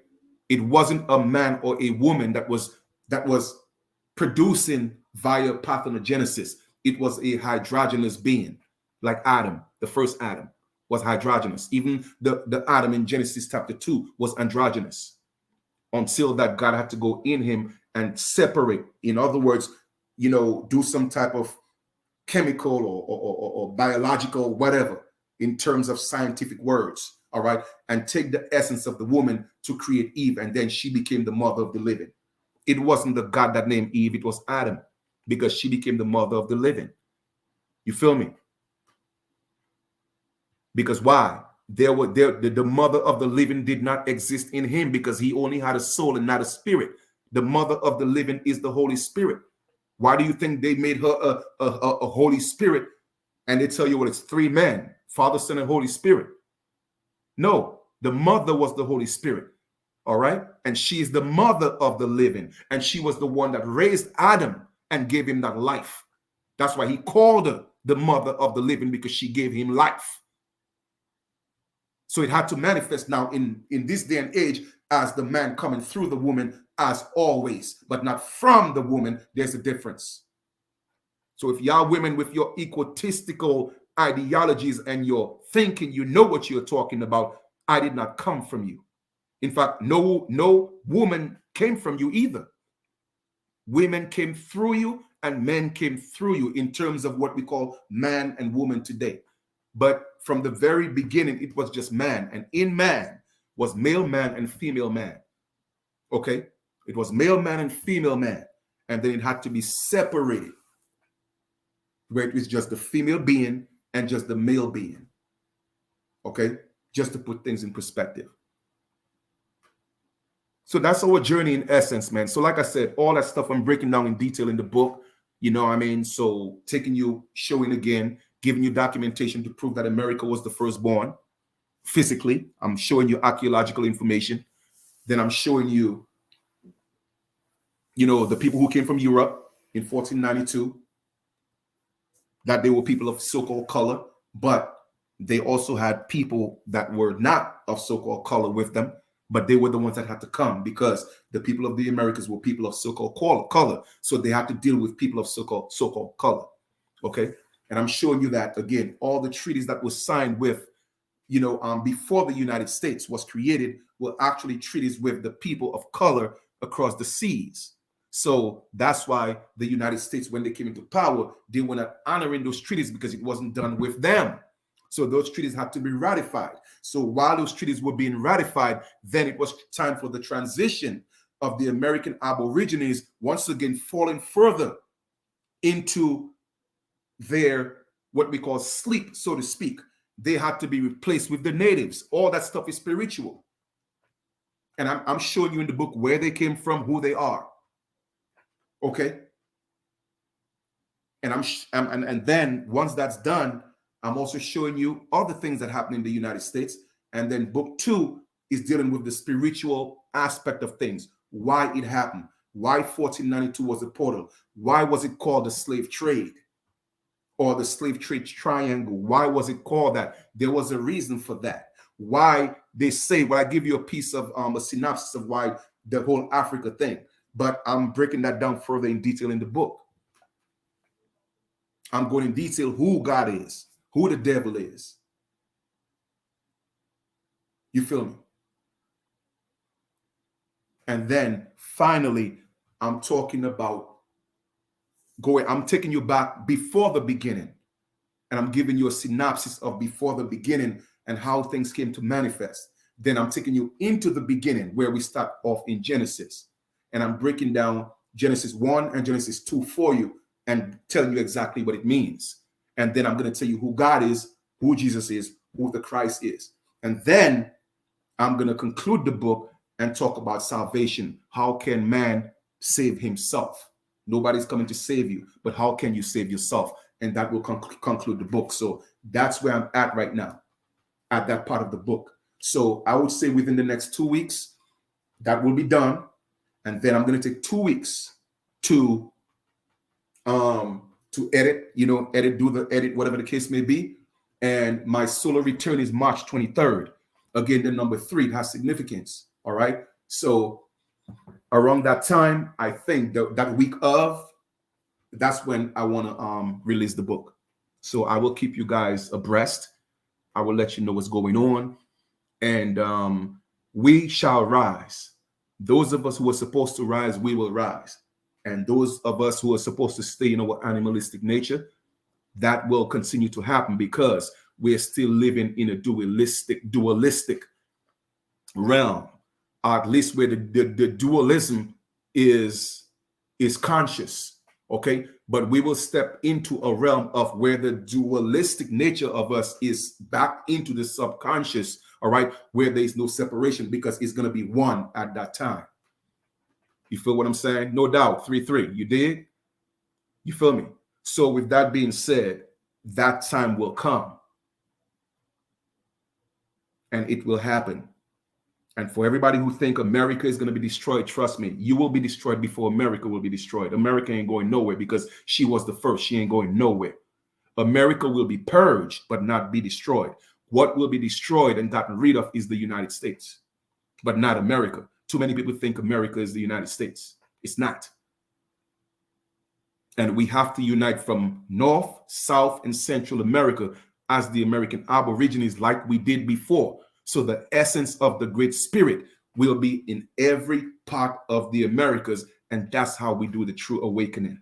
It wasn't a man or a woman that was producing via parthenogenesis. It was a hydrogenous being, like Adam, the first Adam. was hydrogenous. Even the Adam in Genesis chapter 2 was androgynous, until that God had to go in him and separate. In other words, do some type of chemical or biological, whatever, in terms of scientific words, all right, and take the essence of the woman to create Eve, and then she became the mother of the living. It wasn't the God that named Eve, it was Adam, because she became the mother of the living. You feel me? Because why? The mother of the living did not exist in him, because he only had a soul and not a spirit. The mother of the living is the Holy Spirit. Why do you think they made her a Holy Spirit? And they tell you, well, it's three men, Father, Son, and Holy Spirit. No, the mother was the Holy Spirit. All right. And she is the mother of the living. And she was the one that raised Adam and gave him that life. That's why he called her the mother of the living, because she gave him life. So it had to manifest now in this day and age as the man coming through the woman, as always, but not from the woman. There's a difference. So if y'all women with your egotistical ideologies and your thinking, you know what you're talking about, I did not come from you. In fact, no woman came from you either. Women came through you and men came through you, in terms of what we call man and woman today. But from the very beginning, it was just man. And in man was male man and female man. Okay? It was male man and female man. And then it had to be separated, where it was just the female being and just the male being. Okay? Just to put things in perspective. So that's our journey in essence, man. So like I said, all that stuff I'm breaking down in detail in the book, you know what I mean? So taking you, showing again, giving you documentation to prove that America was the firstborn physically. I'm showing you archaeological information. Then I'm showing you, the people who came from Europe in 1492, that they were people of so-called color, but they also had people that were not of so-called color with them, but they were the ones that had to come, because the people of the Americas were people of so-called color. So they had to deal with people of so-called color. Okay. And I'm showing you that, again, all the treaties that were signed with, before the United States was created, were actually treaties with the people of color across the seas. So that's why the United States, when they came into power, they were not honoring those treaties, because it wasn't done with them. So those treaties had to be ratified. So while those treaties were being ratified, then it was time for the transition of the American Aborigines, once again falling further into their, what we call sleep, so to speak. They had to be replaced with the natives. All that stuff is spiritual. And I'm showing you in the book where they came from, who they are. Okay? And and then once that's done, I'm also showing you other things that happen in the United States. And then book 2 is dealing with the spiritual aspect of things. Why it happened. Why 1492 was a portal. Why was it called the slave trade? Or the slave trade triangle? Why was it called that? There was a reason for that. Why they say, well, I give you a piece of a synopsis of why the whole Africa thing. But I'm breaking that down further in detail in the book. I'm going in detail who God is, who the devil is. You feel me? And then finally, I'm talking about I'm taking you back before the beginning. And I'm giving you a synopsis of before the beginning and how things came to manifest. Then I'm taking you into the beginning, where we start off in Genesis. And I'm breaking down Genesis 1 and Genesis 2 for you and telling you exactly what it means. And then I'm going to tell you who God is, who Jesus is, who the Christ is. And then I'm going to conclude the book and talk about salvation. How can man save himself? Nobody's coming to save you, but how can you save yourself? And that will conclude the book. So that's where I'm at right now, at that part of the book. So I would say within the next 2 weeks, that will be done. And then I'm going to take 2 weeks to edit, do the edit, whatever the case may be. And my solar return is March 23rd. Again, the number 3 has significance. All right. So around that time, I think that week of, that's when I want to release the book. So I will keep you guys abreast I will let you know what's going on. And we shall rise. Those of us who are supposed to rise, we will rise. And those of us who are supposed to stay in our animalistic nature, that will continue to happen because we're still living in a dualistic realm, at least where the dualism is conscious. Okay, but we will step into a realm of where the dualistic nature of us is back into the subconscious. All right, where there's no separation because it's going to be one at that time. You feel what I'm saying? No doubt. 3-3. You dig? You feel me? So with that being said, that time will come and it will happen. And for everybody who think America is going to be destroyed, trust me, you will be destroyed before America will be destroyed. America ain't going nowhere because she was the first. She ain't going nowhere. America will be purged, but not be destroyed. What will be destroyed and gotten rid of is the United States, but not America. Too many people think America is the United States. It's not. And we have to unite from North, South, and Central America as the American Aborigines like we did before. So the essence of the Great Spirit will be in every part of the Americas. And that's how we do the true awakening.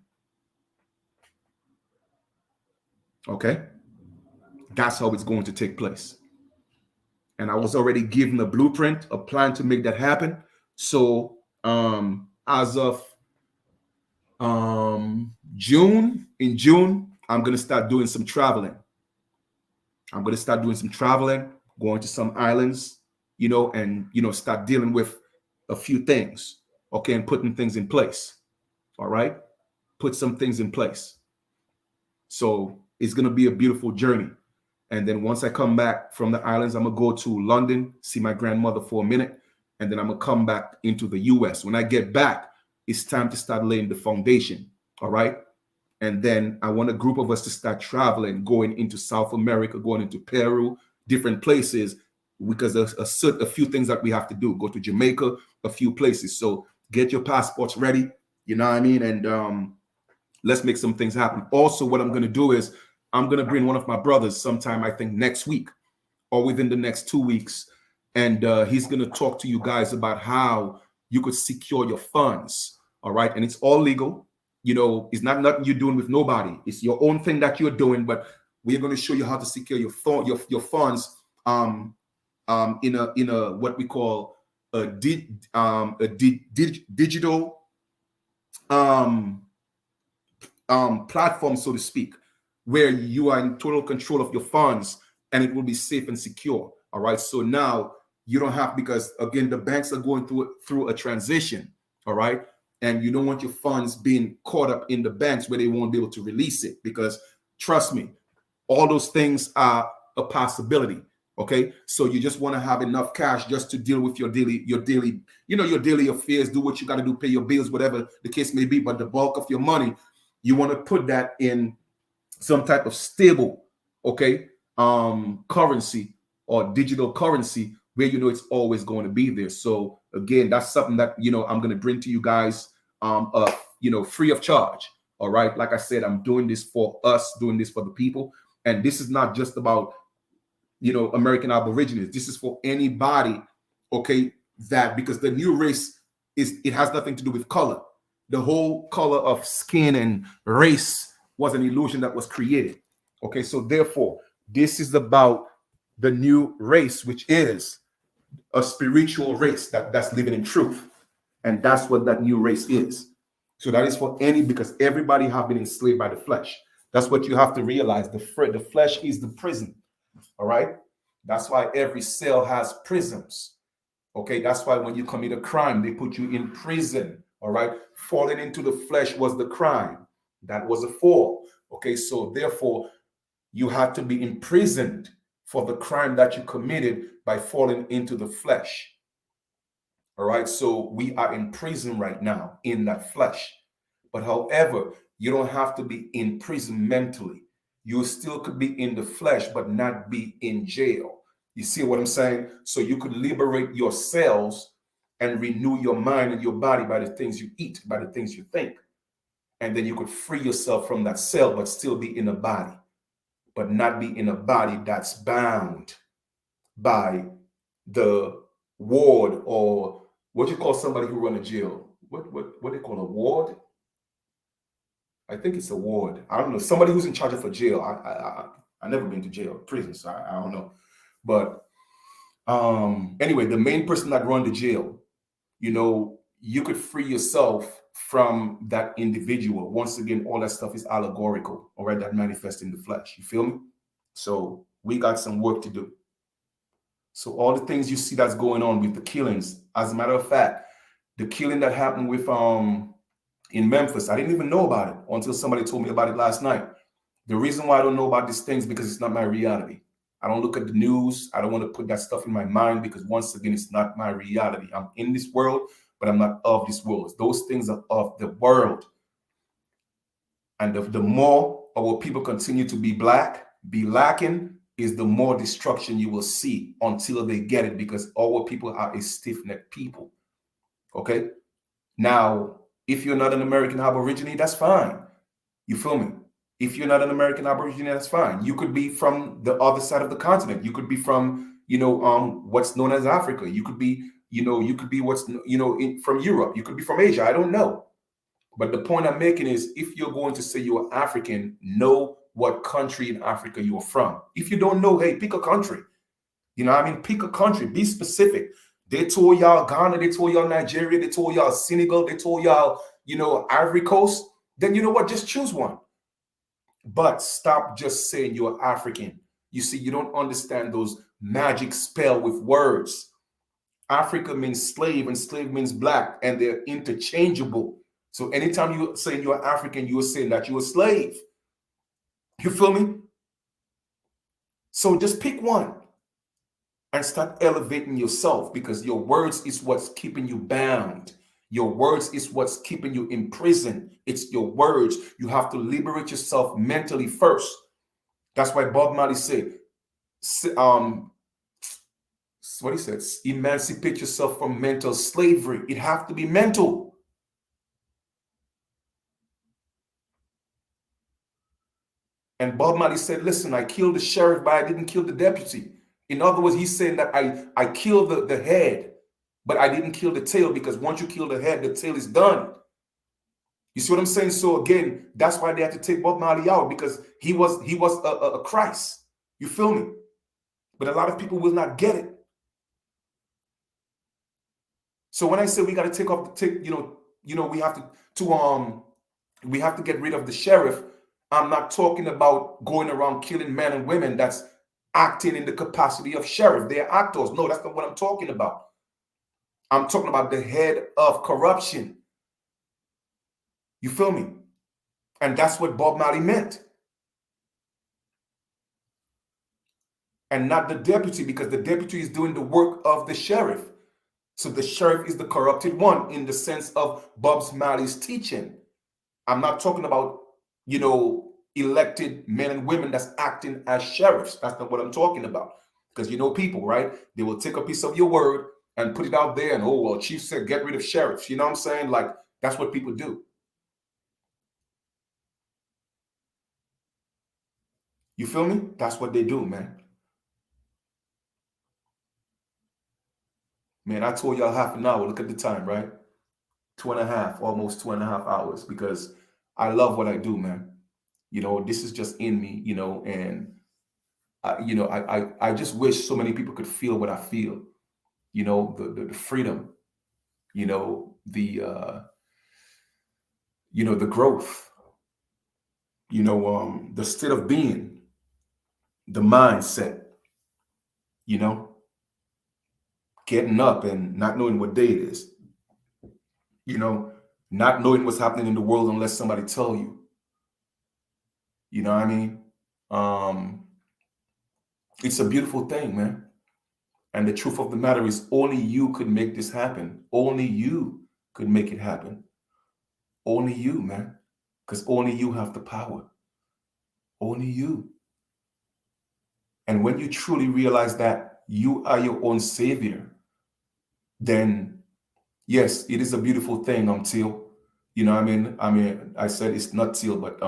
Okay? That's how it's going to take place. And I was already given a blueprint, a plan to make that happen. So as of June, I'm going to start doing some traveling. Going to some islands, and, start dealing with a few things, okay, and putting things in place. All right. Put some things in place. So it's going to be a beautiful journey. And then once I come back from the islands, I'm going to go to London, see my grandmother for a minute. And then I'm going to come back into the US. When I get back, it's time to start laying the foundation. All right. And then I want a group of us to start traveling, going into South America, going into Peru, different places, because there's a few things that we have to do. Go to Jamaica, a few places. So get your passports ready. You know what I mean? And let's make some things happen. Also, what I'm going to do is I'm going to bring one of my brothers sometime, I think next week or within the next 2 weeks. And he's going to talk to you guys about how you could secure your funds. All right. And it's all legal. It's not nothing you're doing with nobody. It's your own thing that you're doing, but we're going to show you how to secure your funds in a what we call a digital platform, so to speak, where you are in total control of your funds and it will be safe and secure. All right. So now you don't have, because again, the banks are going through a transition. All right. And you don't want your funds being caught up in the banks where they won't be able to release it, because trust me, all those things are a possibility. Okay. So you just want to have enough cash just to deal with your daily affairs, do what you got to do, pay your bills, whatever the case may be. But the bulk of your money, you want to put that in some type of stable, okay, currency or digital currency where it's always going to be there. So again, that's something that I'm going to bring to you guys free of charge. All right. Like I said, I'm doing this for us, doing this for the people. And this is not just about American Aborigines. This is for anybody, okay, because the new race it has nothing to do with color. The whole color of skin and race was an illusion that was created. Okay, so therefore, this is about the new race, which is a spiritual race that's living in truth. And that's what that new race is. So that is for because everybody have been enslaved by the flesh. That's what you have to realize. The flesh is the prison. All right. That's why every cell has prisons. Okay. That's why when you commit a crime, they put you in prison. All right. Falling into the flesh was the crime. That was a fall. Okay. So therefore, you had to be imprisoned for the crime that you committed by falling into the flesh. All right. So we are in prison right now in that flesh. But however, you don't have to be in prison mentally. You still could be in the flesh, but not be in jail. You see what I'm saying? So you could liberate your cells and renew your mind and your body by the things you eat, by the things you think. And then you could free yourself from that cell, but still be in a body. but not be in a body that's bound by the ward, or what you call somebody who run a jail. What they call a ward? I think it's a ward. I don't know. Somebody who's in charge of a jail. I never been to jail, prison, so I don't know. But anyway, the main person that run the jail, you could free yourself from that individual. Once again, all that stuff is allegorical, all right, that manifests in the flesh. You feel me? So we got some work to do. So all the things you see that's going on with the killings, as a matter of fact, the killing that happened with in Memphis, I didn't even know about it until somebody told me about it last night. The reason why I don't know about these things because it's not my reality. I don't look at the news. I don't want to put that stuff in my mind because once again, it's not my reality. I'm in this world, but I'm not of this world. Those things are of the world. And the more our people continue to be lacking, is the more destruction you will see until they get it, because our people are a stiff-necked people. Okay? Now, if you're not an American Aborigine, that's fine. You feel me? If you're not an American Aborigine, that's fine. You could be from the other side of the continent. You could be from, what's known as Africa. You could be, what's, from Europe. You could be from Asia. I don't know. But the point I'm making is, if you're going to say you're African, know what country in Africa you're from. If you don't know, hey, pick a country. Pick a country. Be specific. They told y'all Ghana, they told y'all Nigeria, they told y'all Senegal, they told y'all, Ivory Coast. Then you know what? Just choose one. But stop just saying you're African. You see, you don't understand those magic spell with words. Africa means slave and slave means black, and they're interchangeable. So anytime you're saying you're African, you're saying that you're a slave. You feel me? So just pick one and start elevating yourself, because your words is what's keeping you bound. Your words is what's keeping you in prison. It's your words. You have to liberate yourself mentally first. That's why Bob Marley said, what he said, emancipate yourself from mental slavery. It has to be mental. And Bob Marley said, listen, I killed the sheriff, but I didn't kill the deputy. In other words, he's saying that I killed the head, but I didn't kill the tail, because once you kill the head, the tail is done. You see what I'm saying? So again, that's why they had to take Bob Marley out, because he was a Christ. You feel me? But a lot of people will not get it. So when I say we got to we have to get rid of the sheriff, I'm not talking about going around killing men and women that's acting in the capacity of sheriff. They are actors. No, that's not what I'm talking about. I'm talking about the head of corruption. You feel me? And that's what Bob Marley meant. And not the deputy, because the deputy is doing the work of the sheriff. So the sheriff is the corrupted one in the sense of Bob Marley's teaching. I'm not talking about, elected men and women that's acting as sheriffs. That's not what I'm talking about. Because people, right? They will take a piece of your word and put it out there and, oh, well, chief said get rid of sheriffs. You know what I'm saying? Like, that's what people do. You feel me? That's what they do, man. Man, I told y'all half an hour. Look at the time, right? 2.5, almost 2.5 hours, because I love what I do, man. This is just in me, and I just wish so many people could feel what I feel, the freedom, the growth, the state of being, the mindset, getting up and not knowing what day it is, not knowing what's happening in the world unless somebody tell you. You know what I mean? It's a beautiful thing, man. And the truth of the matter is, only you could make this happen. Only you could make it happen. Only you, man. Because only you have the power. Only you. And when you truly realize that you are your own savior, then yes, it is a beautiful thing, Till. You know what I mean? I said it's not Till, but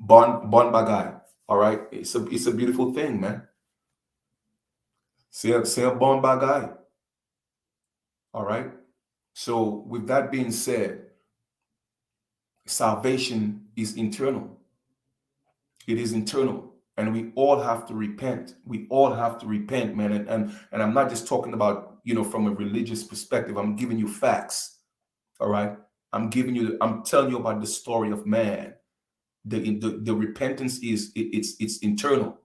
Bon Bagay. All right. It's a beautiful thing, man. Say a born by guy. All right. So with that being said, salvation is internal. It is internal. And we all have to repent. We all have to repent, man. And I'm not just talking about, from a religious perspective. I'm giving you facts. All right. I'm telling you about the story of man. The repentance it's internal.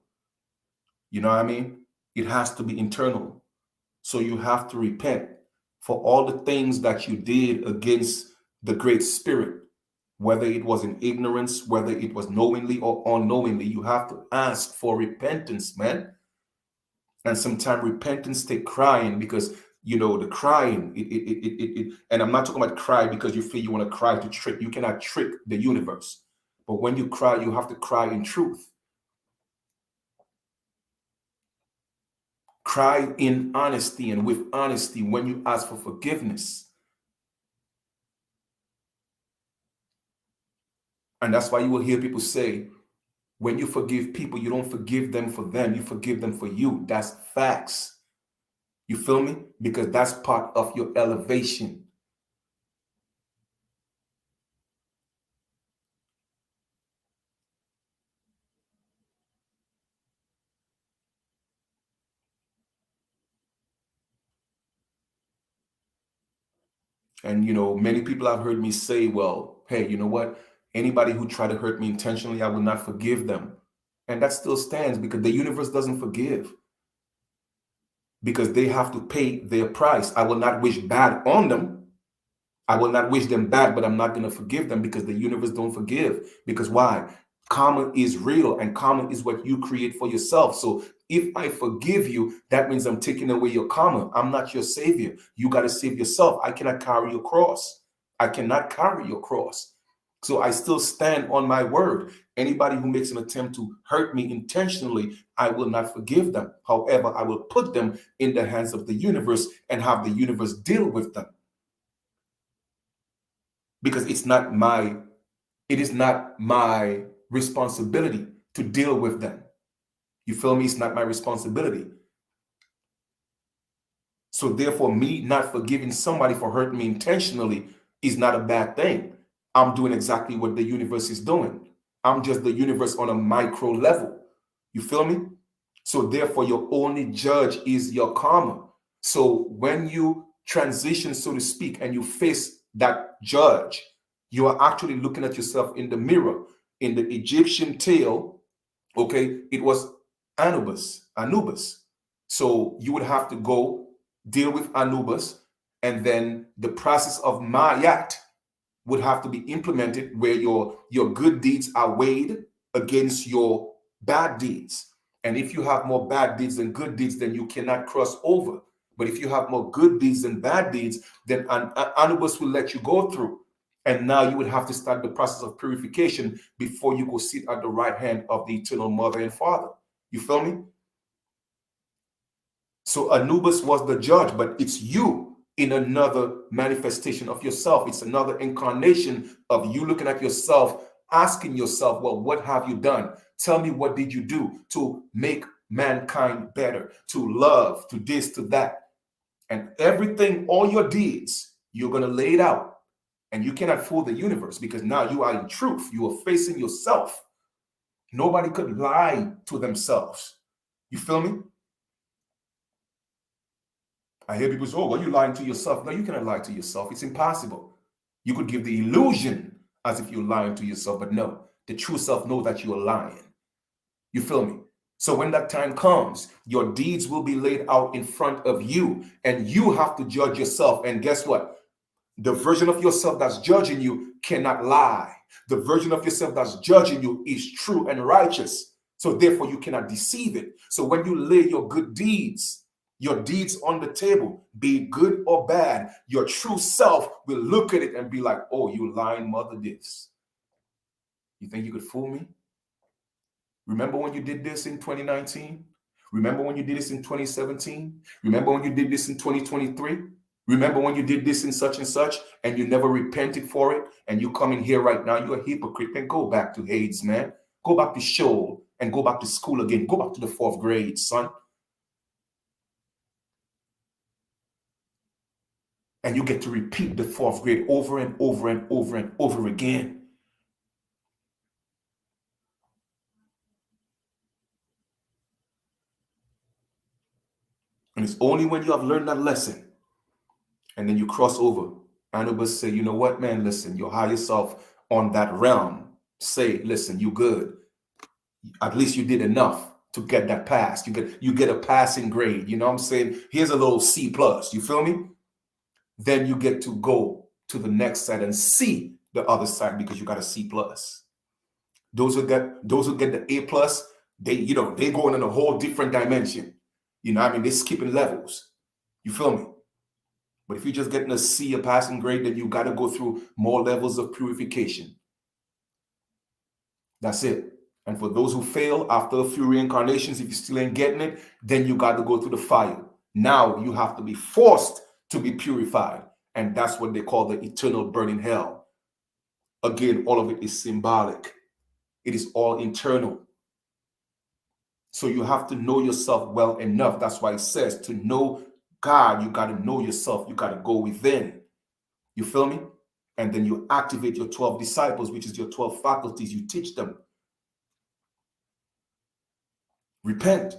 You know what I mean? It has to be internal. So you have to repent for all the things that you did against the Great Spirit, whether it was in ignorance, whether it was knowingly or unknowingly. You have to ask for repentance, man. And sometimes repentance take crying, because the crying, and I'm not talking about cry because you feel you want to cry to trick. You cannot trick the universe. But when you cry, you have to cry in truth. Cry in honesty, and with honesty when you ask for forgiveness. And that's why you will hear people say, when you forgive people, you don't forgive them for them, you forgive them for you. That's facts. You feel me? Because that's part of your elevation. And many people have heard me say, well, hey, you know what? Anybody who tried to hurt me intentionally, I will not forgive them. And that still stands, because the universe doesn't forgive, because they have to pay their price. I will not wish bad on them. I will not wish them bad, but I'm not going to forgive them, because the universe don't forgive. Because why? Karma is real, and karma is what you create for yourself. So if I forgive you, that means I'm taking away your karma. I'm not your savior. You got to save yourself. I cannot carry your cross. I cannot carry your cross. So I still stand on my word. Anybody who makes an attempt to hurt me intentionally, I will not forgive them. However, I will put them in the hands of the universe and have the universe deal with them. Because it is not my responsibility to deal with them. You feel me? It's not my responsibility. So therefore, me not forgiving somebody for hurting me intentionally is not a bad thing. I'm doing exactly what the universe is doing. I'm just the universe on a micro level. You feel me? So therefore, your only judge is your karma. So when you transition, so to speak, and you face that judge, you are actually looking at yourself in the mirror. In the Egyptian tale, okay, it was Anubis. So you would have to go deal with Anubis, and then the process of Mayat would have to be implemented, where your good deeds are weighed against your bad deeds. And if you have more bad deeds than good deeds, then you cannot cross over. But if you have more good deeds than bad deeds, then Anubis will let you go through. And now you would have to start the process of purification before you go sit at the right hand of the eternal mother and father. You feel me? So Anubis was the judge, but it's you in another manifestation of yourself. It's another incarnation of you looking at yourself, asking yourself, well, what have you done? Tell me, what did you do to make mankind better, to love, to this, to that? And everything, all your deeds, you're going to lay it out. And you cannot fool the universe, because now you are in truth. You are facing yourself. Nobody could lie to themselves. You feel me? I hear people say, oh, well, you're lying to yourself. No, you cannot lie to yourself. It's impossible. You could give the illusion as if you're lying to yourself, but no, the true self knows that you are lying. You feel me? So when that time comes, your deeds will be laid out in front of you, and you have to judge yourself. And guess what? The version of yourself that's judging you cannot lie. The version of yourself that's judging you is true and righteous. So therefore, you cannot deceive it. So when you lay your good deeds, your deeds on the table, be it good or bad, your true self will look at it and be like, oh, you lying mother this. You think you could fool me? Remember when you did this in 2019? Remember when you did this in 2017? Remember when you did this in 2023? Remember when you did this in such and such, and you never repented for it, and you come in here right now, you're a hypocrite. Then go back to Hades, man. Go back to Sheol and go back to school again. Go back to the 4th grade, son. And you get to repeat the 4th grade over and over and over and over again. And it's only when you have learned that lesson and then you cross over. Anubis say, you know what, man, listen, your higher self on that realm say, listen, you good. At least you did enough to get that pass. You get a passing grade. You know what I'm saying? Here's a little C+. You feel me? Then you get to go to the next side and see the other side because you got a C+. Those who get the A+, they going in a whole different dimension. You know what I mean? They're skipping levels. You feel me? But if you're just getting a C, a passing grade, then you got to go through more levels of purification. That's it. And for those who fail after a few reincarnations, if you still ain't getting it, then you got to go through the fire. Now you have to be forced to be purified. And that's what they call the eternal burning hell. Again, all of it is symbolic. It is all internal. So you have to know yourself well enough. That's why it says to know God, you got to know yourself. You got to go within. You feel me? And then you activate your 12 disciples, which is your 12 faculties. You teach them. Repent.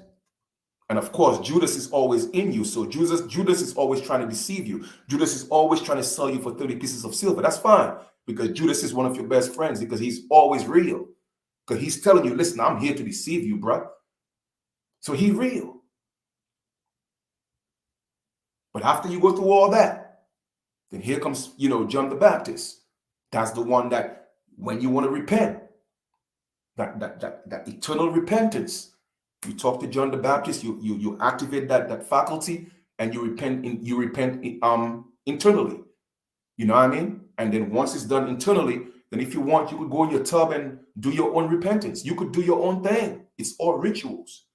And of course, Judas is always in you. So Judas is always trying to deceive you. Judas is always trying to sell you for 30 pieces of silver. That's fine, because Judas is one of your best friends, because he's always real. Because he's telling you, listen, I'm here to deceive you, bro. So he's real. But after you go through all that, then here comes, John the Baptist. That's the one that when you want to repent, that eternal repentance, you talk to John the Baptist, you activate that faculty, and you repent internally. You know what I mean? And then once it's done internally, then if you want, you could go in your tub and do your own repentance. You could do your own thing. It's all rituals.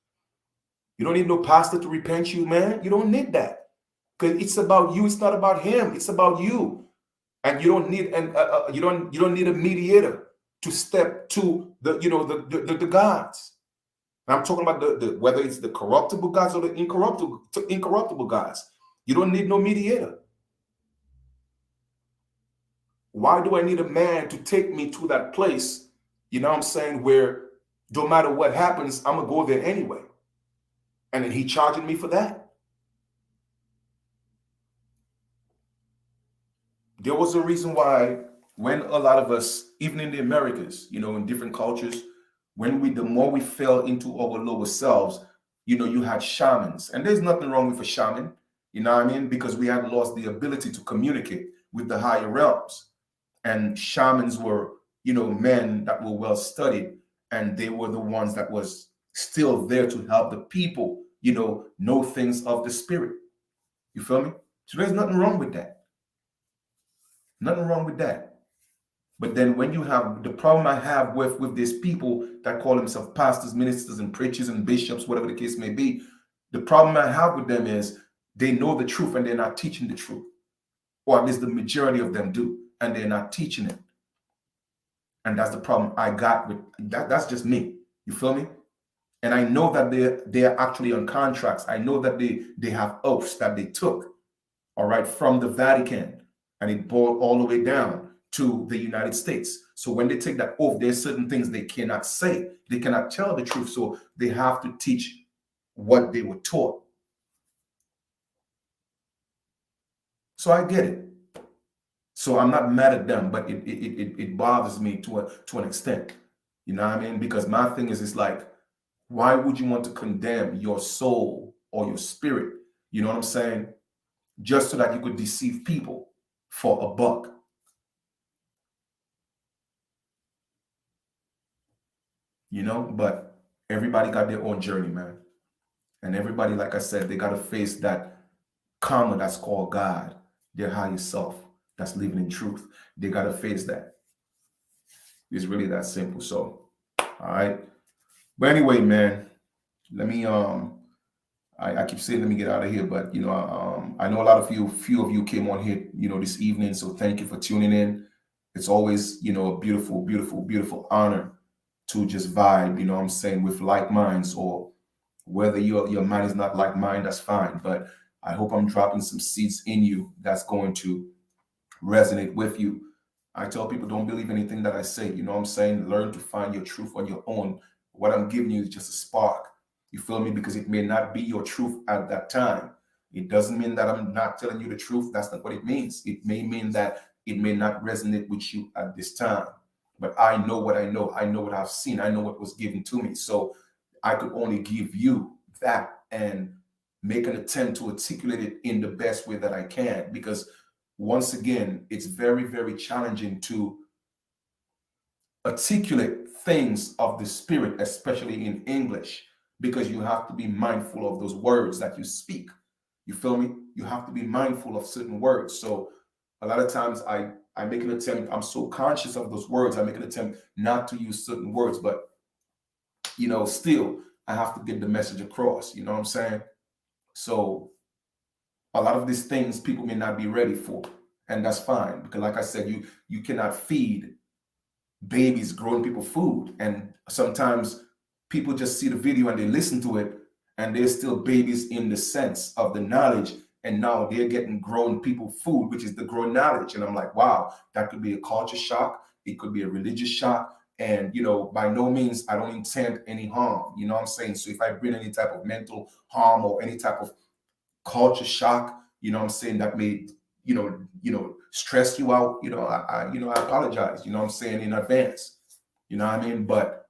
You don't need no pastor to repent you, man. You don't need that. Because it's about you. It's not about him. It's about you. And you don't need you don't need a mediator to step to the gods. And I'm talking about the whether it's the corruptible gods or the incorruptible gods. You don't need no mediator. Why do I need a man to take me to that place, you know what I'm saying, where no matter what happens, I'm going to go there anyway? And then he charging me for that. There was a reason why when a lot of us, even in the Americas, in different cultures, the more we fell into our lower selves, you had shamans. And there's nothing wrong with a shaman, you know what I mean? Because we had lost the ability to communicate with the higher realms. And shamans were, men that were well studied, and they were the ones that was still there to help the people, know things of the spirit. You feel me? So there's nothing wrong with that. Nothing wrong with that. But then when you have the problem I have with these people that call themselves pastors, ministers, and preachers and bishops, whatever the case may be, the problem I have with them is they know the truth and they're not teaching the truth. Or at least the majority of them do, and they're not teaching it. And that's the problem I got with that. That's just me. You feel me? And I know that they're actually on contracts. I know that they have oaths that they took, all right, from the Vatican, and it boiled all the way down to the United States. So when they take that oath, there's certain things they cannot say. They cannot tell the truth. So they have to teach what they were taught. So I get it. So I'm not mad at them, but it bothers me to an extent. You know what I mean? Because my thing is, it's like, why would you want to condemn your soul or your spirit? You know what I'm saying? Just so that you could deceive people for a buck. But everybody got their own journey, man. And everybody, like I said, they got to face that karma that's called God, their higher self that's living in truth. They got to face that. It's really that simple. So, all right. But anyway, man, let me, I keep saying, let me get out of here, but, I know a lot of few of you came on here, this evening. So thank you for tuning in. It's always, a beautiful, beautiful, beautiful honor to just vibe, you know what I'm saying, with like minds, or whether your mind is not like mine, that's fine. But I hope I'm dropping some seeds in you that's going to resonate with you. I tell people, don't believe anything that I say. You know what I'm saying? Learn to find your truth on your own. What I'm giving you is just a spark. You feel me? Because it may not be your truth at that time. It doesn't mean that I'm not telling you the truth. That's not what it means. It may mean that it may not resonate with you at this time. But I know what I know. I know what I've seen. I know what was given to me. So I could only give you that and make an attempt to articulate it in the best way that I can. Because once again, it's very, very challenging to articulate things of the spirit, especially in English, because you have to be mindful of those words that you speak. You feel me? You have to be mindful of certain words. So a lot of times I make an attempt, I'm so conscious of those words, I make an attempt not to use certain words, but still I have to get the message across. You know what I'm saying? So a lot of these things people may not be ready for, and that's fine, because like I said, you cannot feed babies growing people food. And sometimes people just see the video and they listen to it, and they're still babies in the sense of the knowledge, and now they're getting grown people food, which is the grown knowledge. And I'm like, wow, that could be a culture shock, it could be a religious shock. And by no means I don't intend any harm, you know what I'm saying? So if I bring any type of mental harm or any type of culture shock, you know what I'm saying, that may stress you out, I apologize, you know what I'm saying, in advance, you know what I mean? But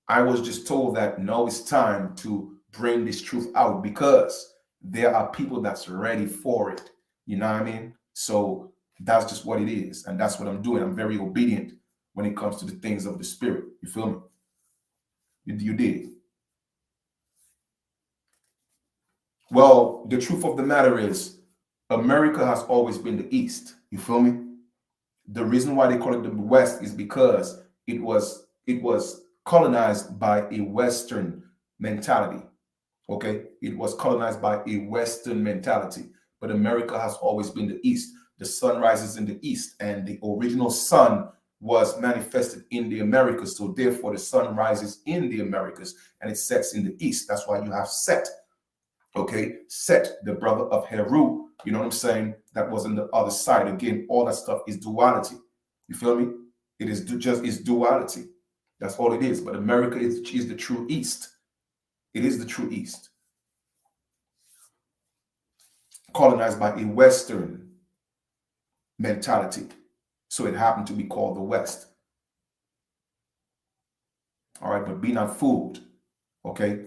I was just told that now it's time to bring this truth out, because there are people that's ready for it, you know what I mean? So that's just what it is, and that's what I'm doing. I'm very obedient when it comes to the things of the spirit. You feel me? You did. Well, the truth of the matter is, America has always been the East. You feel me? The reason why they call it the West is because it was colonized by a Western mentality. Okay, it was colonized by a Western mentality, but America has always been the East. The sun rises in the East, and the original sun was manifested in the Americas. So therefore, the sun rises in the Americas and it sets in the East. That's why you have Set. Okay, Set, the brother of Heru, you know what I'm saying? That was on the other side. Again, all that stuff is duality. You feel me? It is just is duality. That's all it is. But America is the true East. It is the true East, colonized by a Western mentality. So it happened to be called the West. All right, but be not fooled. Okay,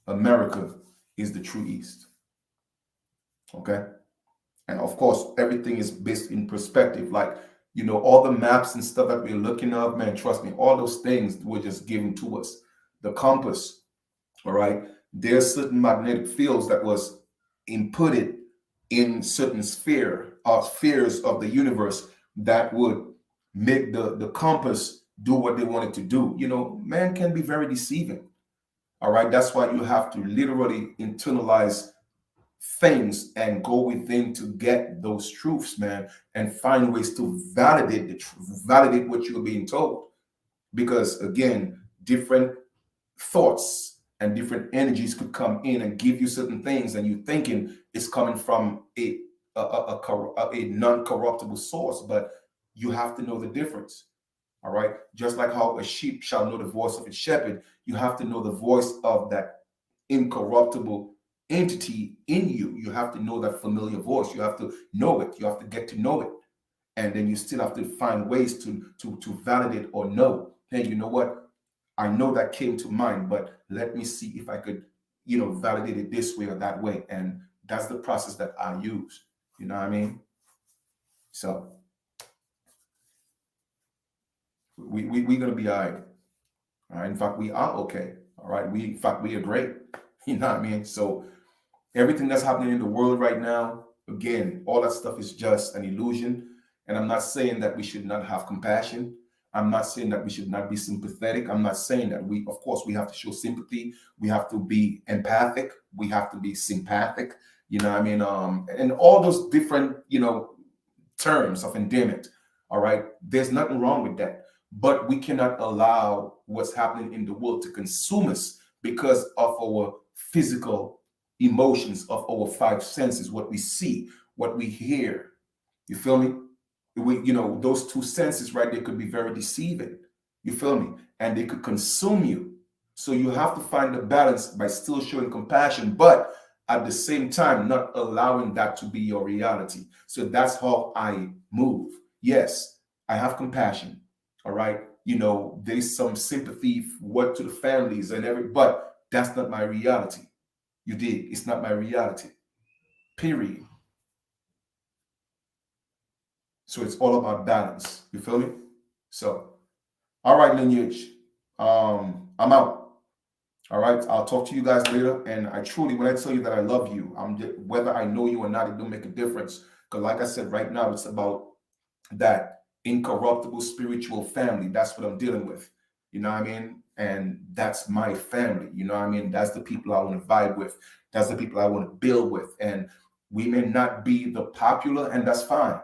America is the true East. Okay. And of course, everything is based in perspective. Like, all the maps and stuff that we're looking at, man, trust me, all those things were just given to us. The compass, all right? There's certain magnetic fields that was inputted in certain spheres of the universe that would make the compass do what they wanted to do. Man can be very deceiving. All right. That's why you have to literally internalize things and go within to get those truths, man, and find ways to validate the truth, validate what you're being told. Because again, different thoughts and different energies could come in and give you certain things, and you're thinking it's coming from a non-corruptible source, but you have to know the difference. All right. Just like how a sheep shall know the voice of its shepherd, you have to know the voice of that incorruptible entity in you. You have to know that familiar voice. You have to know it. You have to get to know it. And then you still have to find ways to validate or know, hey, you know what? I know that came to mind, but let me see if I could, validate it this way or that way. And that's the process that I use. You know what I mean? So we're gonna be all right. All right. In fact, we are okay. All right. In fact, we are great. You know what I mean? So everything that's happening in the world right now, again, all that stuff is just an illusion. And I'm not saying that we should not have compassion. I'm not saying that we should not be sympathetic. I'm not saying that of course, we have to show sympathy. We have to be empathic. We have to be sympathic. You know what I mean? And all those different, terms of endearment. All right. There's nothing wrong with that. but we cannot allow what's happening in the world to consume us because of our physical emotions, of our five senses, what we see, what we hear. You feel me? Those two senses right there could be very deceiving. You feel me? And they could consume you. So you have to find the balance by still showing compassion, but at the same time, not allowing that to be your reality. So that's how I move. Yes, I have compassion. All right. There's some sympathy, what to the families and but that's not my reality. You did. It's not my reality. Period. So it's all about balance. You feel me? So, all right, lineage. I'm out. All right. I'll talk to you guys later. And I truly, when I tell you that I love you, whether I know you or not, it don't make a difference. Because like I said, right now it's about that incorruptible spiritual family. That's what I'm dealing with. You know what I mean? And that's my family. You know what I mean? That's the people I want to vibe with. That's the people I want to build with. And we may not be the popular, and that's fine.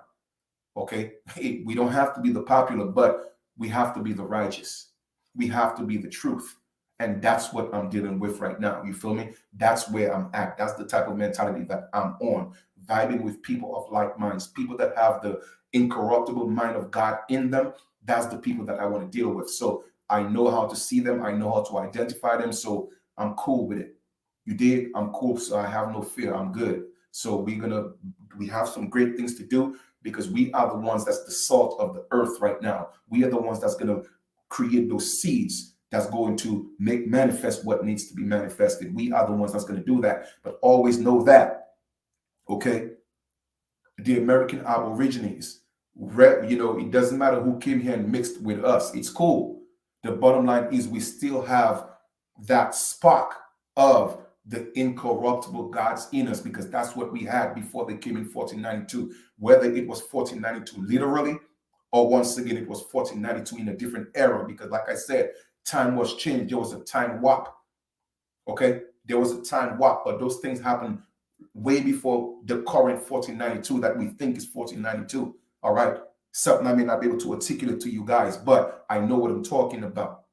Okay. We don't have to be the popular, but we have to be the righteous. We have to be the truth. And that's what I'm dealing with right now. You feel me? That's where I'm at. That's the type of mentality that I'm on. Vibing with people of like minds, people that have the incorruptible mind of God in them. That's the people that I want to deal with. So I know how to see them. I know how to identify them. So I'm cool with it. You did? I'm cool. So I have no fear. I'm good. So we have some great things to do, because we are the ones that's the salt of the earth right now. We are the ones that's going to create those seeds that's going to make manifest what needs to be manifested. We are the ones that's going to do that. But always know that, okay, the American Aborigines, it doesn't matter who came here and mixed with us. It's cool. The bottom line is we still have that spark of the incorruptible gods in us, because that's what we had before they came in 1492. Whether it was 1492 literally, or once again it was 1492 in a different era, because like I said, time was changed. There was a time warp. Okay, there was a time warp, but those things happened way before the current 1492 that we think is 1492. All right, something I may not be able to articulate to you guys, but I know what I'm talking about.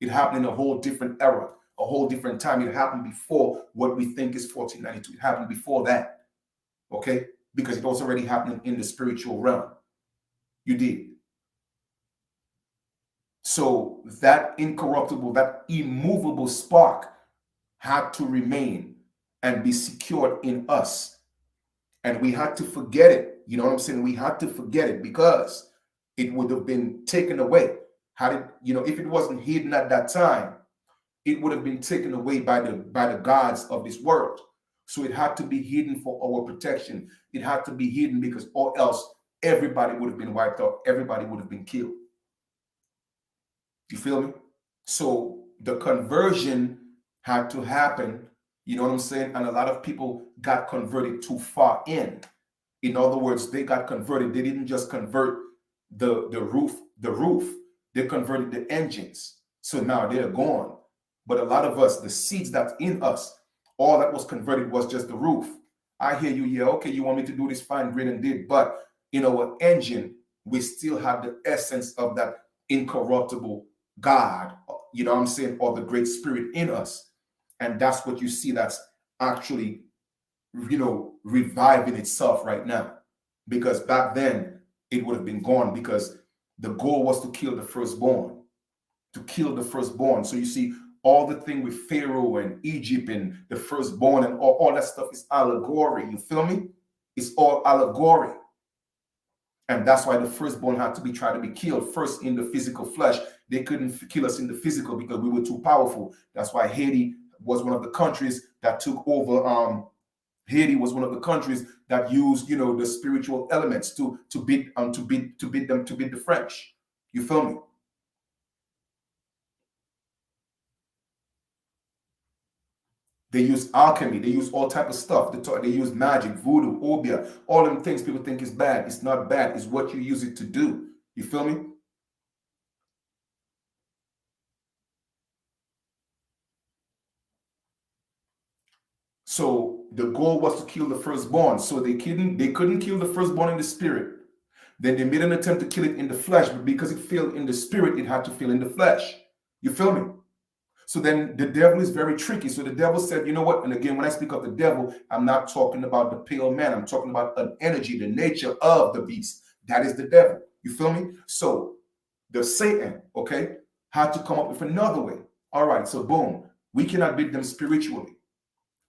It happened in a whole different era, a whole different time. It happened before what we think is 1492. It happened before that, okay? Because it was already happening in the spiritual realm. You did. So that incorruptible, that immovable spark had to remain and be secured in us. And we had to forget it. You know what I'm saying? We had to forget it because it would have been taken away. Had it, if it wasn't hidden at that time, it would have been taken away by the gods of this world. So it had to be hidden for our protection. It had to be hidden because or else everybody would have been wiped out. Everybody would have been killed. You feel me? So the conversion had to happen. You know what I'm saying? And a lot of people got converted too far in. In other words, they got converted. They didn't just convert the roof. They converted the engines. So now they're gone. But a lot of us, the seeds that's in us, all that was converted was just the roof. I hear you, yeah, okay, you want me to do this, fine, great, and did. But in our engine, we still have the essence of that incorruptible God, you know what I'm saying, or the great spirit in us. And that's what you see that's actually, reviving itself right now. Because back then, it would have been gone because the goal was to kill the firstborn. To kill the firstborn. So you see, all the thing with Pharaoh and Egypt and the firstborn and all that stuff is allegory. You feel me? It's all allegory. And that's why the firstborn had to be tried to be killed first in the physical flesh. They couldn't kill us in the physical because we were too powerful. That's why Haiti was one of the countries that took over. Haiti was one of the countries that used, the spiritual elements to beat the French. You feel me? They use alchemy. They use all type of stuff. They use magic, voodoo, obia, all them things people think is bad. It's not bad. It's what you use it to do. You feel me? So the goal was to kill the firstborn. So they couldn't kill the firstborn in the spirit. Then they made an attempt to kill it in the flesh, but because it failed in the spirit, it had to fail in the flesh. You feel me? So then the devil is very tricky. So the devil said, you know what? And again, when I speak of the devil, I'm not talking about the pale man. I'm talking about an energy, the nature of the beast. That is the devil. You feel me? So the Satan, okay, had to come up with another way. All right, so boom. We cannot beat them spiritually.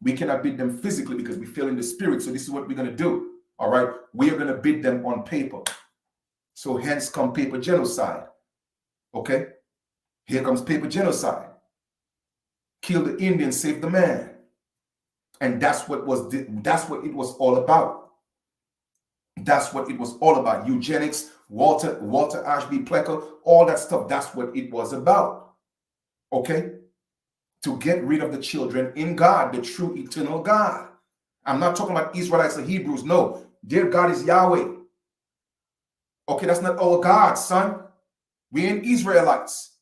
We cannot beat them physically because we feel in the spirit. So this is what we're going to do. All right, we are going to beat them on paper. So hence come paper genocide. Okay, here comes paper genocide. Kill the Indian, save the man. And that's what it was all about. That's what it was all about. Eugenics, Walter Ashby Plecker, all that stuff. That's what it was about. Okay? To get rid of the children in God, the true eternal God. I'm not talking about Israelites or Hebrews. No, their God is Yahweh. Okay, that's not our God, son. We ain't Israelites.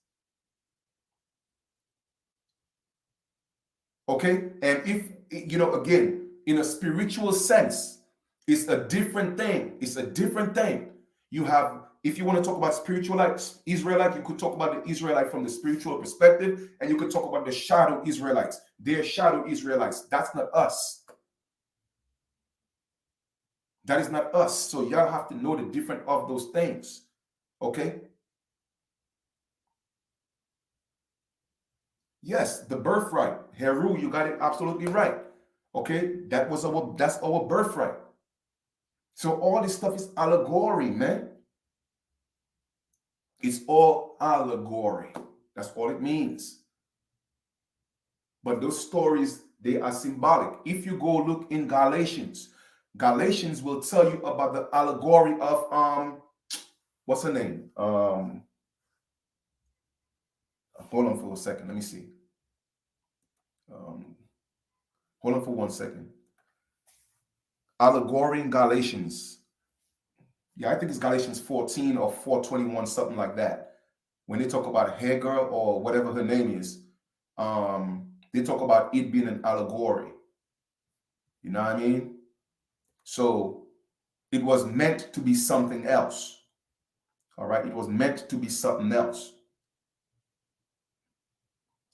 Okay, and if you know, again, in a spiritual sense, it's a different thing. It's a different thing. You have, if you want to talk about spiritual like Israelite, you could talk about the Israelite from the spiritual perspective, and you could talk about the shadow Israelites. They're shadow Israelites. That's not us. That is not us. So y'all have to know the difference of those things. Okay. Yes, the birthright. Heru, you got it absolutely right. Okay, that's our birthright. So all this stuff is allegory, man. It's all allegory. That's all it means. But those stories, they are symbolic. If you go look in Galatians, Galatians will tell you about the allegory of what's her name? Hold on for a second. Let me see. Hold on for 1 second. Allegory in Galatians. Yeah, I think it's Galatians 14 or 4:21, something like that. When they talk about Hagar or whatever her name is, they talk about it being an allegory. You know what I mean? So it was meant to be something else. All right, it was meant to be something else.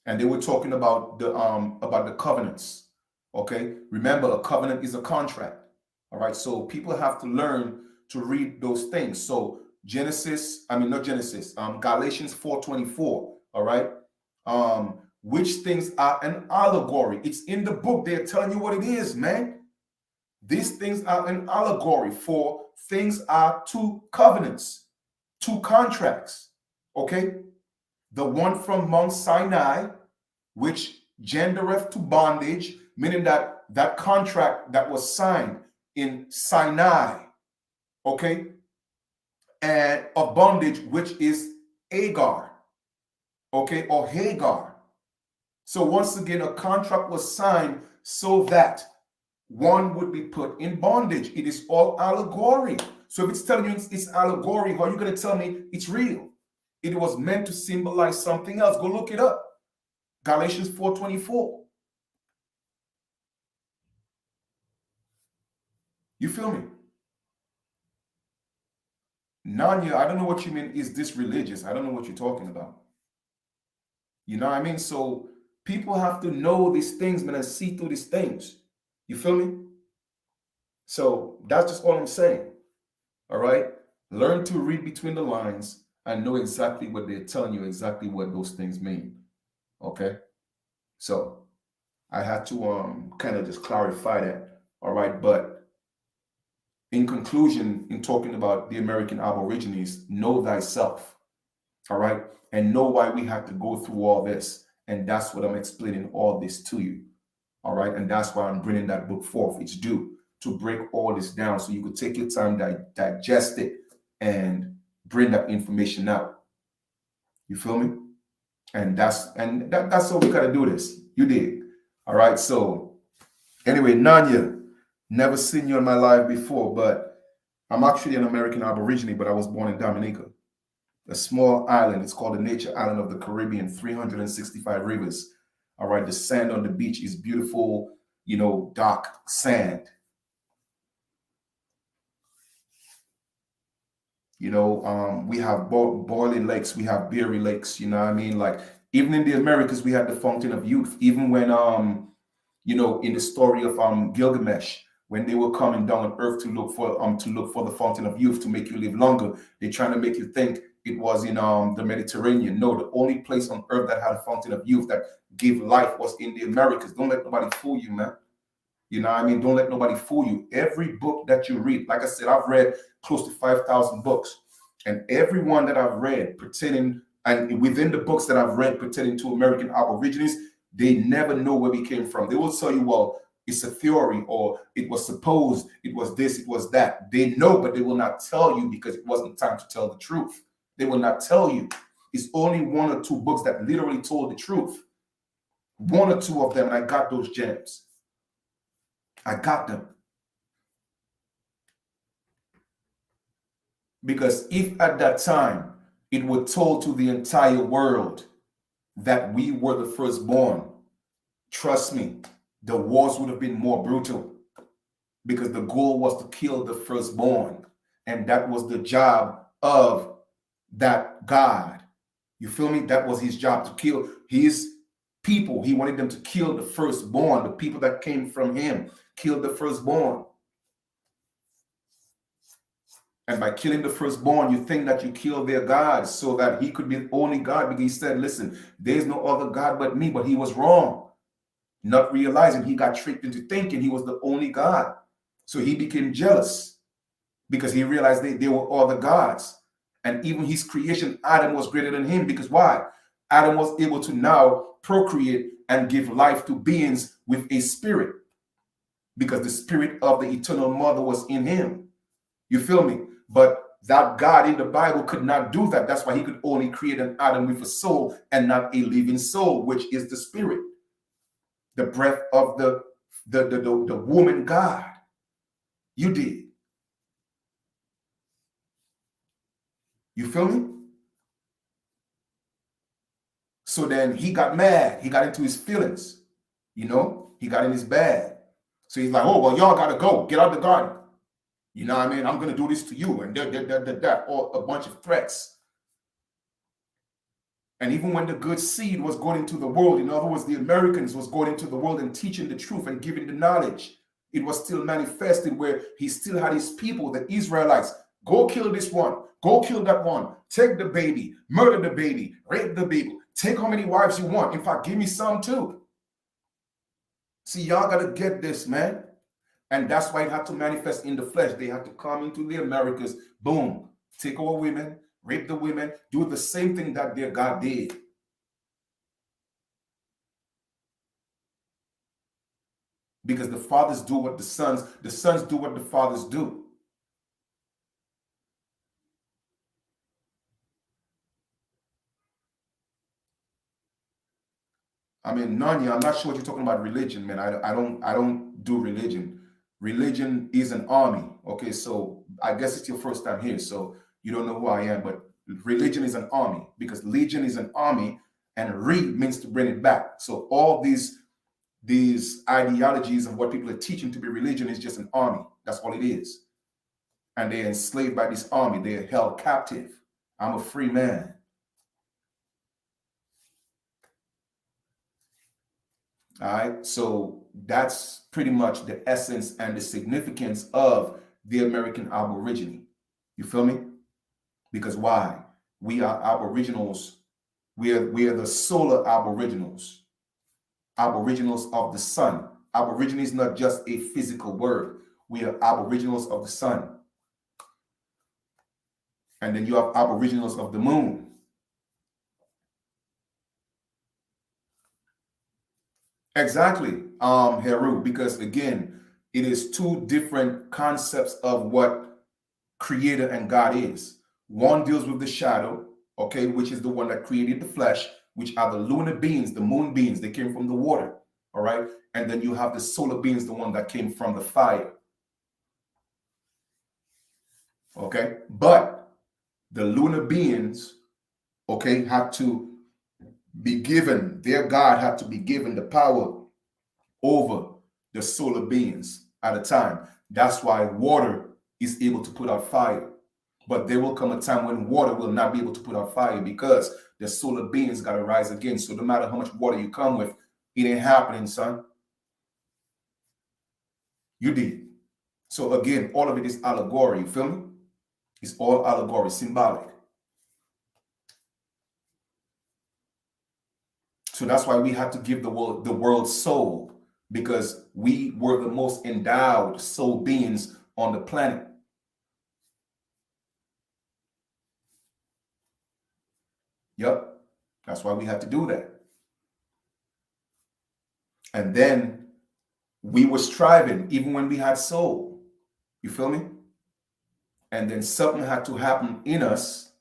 And they were talking about the covenants. Okay, remember, a covenant is a contract. All right, so people have to learn to read those things. So Galatians 4:24. All right, which things are an allegory. It's in the book. They're telling you what it is, man. These things are an allegory for things are two covenants, two contracts. Okay, the one from Mount Sinai, which gendereth to bondage, meaning that contract that was signed in Sinai, okay, and of bondage, which is Agar, okay, or Hagar. So once again, a contract was signed so that one would be put in bondage. It is all allegory. So if it's telling you it's allegory, how are you going to tell me it's real? It was meant to symbolize something else. Go look it up. Galatians 4:24. You feel me? Nanya, I don't know what you mean. Is this religious? I don't know what you're talking about. You know what I mean? So people have to know these things, man, and see through these things. You feel me? So that's just all I'm saying. All right? Learn to read between the lines and know exactly what they're telling you, exactly what those things mean. Okay? So I had to kind of just clarify that. All right, but in conclusion, in talking about the American Aborigines, know thyself. All right, and know why we have to go through all this. And that's what I'm explaining all this to you. All right, and that's why I'm bringing that book forth. It's due to break all this down so you could take your time to digest it and bring that information out. You feel me? And that's how we gotta do this. You did. All right. So anyway, Nanya, never seen you in my life before, but I'm actually an American Aborigine, but I was born in Dominica, a small island. It's called the Nature Island of the Caribbean, 365 rivers. All right. The sand on the beach is beautiful, dark sand. You know, we have boiling lakes, we have berry lakes, you know what I mean? Like, even in the Americas, we had the fountain of youth. Even when, you know, in the story of Gilgamesh, when they were coming down on earth to look for the fountain of youth to make you live longer, they're trying to make you think it was in the Mediterranean. No, the only place on earth that had a fountain of youth that gave life was in the Americas. Don't let nobody fool you, man. You know what I mean? Don't let nobody fool you. Every book that you read, like I said, I've read close to 5,000 books. And every one that I've read pertaining, and within the books that I've read pertaining to American Aborigines, they never know where we came from. They will tell you, well, it's a theory, or it was supposed, it was this, it was that. They know, but they will not tell you because it wasn't time to tell the truth. They will not tell you. It's only one or two books that literally told the truth. One or two of them, and I got those gems. I got them. Because if at that time it were told to the entire world that we were the firstborn, trust me, the wars would have been more brutal, because the goal was to kill the firstborn. And that was the job of that God. You feel me? That was his job, to kill his people. He wanted them to kill the firstborn, the people that came from him, kill the firstborn. And by killing the firstborn, you think that you kill their God so that he could be the only God, because he said, listen, there's no other God but me. But he was wrong, not realizing he got tricked into thinking he was the only God. So he became jealous because he realized they were other gods. And even his creation, Adam, was greater than him, because why? Adam was able to now procreate and give life to beings with a spirit, because the spirit of the eternal mother was in him. You feel me? But that God in the Bible could not do that. That's why he could only create an Adam with a soul and not a living soul, which is the spirit, the breath of the woman God. You did. You feel me? So then he got mad. He got into his feelings. You know, he got in his bag. So he's like, oh, well, y'all got to go. Get out of the garden. You know what I mean? I'm going to do this to you. And that, or a bunch of threats. And even when the good seed was going into the world, in other words, the Americans was going into the world and teaching the truth and giving the knowledge, it was still manifested, where he still had his people, the Israelites, go kill this one, go kill that one, take the baby, murder the baby, rape the baby, take how many wives you want. In fact, give me some too. See, y'all got to get this, man. And that's why it had to manifest in the flesh. They had to come into the Americas, boom, take over women, rape the women, do the same thing that their God did. Because the fathers do what the sons do what the fathers do. I mean, Nanya, I'm not sure what you're talking about religion, man. I don't do religion. Religion is an army. Okay, so I guess it's your first time here, so you don't know who I am, but religion is an army, because legion is an army, and re means to bring it back. So all these ideologies of what people are teaching to be religion is just an army. That's all it is. And they're enslaved by this army. They're held captive. I'm a free man. All right, so that's pretty much the essence and the significance of the American Aborigine. You feel me? Because why? We are Aboriginals. We are the solar Aboriginals. Aboriginals of the sun. Aborigine is not just a physical word. We are Aboriginals of the sun. And then you have Aboriginals of the moon. Exactly, Heru, because again, it is two different concepts of what creator and God is. One deals with the shadow, okay, which is the one that created the flesh, which are the lunar beings, the moon beings. They came from the water, all right? And then you have the solar beings, the one that came from the fire. Okay, but the lunar beings, okay, had to be given, their God had to be given the power over the solar beings at a time. That's why water is able to put out fire. But there will come a time when water will not be able to put out fire because the solar beings got to rise again. So no matter how much water you come with, it ain't happening, son. You did. So again, all of it is allegory. You feel me? It's all allegory, symbolic. So that's why we had to give the world soul, because we were the most endowed soul beings on the planet. Yep. That's why we had to do that. And then we were striving even when we had soul. You feel me? And then something had to happen in us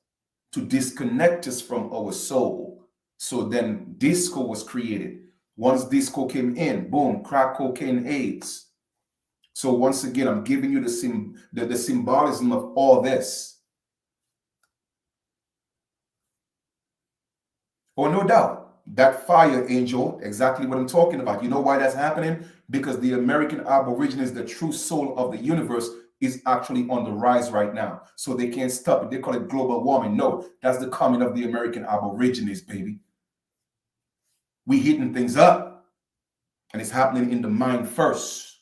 to disconnect us from our soul. So then disco was created. Once disco came in, boom, crack cocaine, AIDS. So once again, I'm giving you the symbolism of all this. Oh, no doubt. That fire, Angel, exactly what I'm talking about. You know why that's happening? Because the American Aborigines, the true soul of the universe, is actually on the rise right now. So they can't stop it. They call it global warming. No, that's the coming of the American Aborigines, baby. We heating things up. And it's happening in the mind first.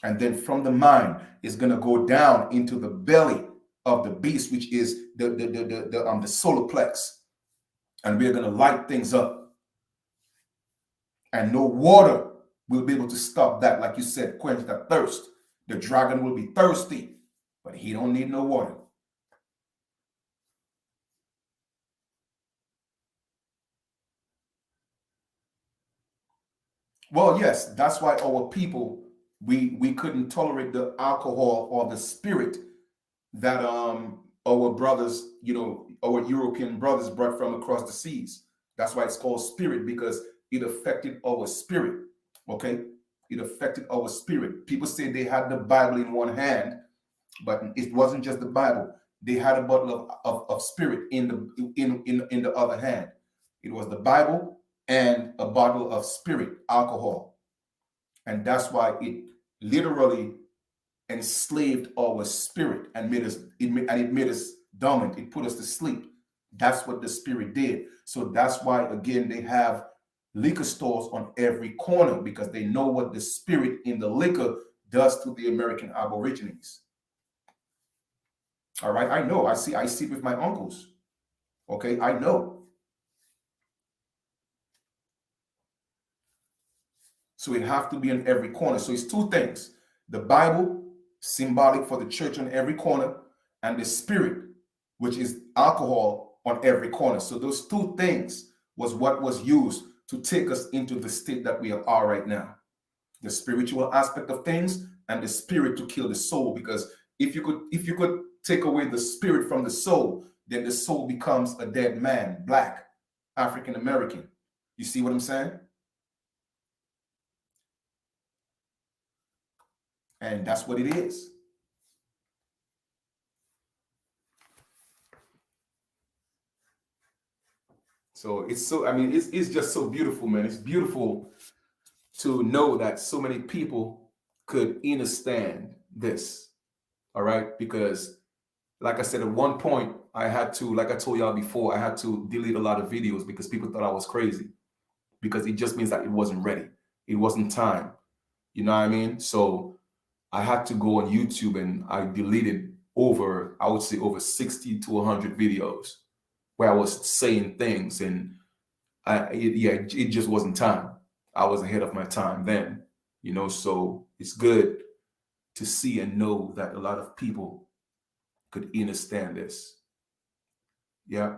And then from the mind, it's going to go down into the belly of the beast, which is the solar plex. And we're going to light things up. And no water will be able to stop that. Like you said, quench that thirst. The dragon will be thirsty, but he don't need no water. Well, yes, that's why our people, we couldn't tolerate the alcohol or the spirit that our brothers, our European brothers brought from across the seas. That's why it's called spirit, because it affected our spirit. Okay, it affected our spirit. People say they had the Bible in one hand, but it wasn't just the Bible. They had a bottle of spirit in the other hand. It was the Bible and a bottle of spirit, alcohol. And that's why it literally enslaved our spirit and it made us dormant. It put us to sleep. That's what the spirit did. So that's why, again, they have liquor stores on every corner, because they know what the spirit in the liquor does to the American Aborigines. All right, I know. I see it with my uncles. Okay, I know. So it have to be in every corner. So it's two things: the Bible, symbolic for the church on every corner, and the spirit, which is alcohol, on every corner. So those two things was what was used to take us into the state that we are right now. The spiritual aspect of things and the spirit to kill the soul. Because if you could take away the spirit from the soul, then the soul becomes a dead man, black, African American. You see what I'm saying? And that's what it is. So it's just so beautiful, man. It's beautiful to know that so many people could understand this. All right. Because like I said, at one point I had to, like I told y'all before, I had to delete a lot of videos because people thought I was crazy, because it just means that it wasn't ready. It wasn't time. You know what I mean? So I had to go on YouTube and I deleted I would say over 60 to 100 videos where I was saying things, and it just wasn't time. I was ahead of my time then, so it's good to see and know that a lot of people could understand this. Yeah,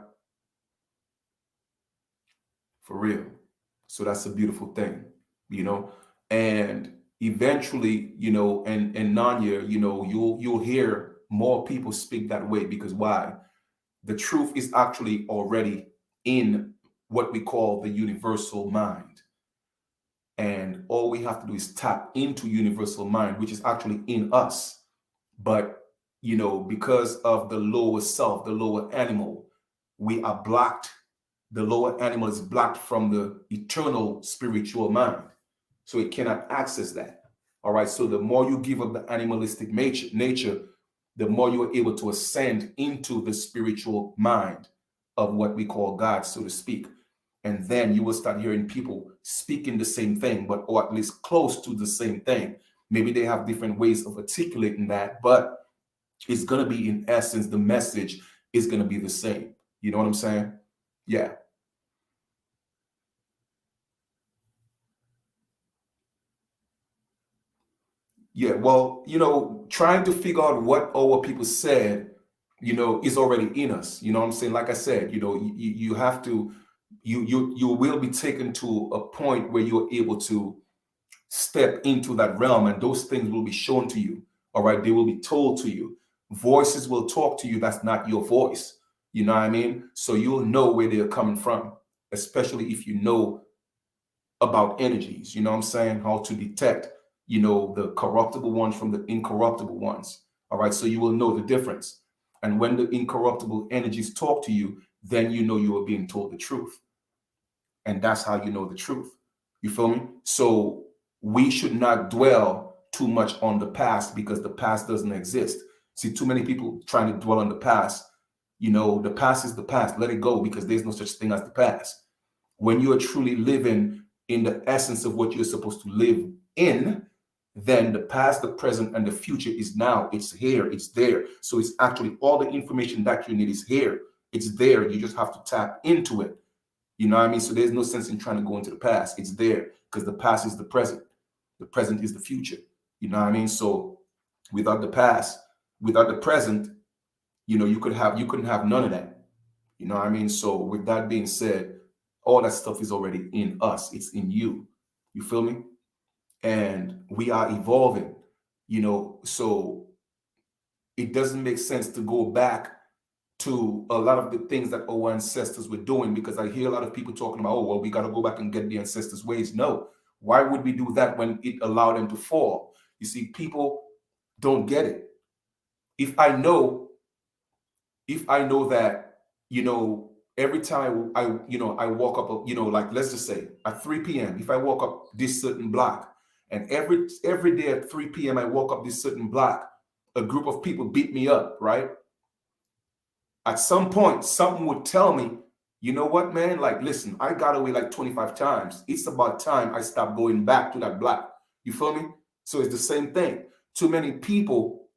for real. So that's a beautiful thing, and eventually, and Nanya, you'll hear more people speak that way, because why? The truth is actually already in what we call the universal mind. And all we have to do is tap into universal mind, which is actually in us. But, because of the lower self, the lower animal, we are blocked. The lower animal is blocked from the eternal spiritual mind. So it cannot access that. All right. So the more you give up the animalistic nature, the more you are able to ascend into the spiritual mind of what we call God, so to speak. And then you will start hearing people speaking the same thing, but or at least close to the same thing. Maybe they have different ways of articulating that, but it's going to be, in essence, the message is going to be the same. You know what I'm saying? Yeah. Yeah. Well, trying to figure out what or what people said, is already in us. You know what I'm saying? Like I said, you have to, you will be taken to a point where you're able to step into that realm, and those things will be shown to you. All right, they will be told to you. Voices will talk to you. That's not your voice. You know what I mean? So you'll know where they're coming from, especially if you know about energies. You know what I'm saying? How to detect, the corruptible ones from the incorruptible ones. All right, so you will know the difference. And when the incorruptible energies talk to you, then you know you are being told the truth. And that's how you know the truth. You feel me? So we should not dwell too much on the past, because the past doesn't exist. See, too many people trying to dwell on the past. The past is the past. Let it go, because there's no such thing as the past. When you are truly living in the essence of what you're supposed to live in, then the past, the present, and the future is now. It's here. It's there. So it's actually all the information that you need is here. It's there. You just have to tap into it. You know what I mean? So there's no sense in trying to go into the past. It's there, because the past is the present. The present is the future. You know what I mean? So without the past, without the present, you couldn't have none of that. You know what I mean? So with that being said, all that stuff is already in us. It's in you. You feel me? And we are evolving, so it doesn't make sense to go back to a lot of the things that our ancestors were doing, because I hear a lot of people talking about, oh, well, we got to go back and get the ancestors' ways. No. Why would we do that when it allowed them to fall? You see, people don't get it. If I know that, every time I walk up, like, let's just say at 3 p.m., if I walk up this certain block, and every day at 3 p.m. I walk up this certain block, a group of people beat me up, right? At some point, something would tell me, you know what, man? Like, listen, I got away like 25 times. It's about time I stop going back to that block. You feel me? So it's the same thing. Too many people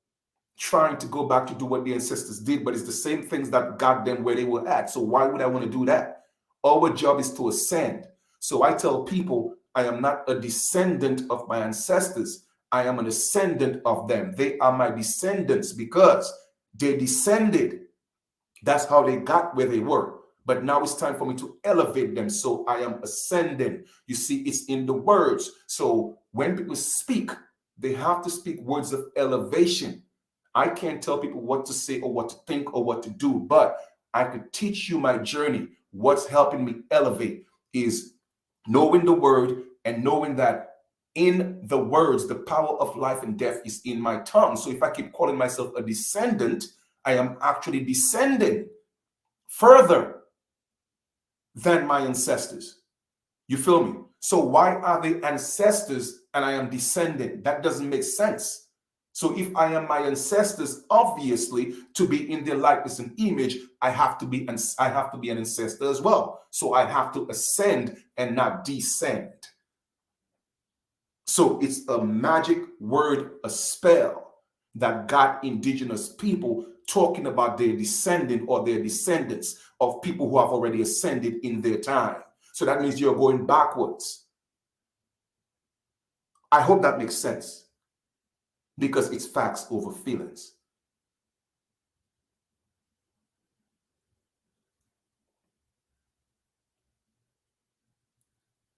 trying to go back to do what the ancestors did, but it's the same things that got them where they were at. So why would I want to do that? Our job is to ascend. So I tell people, I am not a descendant of my ancestors. I am an ascendant of them. They are my descendants because they descended. That's how they got where they were. But now it's time for me to elevate them. So I am ascending. You see, it's in the words. So when people speak, they have to speak words of elevation. I can't tell people what to say or what to think or what to do, but I could teach you my journey. What's helping me elevate is knowing the word and knowing that in the words, the power of life and death is in my tongue. So if I keep calling myself a descendant, I am actually descending further than my ancestors. You feel me? So why are they ancestors and I am descending? That doesn't make sense. So if I am my ancestors, obviously, to be in their likeness and image, I have to be an ancestor as well. So I have to ascend and not descend. So it's a magic word, a spell that got indigenous people talking about their descendant or their descendants of people who have already ascended in their time. So that means you're going backwards. I hope that makes sense, because it's facts over feelings.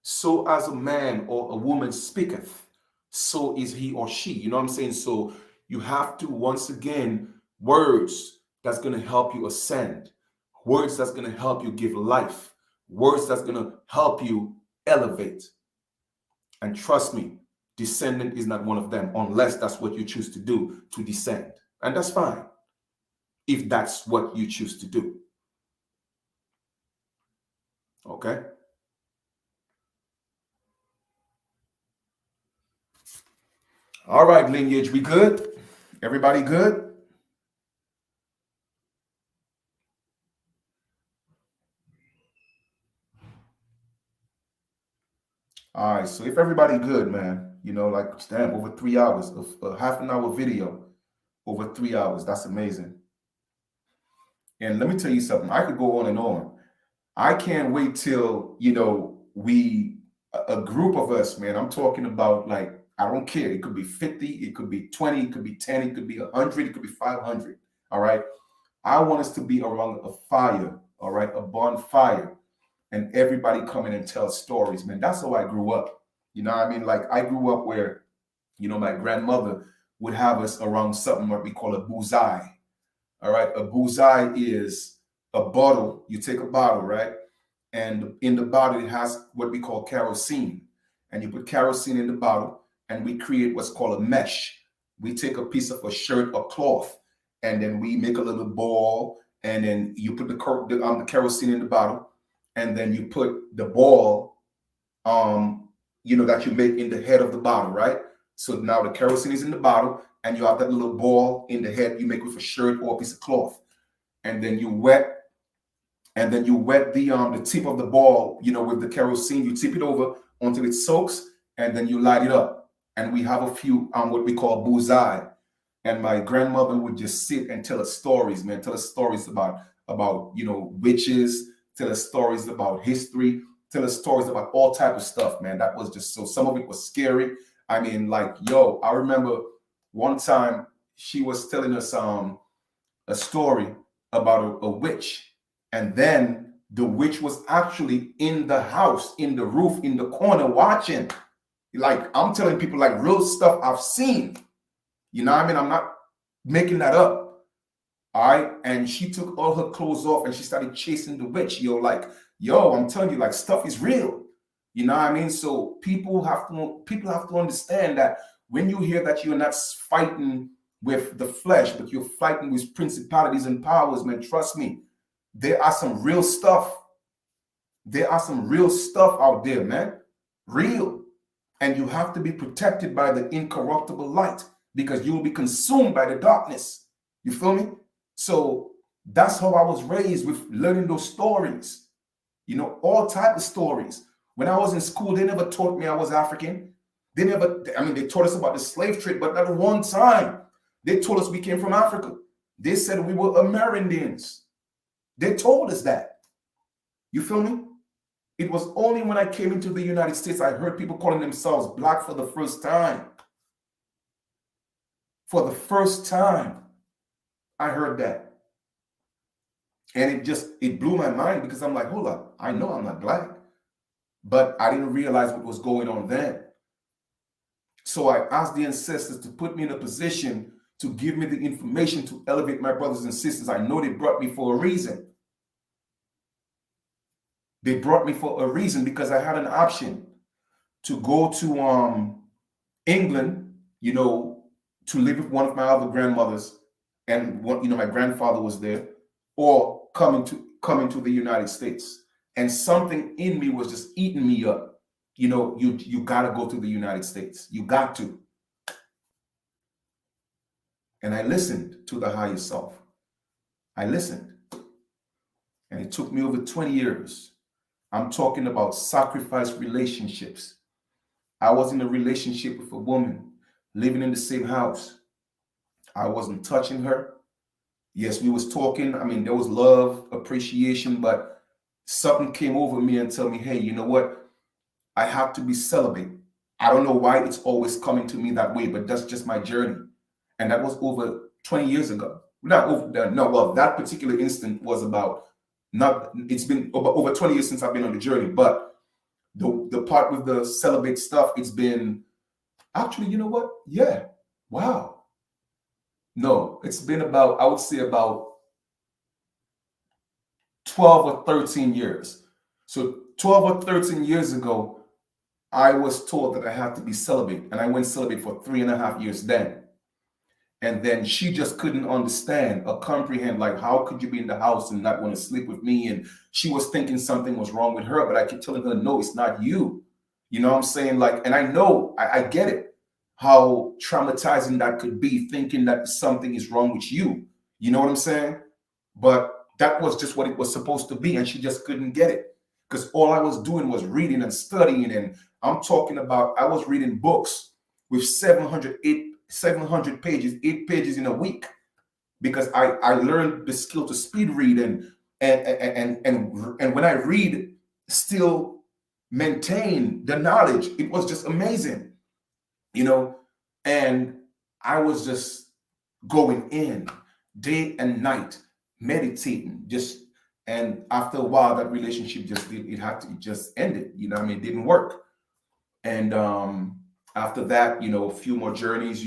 So as a man or a woman speaketh, so is he or she. You know what I'm saying? So you have to, once again, words that's going to help you ascend, words that's going to help you give life, words that's going to help you elevate. And trust me, descendant is not one of them, unless that's what you choose to do, to descend. And that's fine, if that's what you choose to do. Okay? All right, lineage, we good? Everybody good? All right, so if everybody good, man, you know, like damn, over 3 hours of a half an hour video, over 3 hours. That's amazing. And let me tell you something. I could go on and on. I can't wait till, you know, a group of us, man. I'm talking about, like, I don't care. It could be 50, it could be 20, it could be 10, it could be 100, it could be 500. All right. I want us to be around a fire, all right, a bonfire, and everybody come in and tell stories, man. That's how I grew up. You know what I mean? Like, I grew up where, you know, my grandmother would have us around something what we call a bullseye. All right. A bullseye is a bottle. You take a bottle, right? And in the bottle, it has what we call kerosene. And you put kerosene in the bottle, and we create what's called a mesh. We take a piece of a shirt or cloth, and then we make a little ball, and then you put the kerosene in the bottle, and then you put the ball, you know, that you make in the head of the bottle, right? So now the kerosene is in the bottle, and you have that little ball in the head you make with a shirt or a piece of cloth, and then you wet the tip of the ball, you know, with the kerosene. You tip it over until it soaks, and then you light it up. And we have a few what we call bullseye. And my grandmother would just sit and tell us stories, man. Tell us stories about you know, witches. Tell us stories about history. Tell us stories about all type of stuff, man. That was just so. Some of it was scary. I mean, like, yo, I remember one time she was telling us a story about a witch. And then the witch was actually in the house, in the roof, in the corner watching. Like, I'm telling people, like, real stuff I've seen. You know what I mean? I'm not making that up. All right. And she took all her clothes off and she started chasing the witch. Yo, I'm telling you, like, stuff is real. You know what I mean? So people have to understand that when you hear that you're not fighting with the flesh, but you're fighting with principalities and powers, man, trust me. There are some real stuff. There are some real stuff out there, man. Real. And you have to be protected by the incorruptible light because you will be consumed by the darkness. You feel me? So that's how I was raised, with learning those stories. You know, all type of stories. When I was in school, they never taught me I was African. They taught us about the slave trade, but at one time, they told us we came from Africa. They said we were Amerindians. They told us that. You feel me? It was only when I came into the United States I heard people calling themselves black for the first time. For the first time, I heard that. And it blew my mind because I'm like, hold up, I know I'm not black. But I didn't realize what was going on then. So I asked the ancestors to put me in a position to give me the information to elevate my brothers and sisters. I know they brought me for a reason. They brought me for a reason because I had an option to go to England, you know, to live with one of my other grandmothers, and my grandfather was there, or coming to the United States. And something in me was just eating me up. You know, you gotta go to the United States. You got to. And I listened to the higher self. I listened. And it took me over 20 years. I'm talking about sacrifice relationships. I was in a relationship with a woman living in the same house. I wasn't touching her. Yes, we was talking. I mean, there was love, appreciation, but something came over me and told me, hey, you know what? I have to be celibate. I don't know why it's always coming to me that way, but that's just my journey. And that was over 20 years ago. That particular instant was it's been over 20 years since I've been on the journey, but the part with the celibate stuff, it's been actually, you know what? Yeah. Wow. No, it's been about, I would say about 12 or 13 years. So 12 or 13 years ago, I was told that I had to be celibate, and I went celibate for 3.5 years then. And then she just couldn't understand or comprehend, like, how could you be in the house and not want to sleep with me? And she was thinking something was wrong with her, but I kept telling her, no, it's not you. You know what I'm saying? Like, and I know, I get it, how traumatizing that could be, thinking that something is wrong with you. You know what I'm saying? But that was just what it was supposed to be. And she just couldn't get it because all I was doing was reading and studying and I'm talking about, I was reading books with 700 pages, 8 pages in a week, because I learned the skill to speed read, and when I read, still maintain the knowledge. It was just amazing, you know. And I was just going in day and night, meditating, just. And after a while, that relationship it just ended. You know what I mean? It didn't work. And after that, a few more journeys,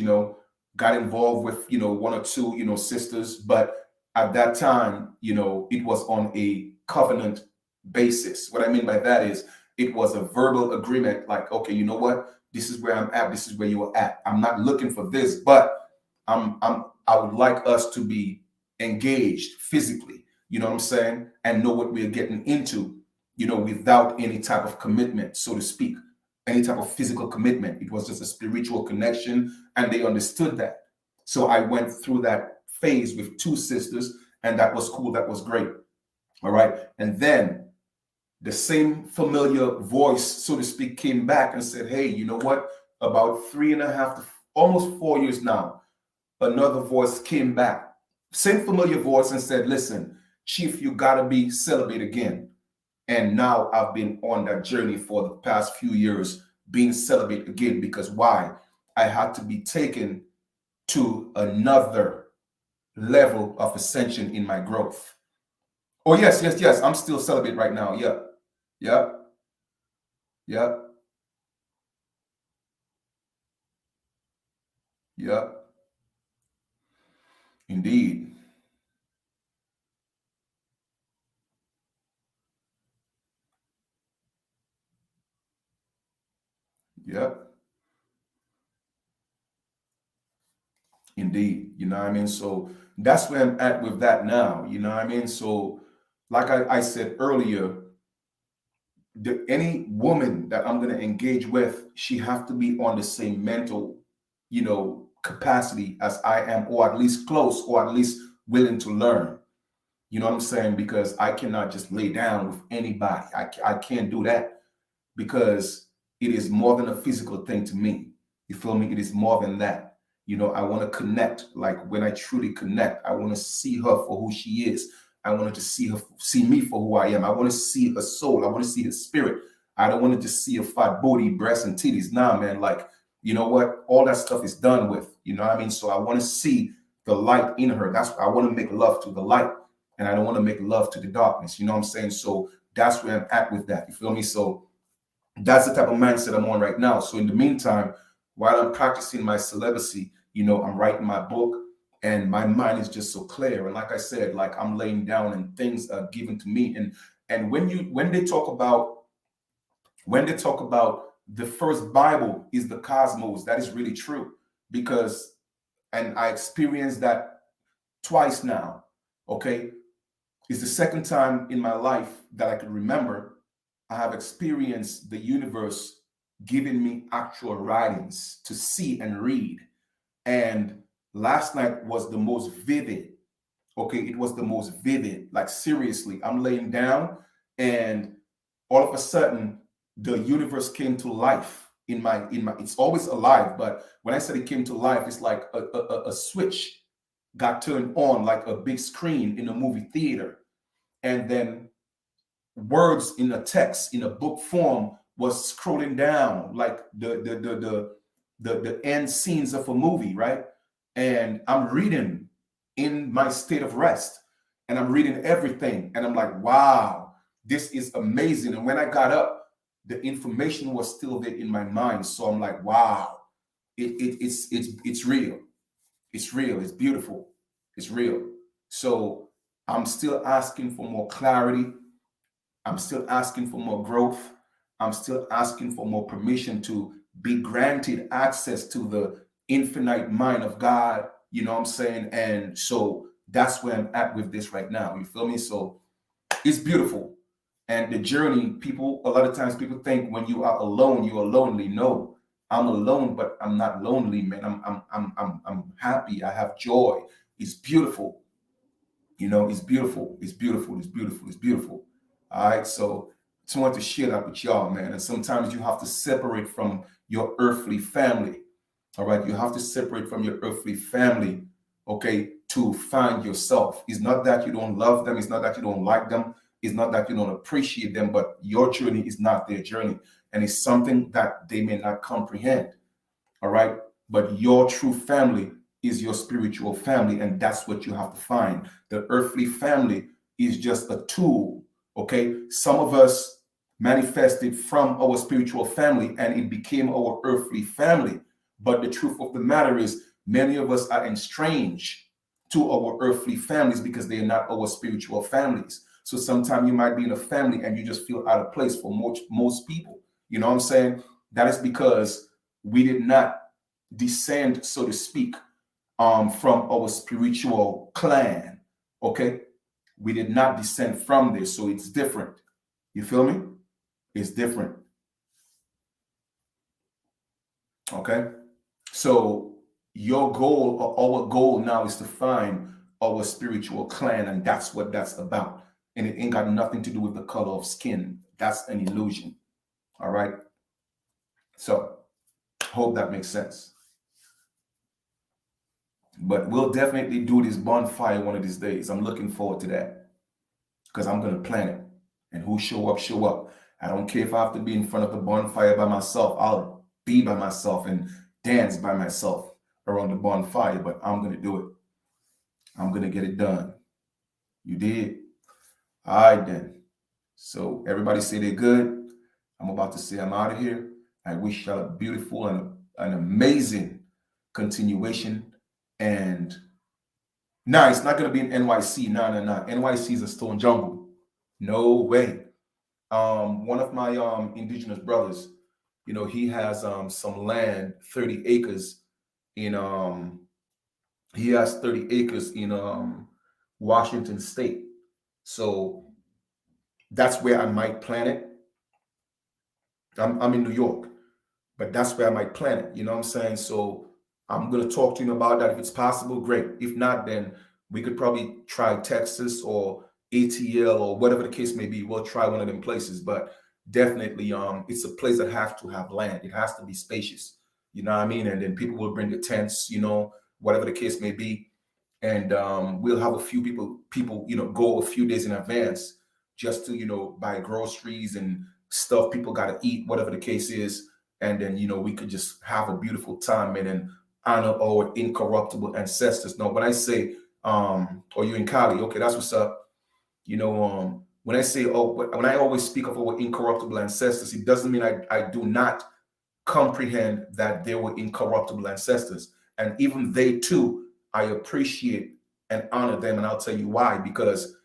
got involved with, one or two, sisters. But at that time, it was on a covenant basis. What I mean by that is it was a verbal agreement, like, okay, you know what? This is where I'm at. This is where you are at. I'm not looking for this, but I would like us to be engaged physically, you know what I'm saying? And know what we're getting into, without any type of commitment, so to speak, any type of physical commitment. It was just a spiritual connection, and they understood that. So I went through that phase with two sisters, and that was cool. That was great. All right. And then the same familiar voice, so to speak, came back and said, hey, you know what? About 3.5 to almost 4 years now, another voice came back, same familiar voice, and said, listen, Chief, you got to be celibate again. And now I've been on that journey for the past few years, being celibate again. Because why? I had to be taken to another level of ascension in my growth. Oh, yes, yes, yes. I'm still celibate right now. Yeah. Yeah. Yeah. Yeah. Indeed. Yeah. Indeed. You know what I mean? So that's where I'm at with that now. You know what I mean? So, like I said earlier, any woman that I'm going to engage with, she have to be on the same mental, capacity as I am, or at least close, or at least willing to learn. You know what I'm saying? Because I cannot just lay down with anybody. I can't do that, because it is more than a physical thing to me. You feel me? It is more than that. I want to connect. Like, when I truly connect, I want to see her for who she is. I wanted to see me for who I am. I want to see her soul. I want to see her spirit. I don't want to just see a fat booty, breasts, and titties. Nah, man. Like, you know what? All that stuff is done with. You know what I mean? So I want to see the light in her. That's why I want to make love to the light, and I don't want to make love to the darkness. You know what I'm saying? So that's where I'm at with that. You feel me? So that's the type of mindset I'm on right now. So in the meantime, while I'm practicing my celibacy, I'm writing my book, and my mind is just so clear. And like I said, like, I'm laying down and things are given to me. And when they talk about the first Bible is the cosmos, that is really true. Because, and I experienced that twice now. Okay. It's the second time in my life that I can remember I have experienced the universe giving me actual writings to see and read. And last night was the most vivid. Okay, it was the most vivid. Like, seriously, I'm laying down, and all of a sudden the universe came to life in my it's always alive, but when I said it came to life, it's like a switch got turned on, like a big screen in a movie theater. And then words in a text in a book form was scrolling down, like the end scenes of a movie, right? And I'm reading in my state of rest, and I'm reading everything, and I'm like, wow, this is amazing. And when I got up, the information was still there in my mind. So I'm like, wow, it's real. It's real. It's beautiful. It's real. So I'm still asking for more clarity. I'm still asking for more growth. I'm still asking for more permission to be granted access to the infinite mind of God. You know what I'm saying? And so that's where I'm at with this right now. You feel me? So it's beautiful. And the journey, a lot of times people think when you are alone, you are lonely. No, I'm alone, but I'm not lonely, man. I'm happy. I have joy. It's beautiful. It's beautiful. It's beautiful. It's beautiful. It's beautiful. All right. So Just want to share that with y'all, man. And sometimes you have to separate from your earthly family. All right, you have to separate from your earthly family, okay, to find yourself. It's not that you don't love them, it's not that you don't like them, it's not that you don't appreciate them, but your journey is not their journey. And it's something that they may not comprehend. All right. But your true family is your spiritual family, and that's what you have to find. The earthly family is just a tool. Okay. Some of us manifested from our spiritual family and it became our earthly family. But the truth of the matter is, many of us are estranged to our earthly families because they are not our spiritual families. So sometimes you might be in a family and you just feel out of place for most people. You know what I'm saying? That is because we did not descend, so to speak, from our spiritual clan. Okay, we did not descend from this, so it's different. You feel me? It's different. Okay, so your goal or our goal now is to find our spiritual clan, and that's what that's about. And it ain't got nothing to do with the color of skin. That's an illusion. All right. So hope that makes sense. But we'll definitely do this bonfire one of these days. I'm looking forward to that because I'm going to plan it. And who show up, show up. I don't care if I have to be in front of the bonfire by myself. I'll be by myself and dance by myself around the bonfire, but I'm going to do it. I'm going to get it done. You did? All right, then. So everybody say they're good. I'm about to say I'm out of here. I wish y'all a beautiful and an amazing continuation. And no, it's not going to be in NYC. No. NYC is a stone jungle. No way. One of my indigenous brothers, you know, he has some land, 30 acres in he has 30 acres in Washington State. So that's where I might plant it. I'm in New York, but that's where I might plant it. You know what I'm saying? So I'm going to talk to him about that. If it's possible, great. If not, then we could probably try Texas or ATL or whatever the case may be. We'll try one of them places, but definitely it's a place that has to have land. It has to be spacious. You know what I mean? And then people will bring the tents, you know, whatever the case may be. And we'll have a few people, you know, go a few days in advance just to, you know, buy groceries and stuff people got to eat, whatever the case is. And then, you know, we could just have a beautiful time and then honor our incorruptible ancestors. Now, when I say, or you in Cali, okay, that's what's up. You know, when I say, when I always speak of our incorruptible ancestors, it doesn't mean I do not comprehend that they were incorruptible ancestors. And even they too, I appreciate and honor them. And I'll tell you why, because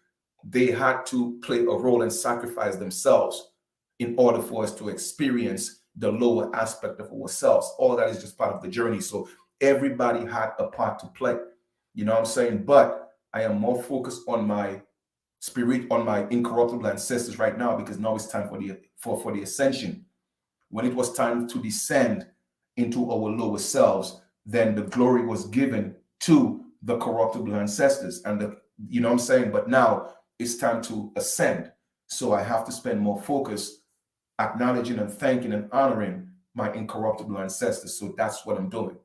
they had to play a role and sacrifice themselves in order for us to experience the lower aspect of ourselves. All that is just part of the journey. So everybody had a part to play. You know what I'm saying? But I am more focused on my spirit, on my incorruptible ancestors right now, because now it's time for the ascension. When it was time to descend into our lower selves, then the glory was given to the corruptible ancestors. And you know what I'm saying? But now it's time to ascend. So I have to spend more focus acknowledging and thanking and honoring my incorruptible ancestors. So that's what I'm doing.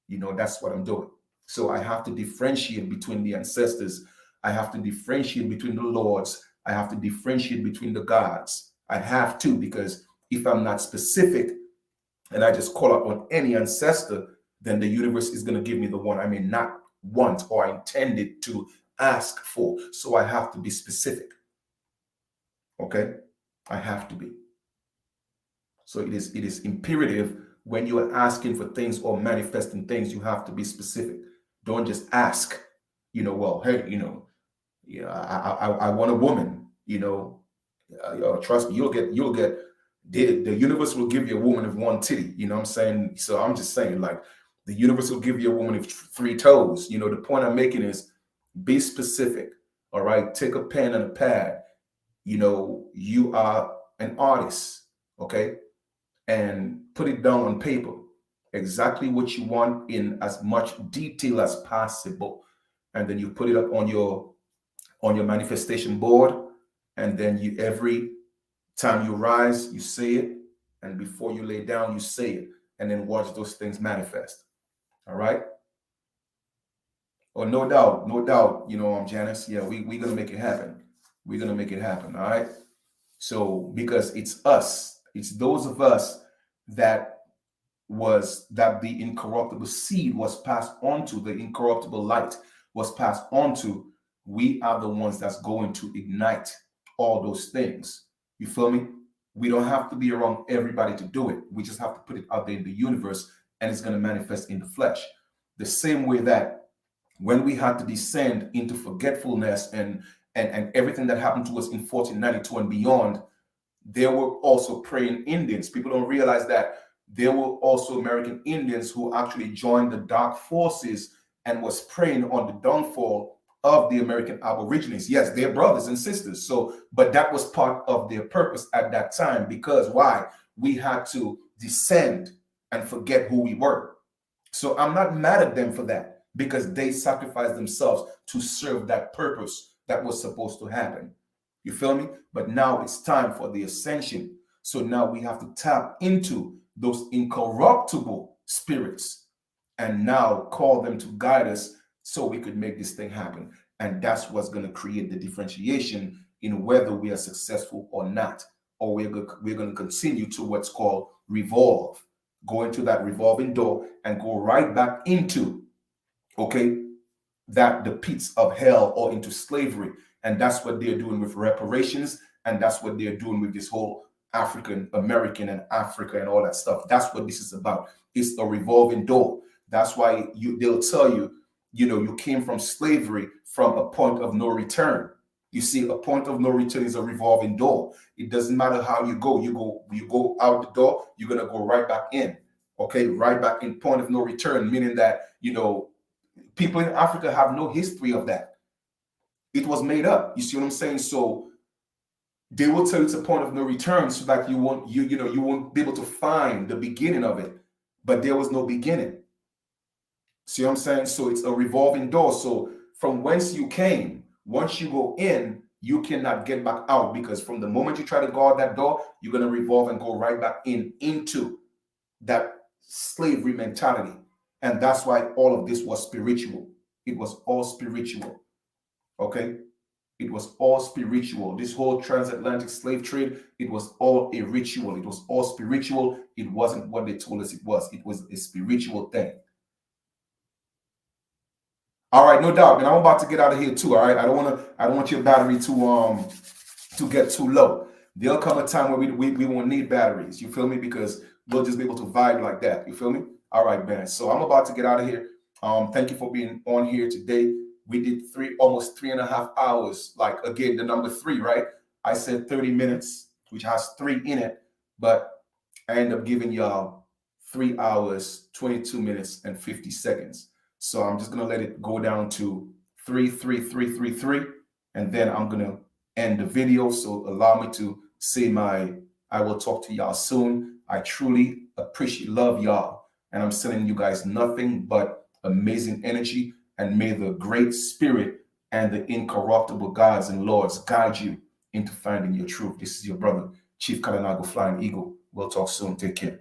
You know, that's what I'm doing. So I have to differentiate between the ancestors. I have to differentiate between the lords. I have to differentiate between the gods. I have to, because if I'm not specific and I just call up on any ancestor, then the universe is going to give me the one I may not want or intended to ask for. So I have to be specific. Okay? I have to be. So it is imperative when you are asking for things or manifesting things, you have to be specific. Don't just ask, you know, well, hey, you know, yeah, I want a woman, you know, trust me, you'll get the universe will give you a woman of one titty, you know what I'm saying? So I'm just saying, like, the universe will give you a woman of 3 toes. You know, the point I'm making is be specific. All right, take a pen and a pad. You know, you are an artist, okay, and put it down on paper, exactly what you want in as much detail as possible, and then you put it up on your manifestation board, and then you every Time you rise, you say it, and before you lay down, you say it, and then watch those things manifest. All right. Oh, no doubt, no doubt. Janice. Yeah, we're gonna make it happen. We're gonna make it happen. All right. So because it's us, it's those of us that the incorruptible seed was passed on to, the incorruptible light was passed on to. We are the ones that's going to ignite all those things. You feel me? We don't have to be around everybody to do it. We just have to put it out there in the universe, and it's going to manifest in the flesh. The same way that when we had to descend into forgetfulness and everything that happened to us in 1492 and beyond, there were also praying Indians. People don't realize that there were also American Indians who actually joined the dark forces and was preying on the downfall of the American Aborigines. Yes, they're brothers and sisters. So, but that was part of their purpose at that time, because why? We had to descend and forget who we were. So I'm not mad at them for that, because they sacrificed themselves to serve that purpose that was supposed to happen. You feel me? But now it's time for the ascension. So now we have to tap into those incorruptible spirits and now call them to guide us so we could make this thing happen. And that's what's going to create the differentiation in whether we are successful or not, or we're going to continue to what's called revolve, go into that revolving door and go right back into, okay, that the pits of hell or into slavery. And that's what they're doing with reparations. And that's what they're doing with this whole African American and Africa and all that stuff. That's what this is about. It's a revolving door. That's why they'll tell you, you came from slavery from a point of no return. You see, a point of no return is a revolving door. It doesn't matter how you go. You go out the door, you're gonna go right back in. Okay, right back in, point of no return, meaning that people in Africa have no history of that. It was made up. You see what I'm saying? So they will tell you it's a point of no return, so that you won't be able to find the beginning of it. But there was no beginning. See what I'm saying? So it's a revolving door. So from whence you came, once you go in, you cannot get back out, because from the moment you try to go out that door, you're going to revolve and go right back into that slavery mentality. And that's why all of this was spiritual. It was all spiritual. Okay? It was all spiritual. This whole transatlantic slave trade, it was all a ritual. It was all spiritual. It wasn't what they told us it was. It was a spiritual thing. All right, no doubt. And I'm about to get out of here too. All right. I don't want your battery to get too low. There'll come a time where we won't need batteries. You feel me? Because we'll just be able to vibe like that. You feel me? All right, man. So I'm about to get out of here. Thank you for being on here today. We did almost 3.5 hours. Like, again, the number 3, right? I said 30 minutes, which has 3 in it, but I end up giving y'all 3 hours, 22 minutes, and 50 seconds. So I'm just gonna let it go down to 33333, and then I'm gonna end the video. So allow me to say I will talk to y'all soon. I truly love y'all, and I'm sending you guys nothing but amazing energy. And may the great spirit and the incorruptible gods and lords guide you into finding your truth. This is your brother, Chief Kalanago Flying Eagle. We'll talk soon. Take care.